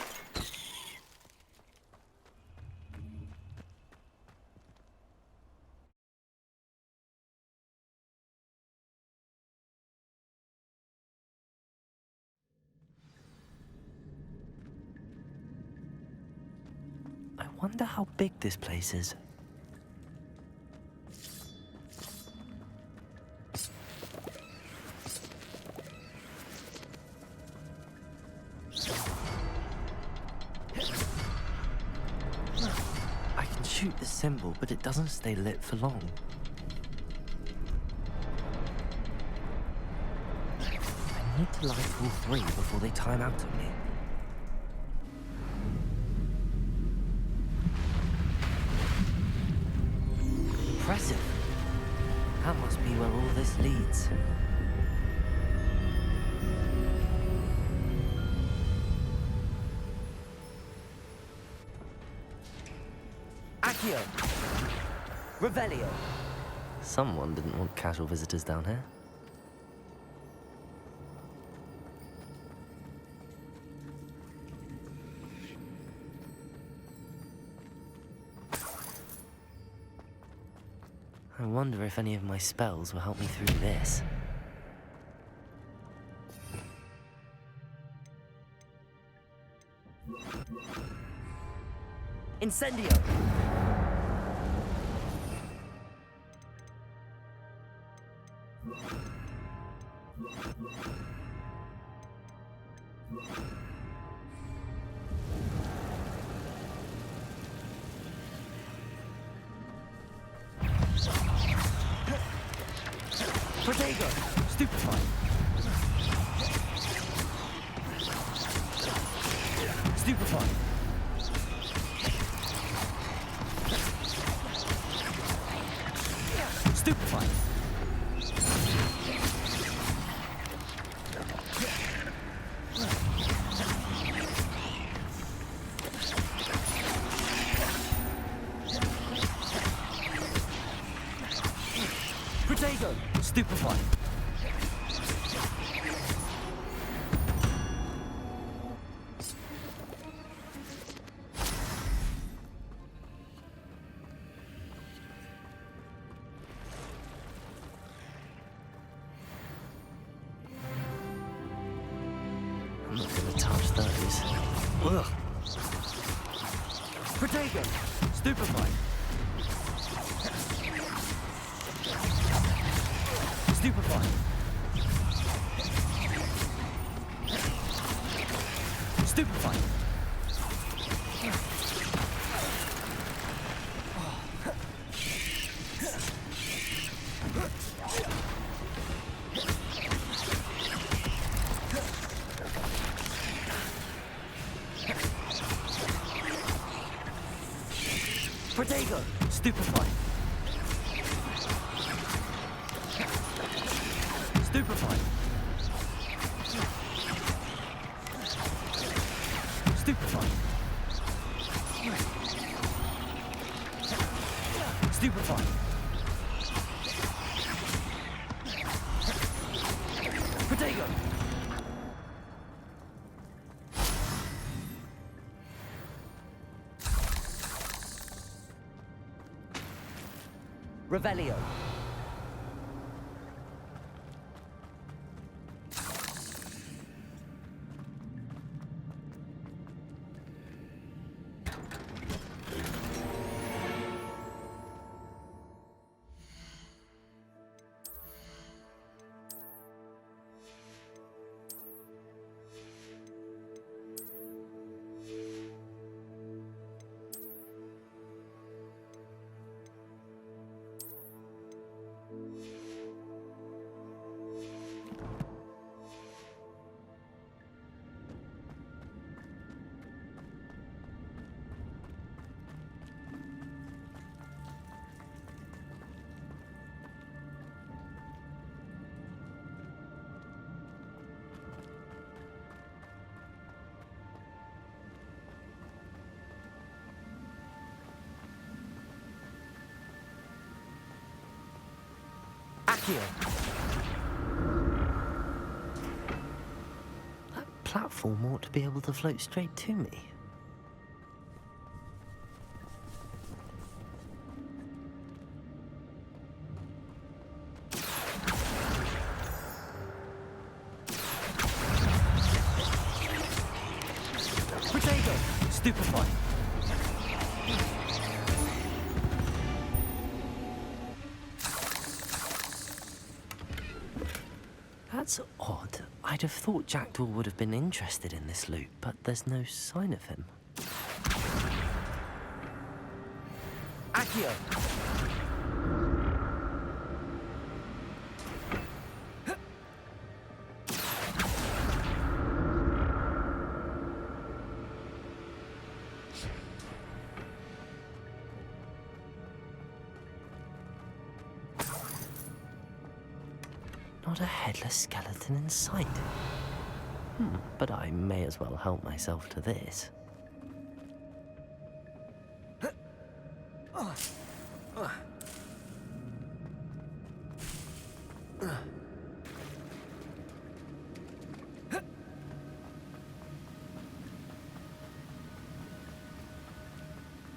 I wonder how big this place is. I can shoot the symbol, but it doesn't stay lit for long. I need to light all three before they time out on me. Impressive. That must be where all this leads. Accio! Revelio! Someone didn't want casual visitors down here. I wonder if any of my spells will help me through this. Incendio! Protego! Stupefy! Stupefy! Stupefy! Protego! Stupefy! I'm not gonna touch those. Ugh. Protego! Stupefy! Stupefy! Stupefy! Protego! Stupefy! Stupefy! Stupefy! Stupefy! Protego! Revelio. That platform ought to be able to float straight to me. Potato! Stupefy! That's odd. I'd have thought Jackdaw would have been interested in this loot, but there's no sign of him. Accio! Not a headless skeleton in sight. But I may as well help myself to this.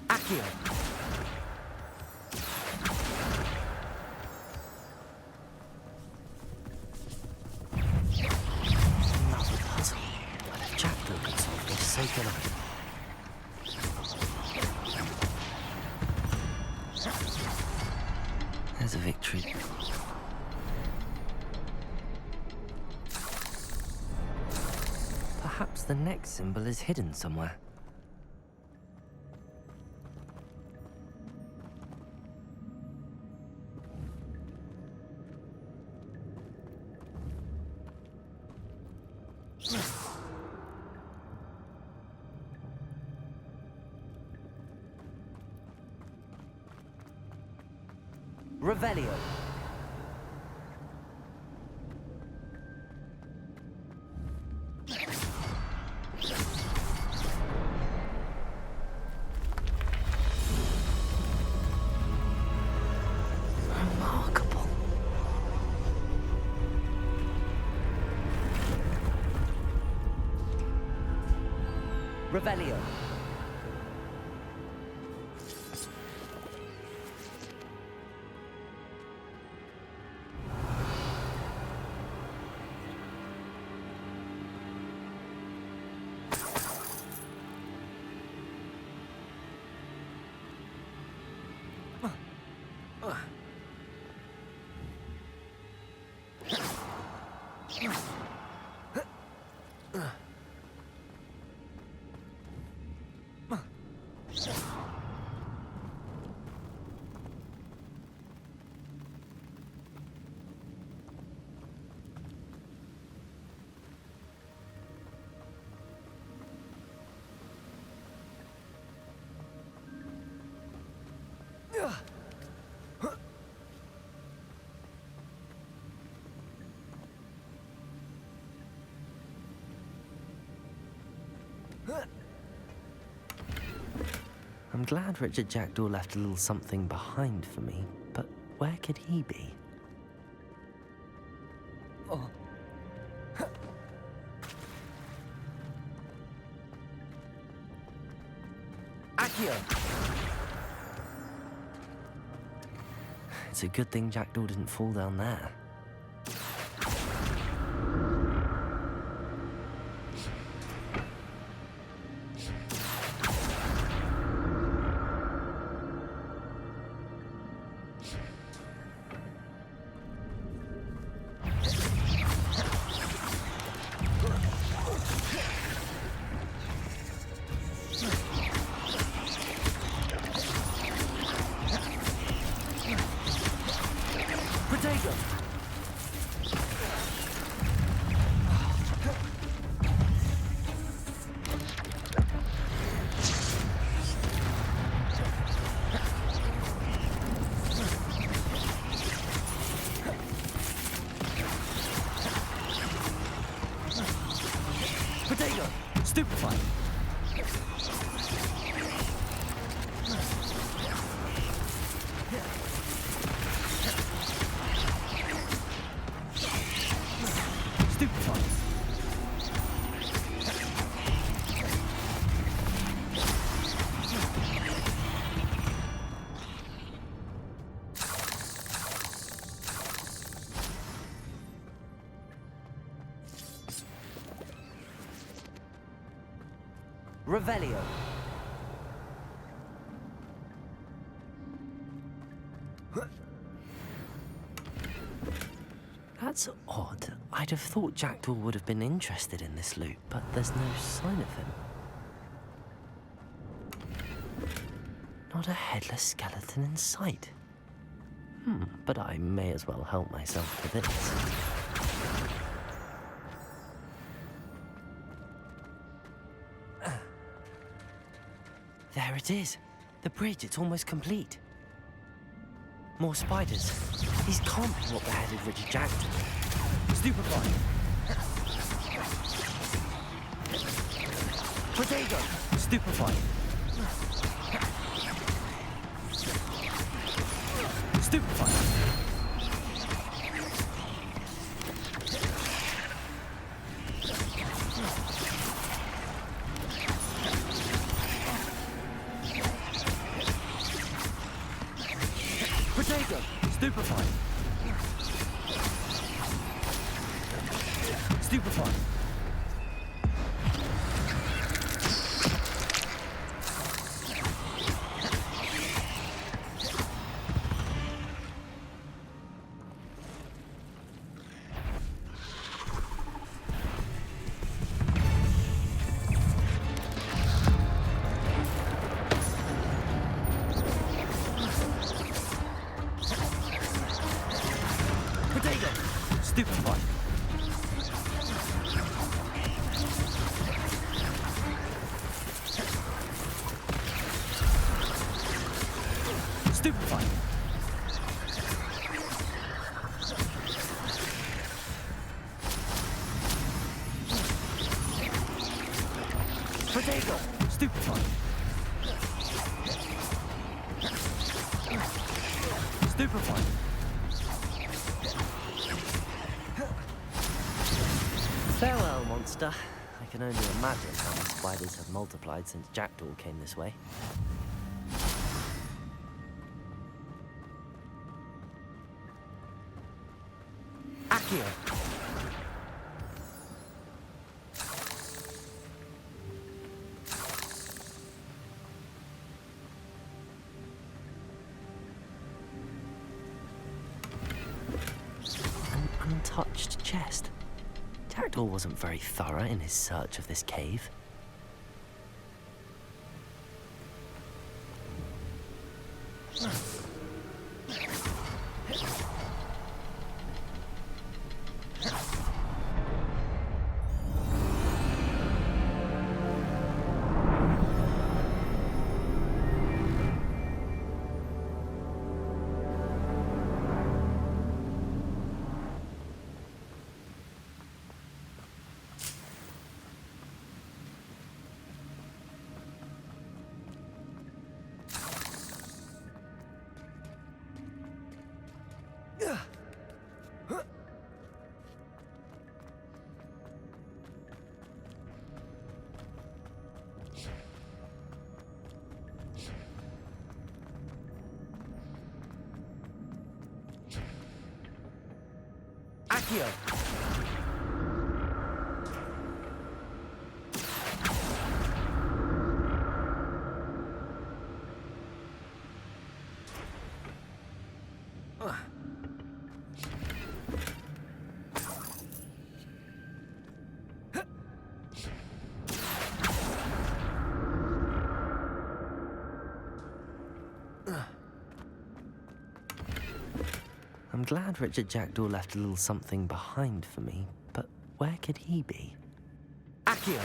Accio! There's a victory. Perhaps the next symbol is hidden somewhere. Revelio. Remarkable. Revelio. I'm glad Richard Jackdaw left a little something behind for me, but where could he be? Oh. Accio! It's a good thing Jackdaw didn't fall down there. Potato! Stupefy! Stupefy! Revelio. That's odd. I'd have thought Jackdaw would have been interested in this loot, but there's no sign of him. Not a headless skeleton in sight. But I may as well help myself to this. There it is. The bridge, it's almost complete. More spiders. These can't be what beheaded Richard Jackdaw. Stupefy! Potato! Stupefy! Stupefy! Potato! Stupefy! Stupefy! Potato! Stupefy! Stupefy! Potato! Stupefy! Stupefy! Farewell, monster. I can only imagine how the spiders have multiplied since Jackdaw came this way. Accio! An untouched chest. Jackdaw wasn't very thorough in his search of this cave. Accio! I'm glad Richard Jackdaw left a little something behind for me, but where could he be? Accio!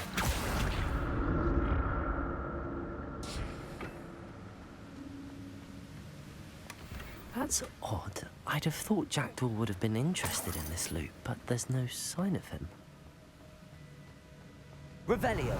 That's odd. I'd have thought Jackdaw would have been interested in this loot, but there's no sign of him. Revelio!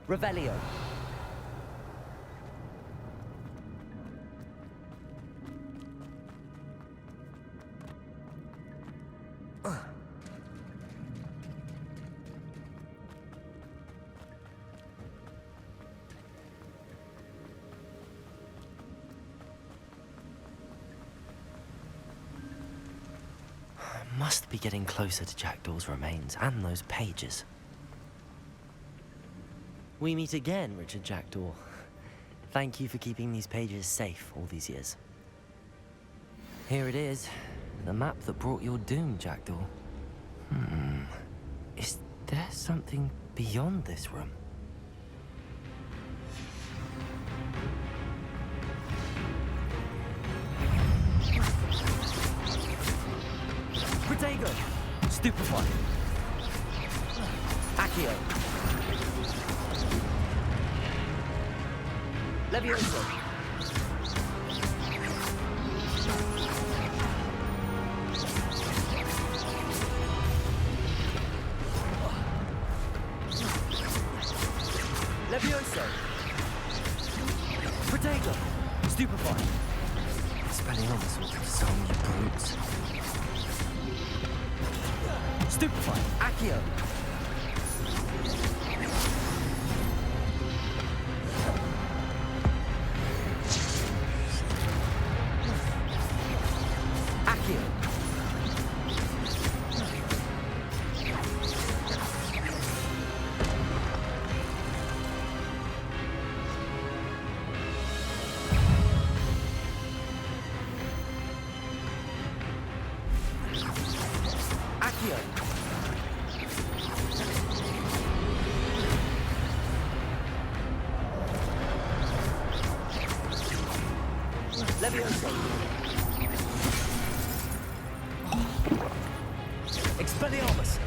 Revelio. Must be getting closer to Jackdaw's remains and those pages. We meet again, Richard Jackdaw. Thank you for keeping these pages safe all these years. Here it is, the map that brought your doom, Jackdaw. Is there something beyond this room? Protego! Stupefy! Accio! Levioso! Levioso! Protego! Stupefy! Expelliarmus will disarm you brutes. Stupefy! Accio! Accio! Accio! Levioso! Expelliarmus!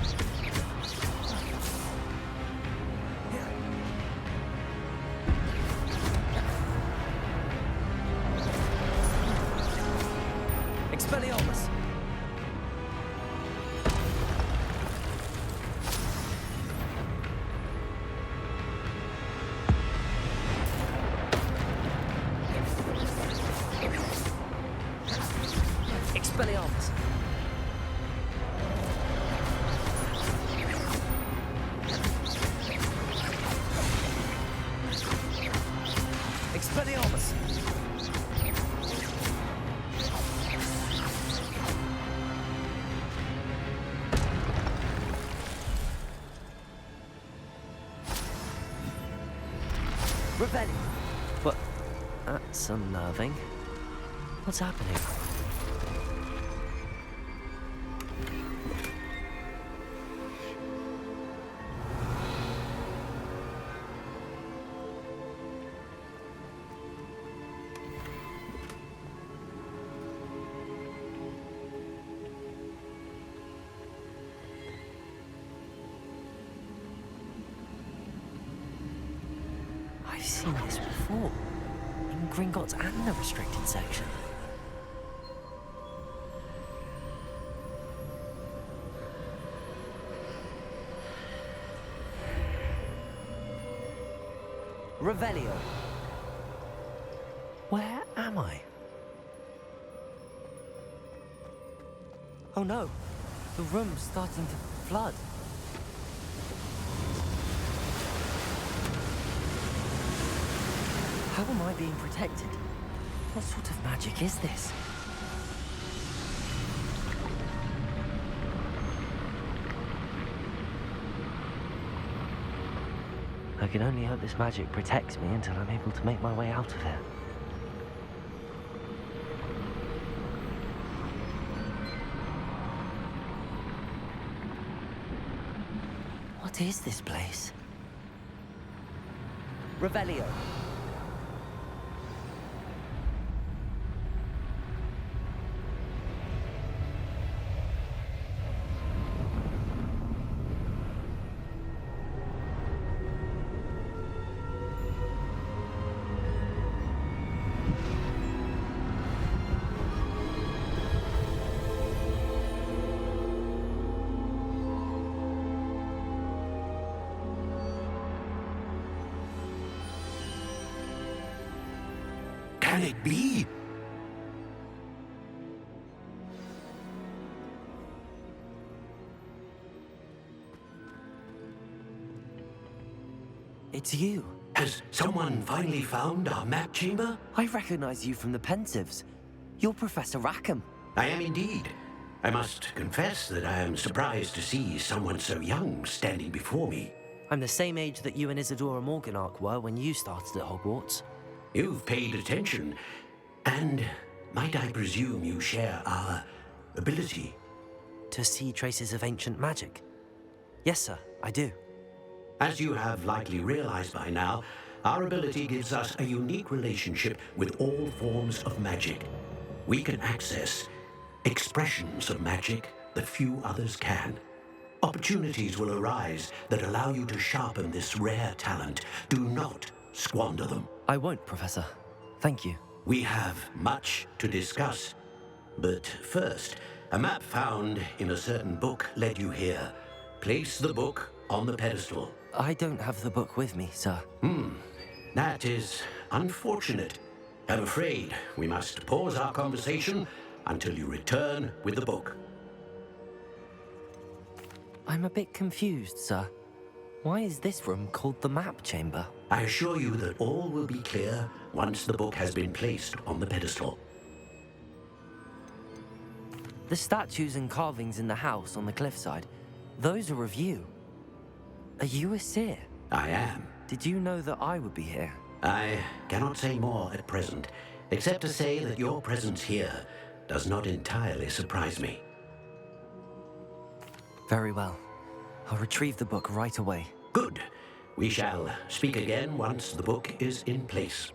Expelliarmus! Expelliarmus! Expelliarmus! Revelio! But that's unnerving. What's happening? I've seen this before. In Gringotts and the restricted section. Revelio. Where am I? Oh no, the room's starting to flood. How am I being protected? What sort of magic is this? I can only hope this magic protects me until I'm able to make my way out of here. What is this place? Revelio. Can it be? It's you. Has someone finally found our map chamber? I recognize you from the Pensives. You're Professor Rackham. I am indeed. I must confess that I am surprised to see someone so young standing before me. I'm the same age that you and Isadora Morganach were when you started at Hogwarts. You've paid attention, and might I presume you share our ability? To see traces of ancient magic? Yes, sir, I do. As you have likely realized by now, our ability gives us a unique relationship with all forms of magic. We can access expressions of magic that few others can. Opportunities will arise that allow you to sharpen this rare talent. Do not squander them. I won't, Professor. Thank you. We have much to discuss. But first, a map found in a certain book led you here. Place the book on the pedestal. I don't have the book with me, sir. That is unfortunate. I'm afraid we must pause our conversation until you return with the book. I'm a bit confused, sir. Why is this room called the map chamber? I assure you that all will be clear once the book has been placed on the pedestal. The statues and carvings in the house on the cliffside, those are of you. Are you a seer? I am. Did you know that I would be here? I cannot say more at present, except to say that your presence here does not entirely surprise me. Very well. I'll retrieve the book right away. Good. We shall speak again once the book is in place.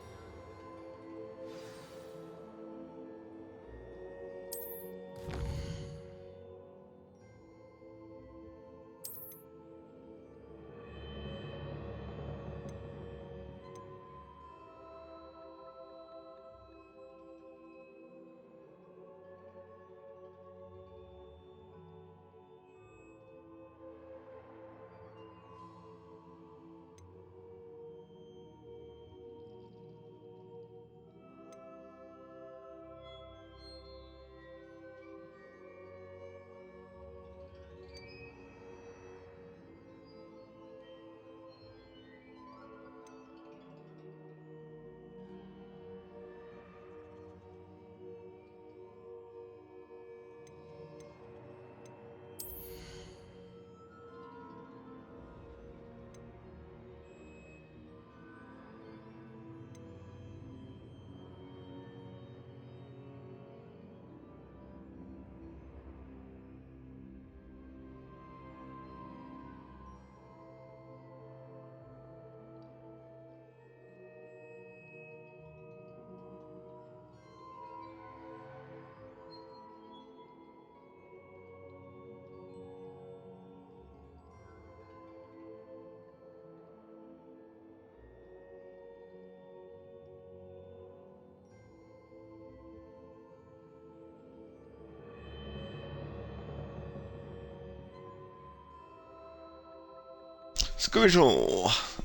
Skal vi se.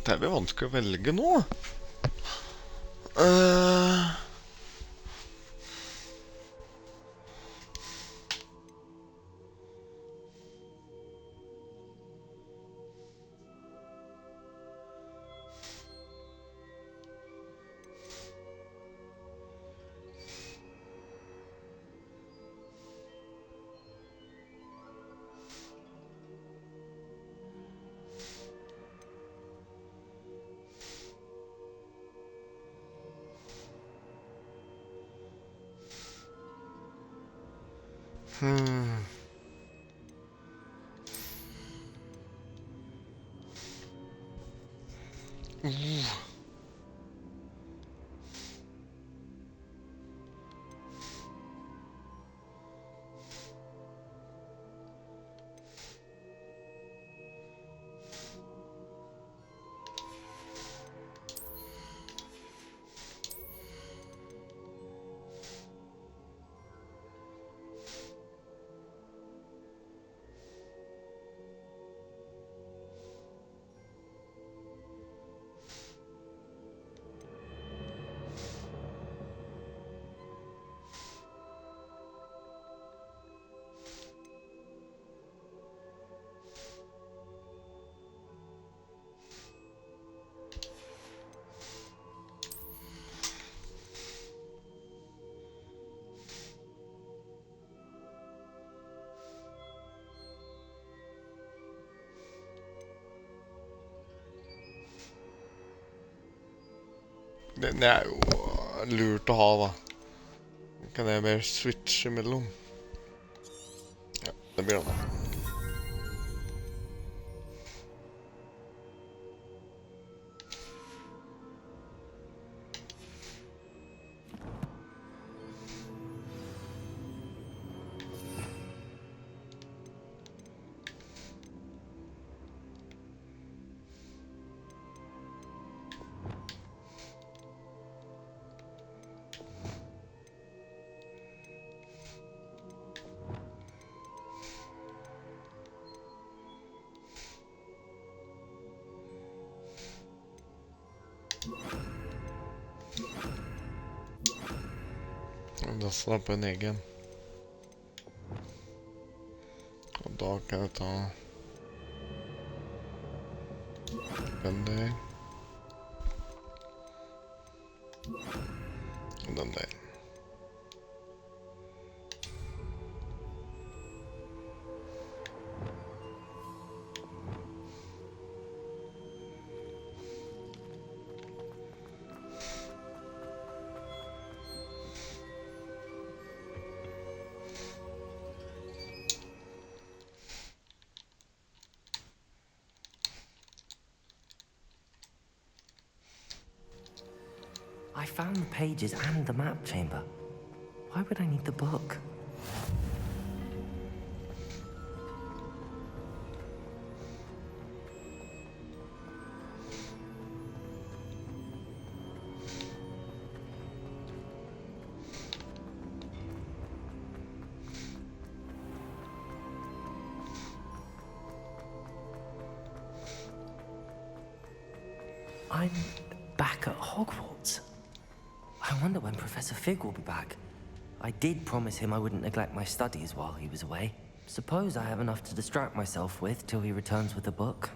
Det er vel vanskelig å velge nå. Den er jo lurt å ha, da. Kan jeg bare switche mellom? Ja, det blir det da. Da slapper en egen. Og da kan jeg ta den der. Og den der. I found the pages and the map chamber. Why would I need the book? I'm back at Hogwarts. I wonder when Professor Fig will be back. I did promise him I wouldn't neglect my studies while he was away. Suppose I have enough to distract myself with till he returns with the book.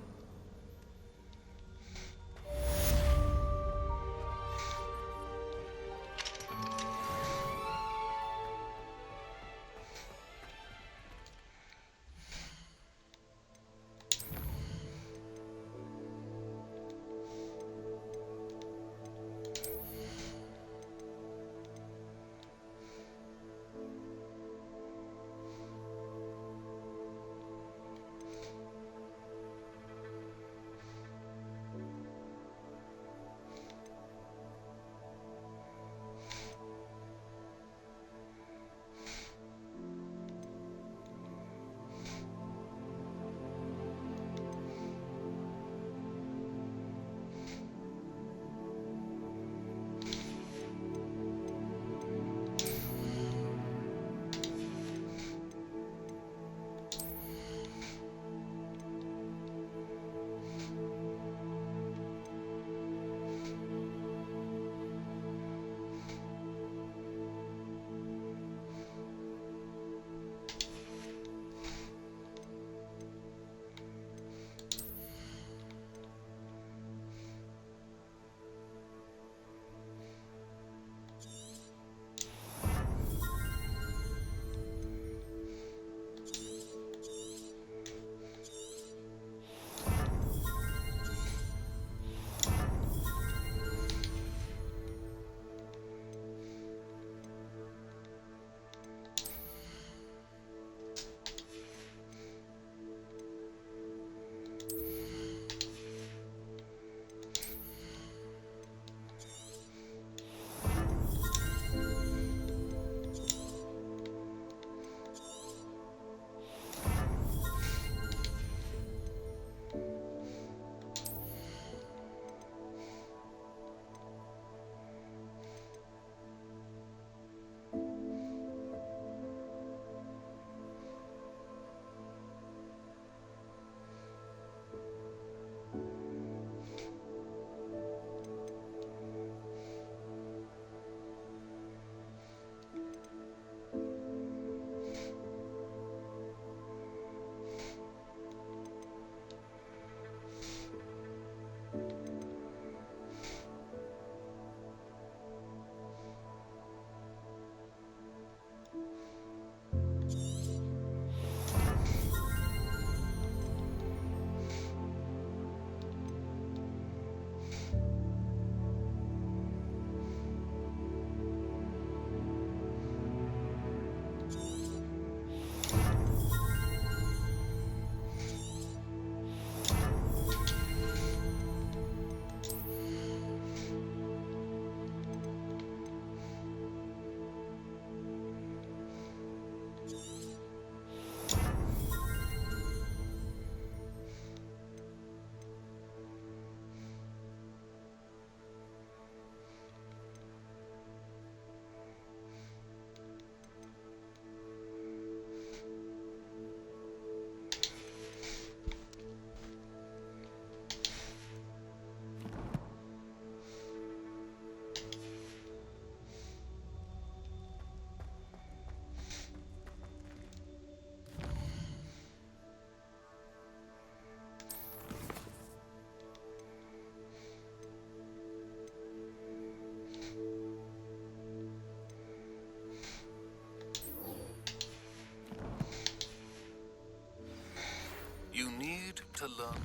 to learn.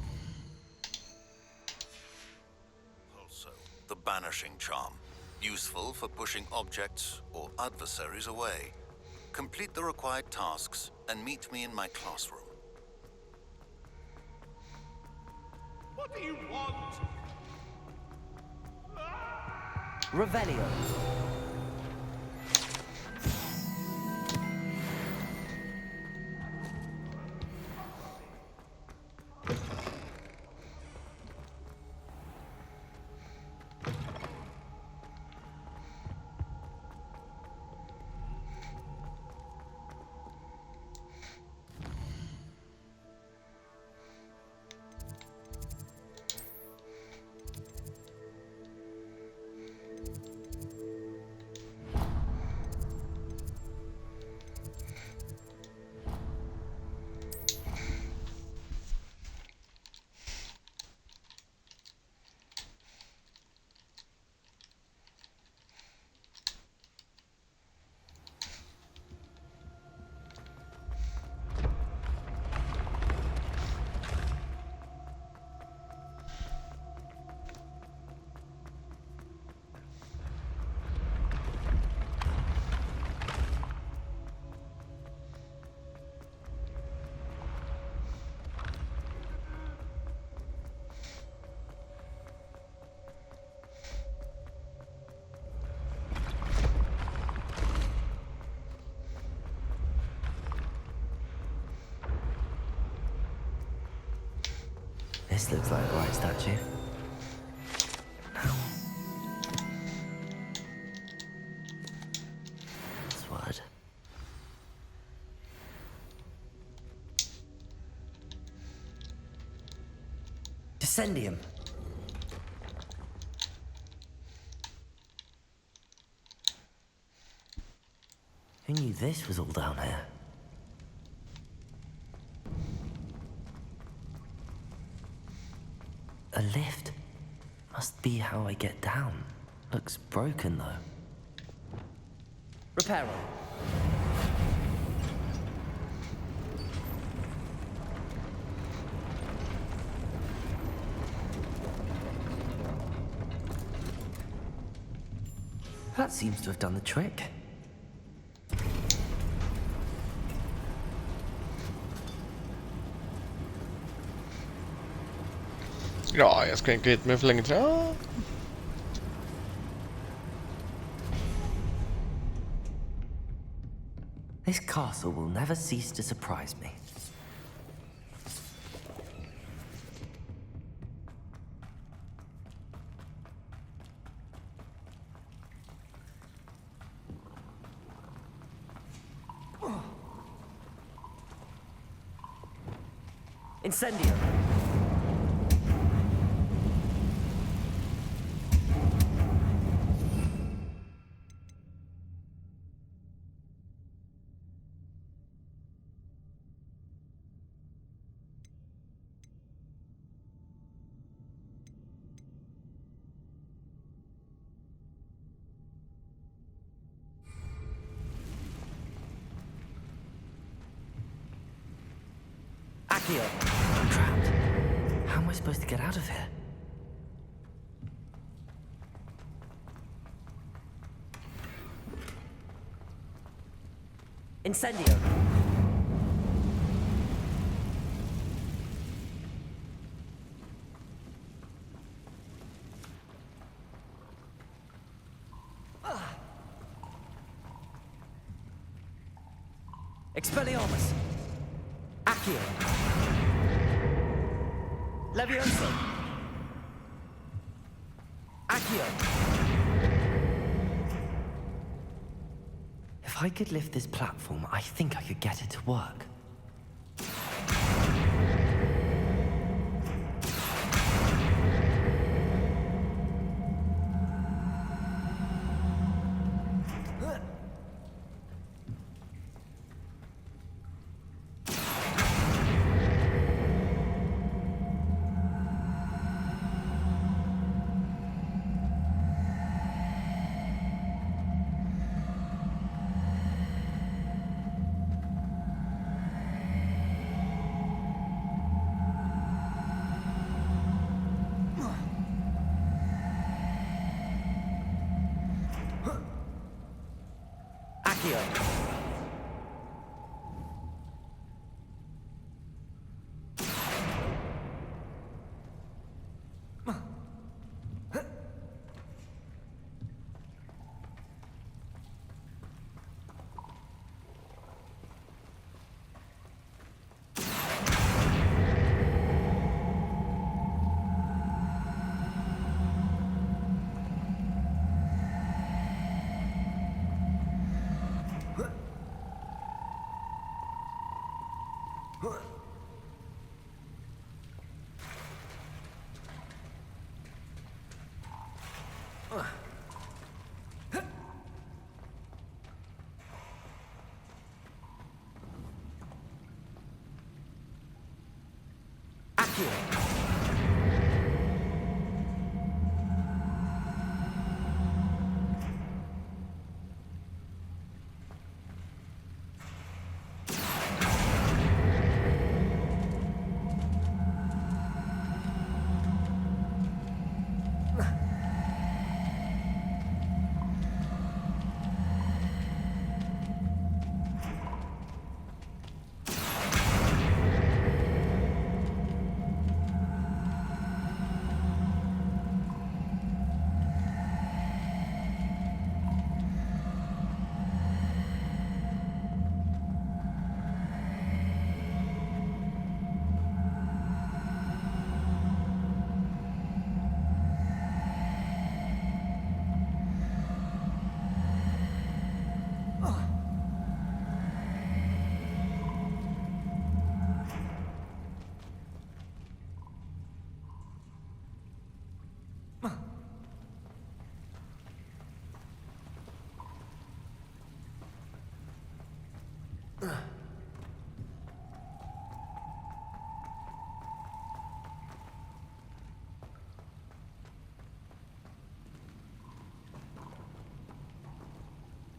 Also, the banishing charm, useful for pushing objects or adversaries away. Complete the required tasks and meet me in my classroom. What do you want? Revelio. This looks like the right statue. Password. Descendium. Who knew this was all down here? A lift. Must be how I get down. Looks broken, though. Reparo. That seems to have done the trick. Ja, jag ska inte hit med för länge till. Ja. This castle will never cease to surprise me. Incendio. Accio. I'm trapped. How am I supposed to get out of here? Incendio. Expelliarmus. Accio. Levioso. Accio. If I could lift this platform, I think I could get it to work. Accio.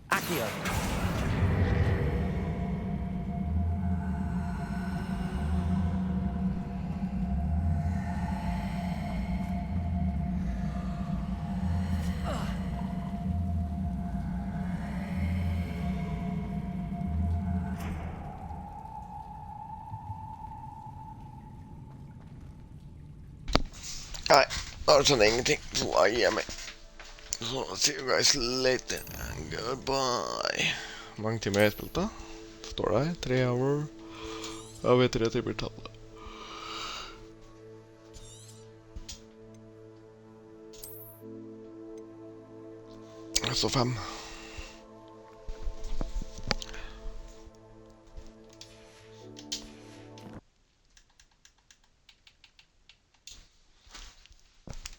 Accio. Nej, jag känner ingenting. Så jag ger mig. Så see you guys later and goodbye. Hur många timmar har jag spelat då? Står det? 3 hour. Jag vet 3 timmar till. Så 5.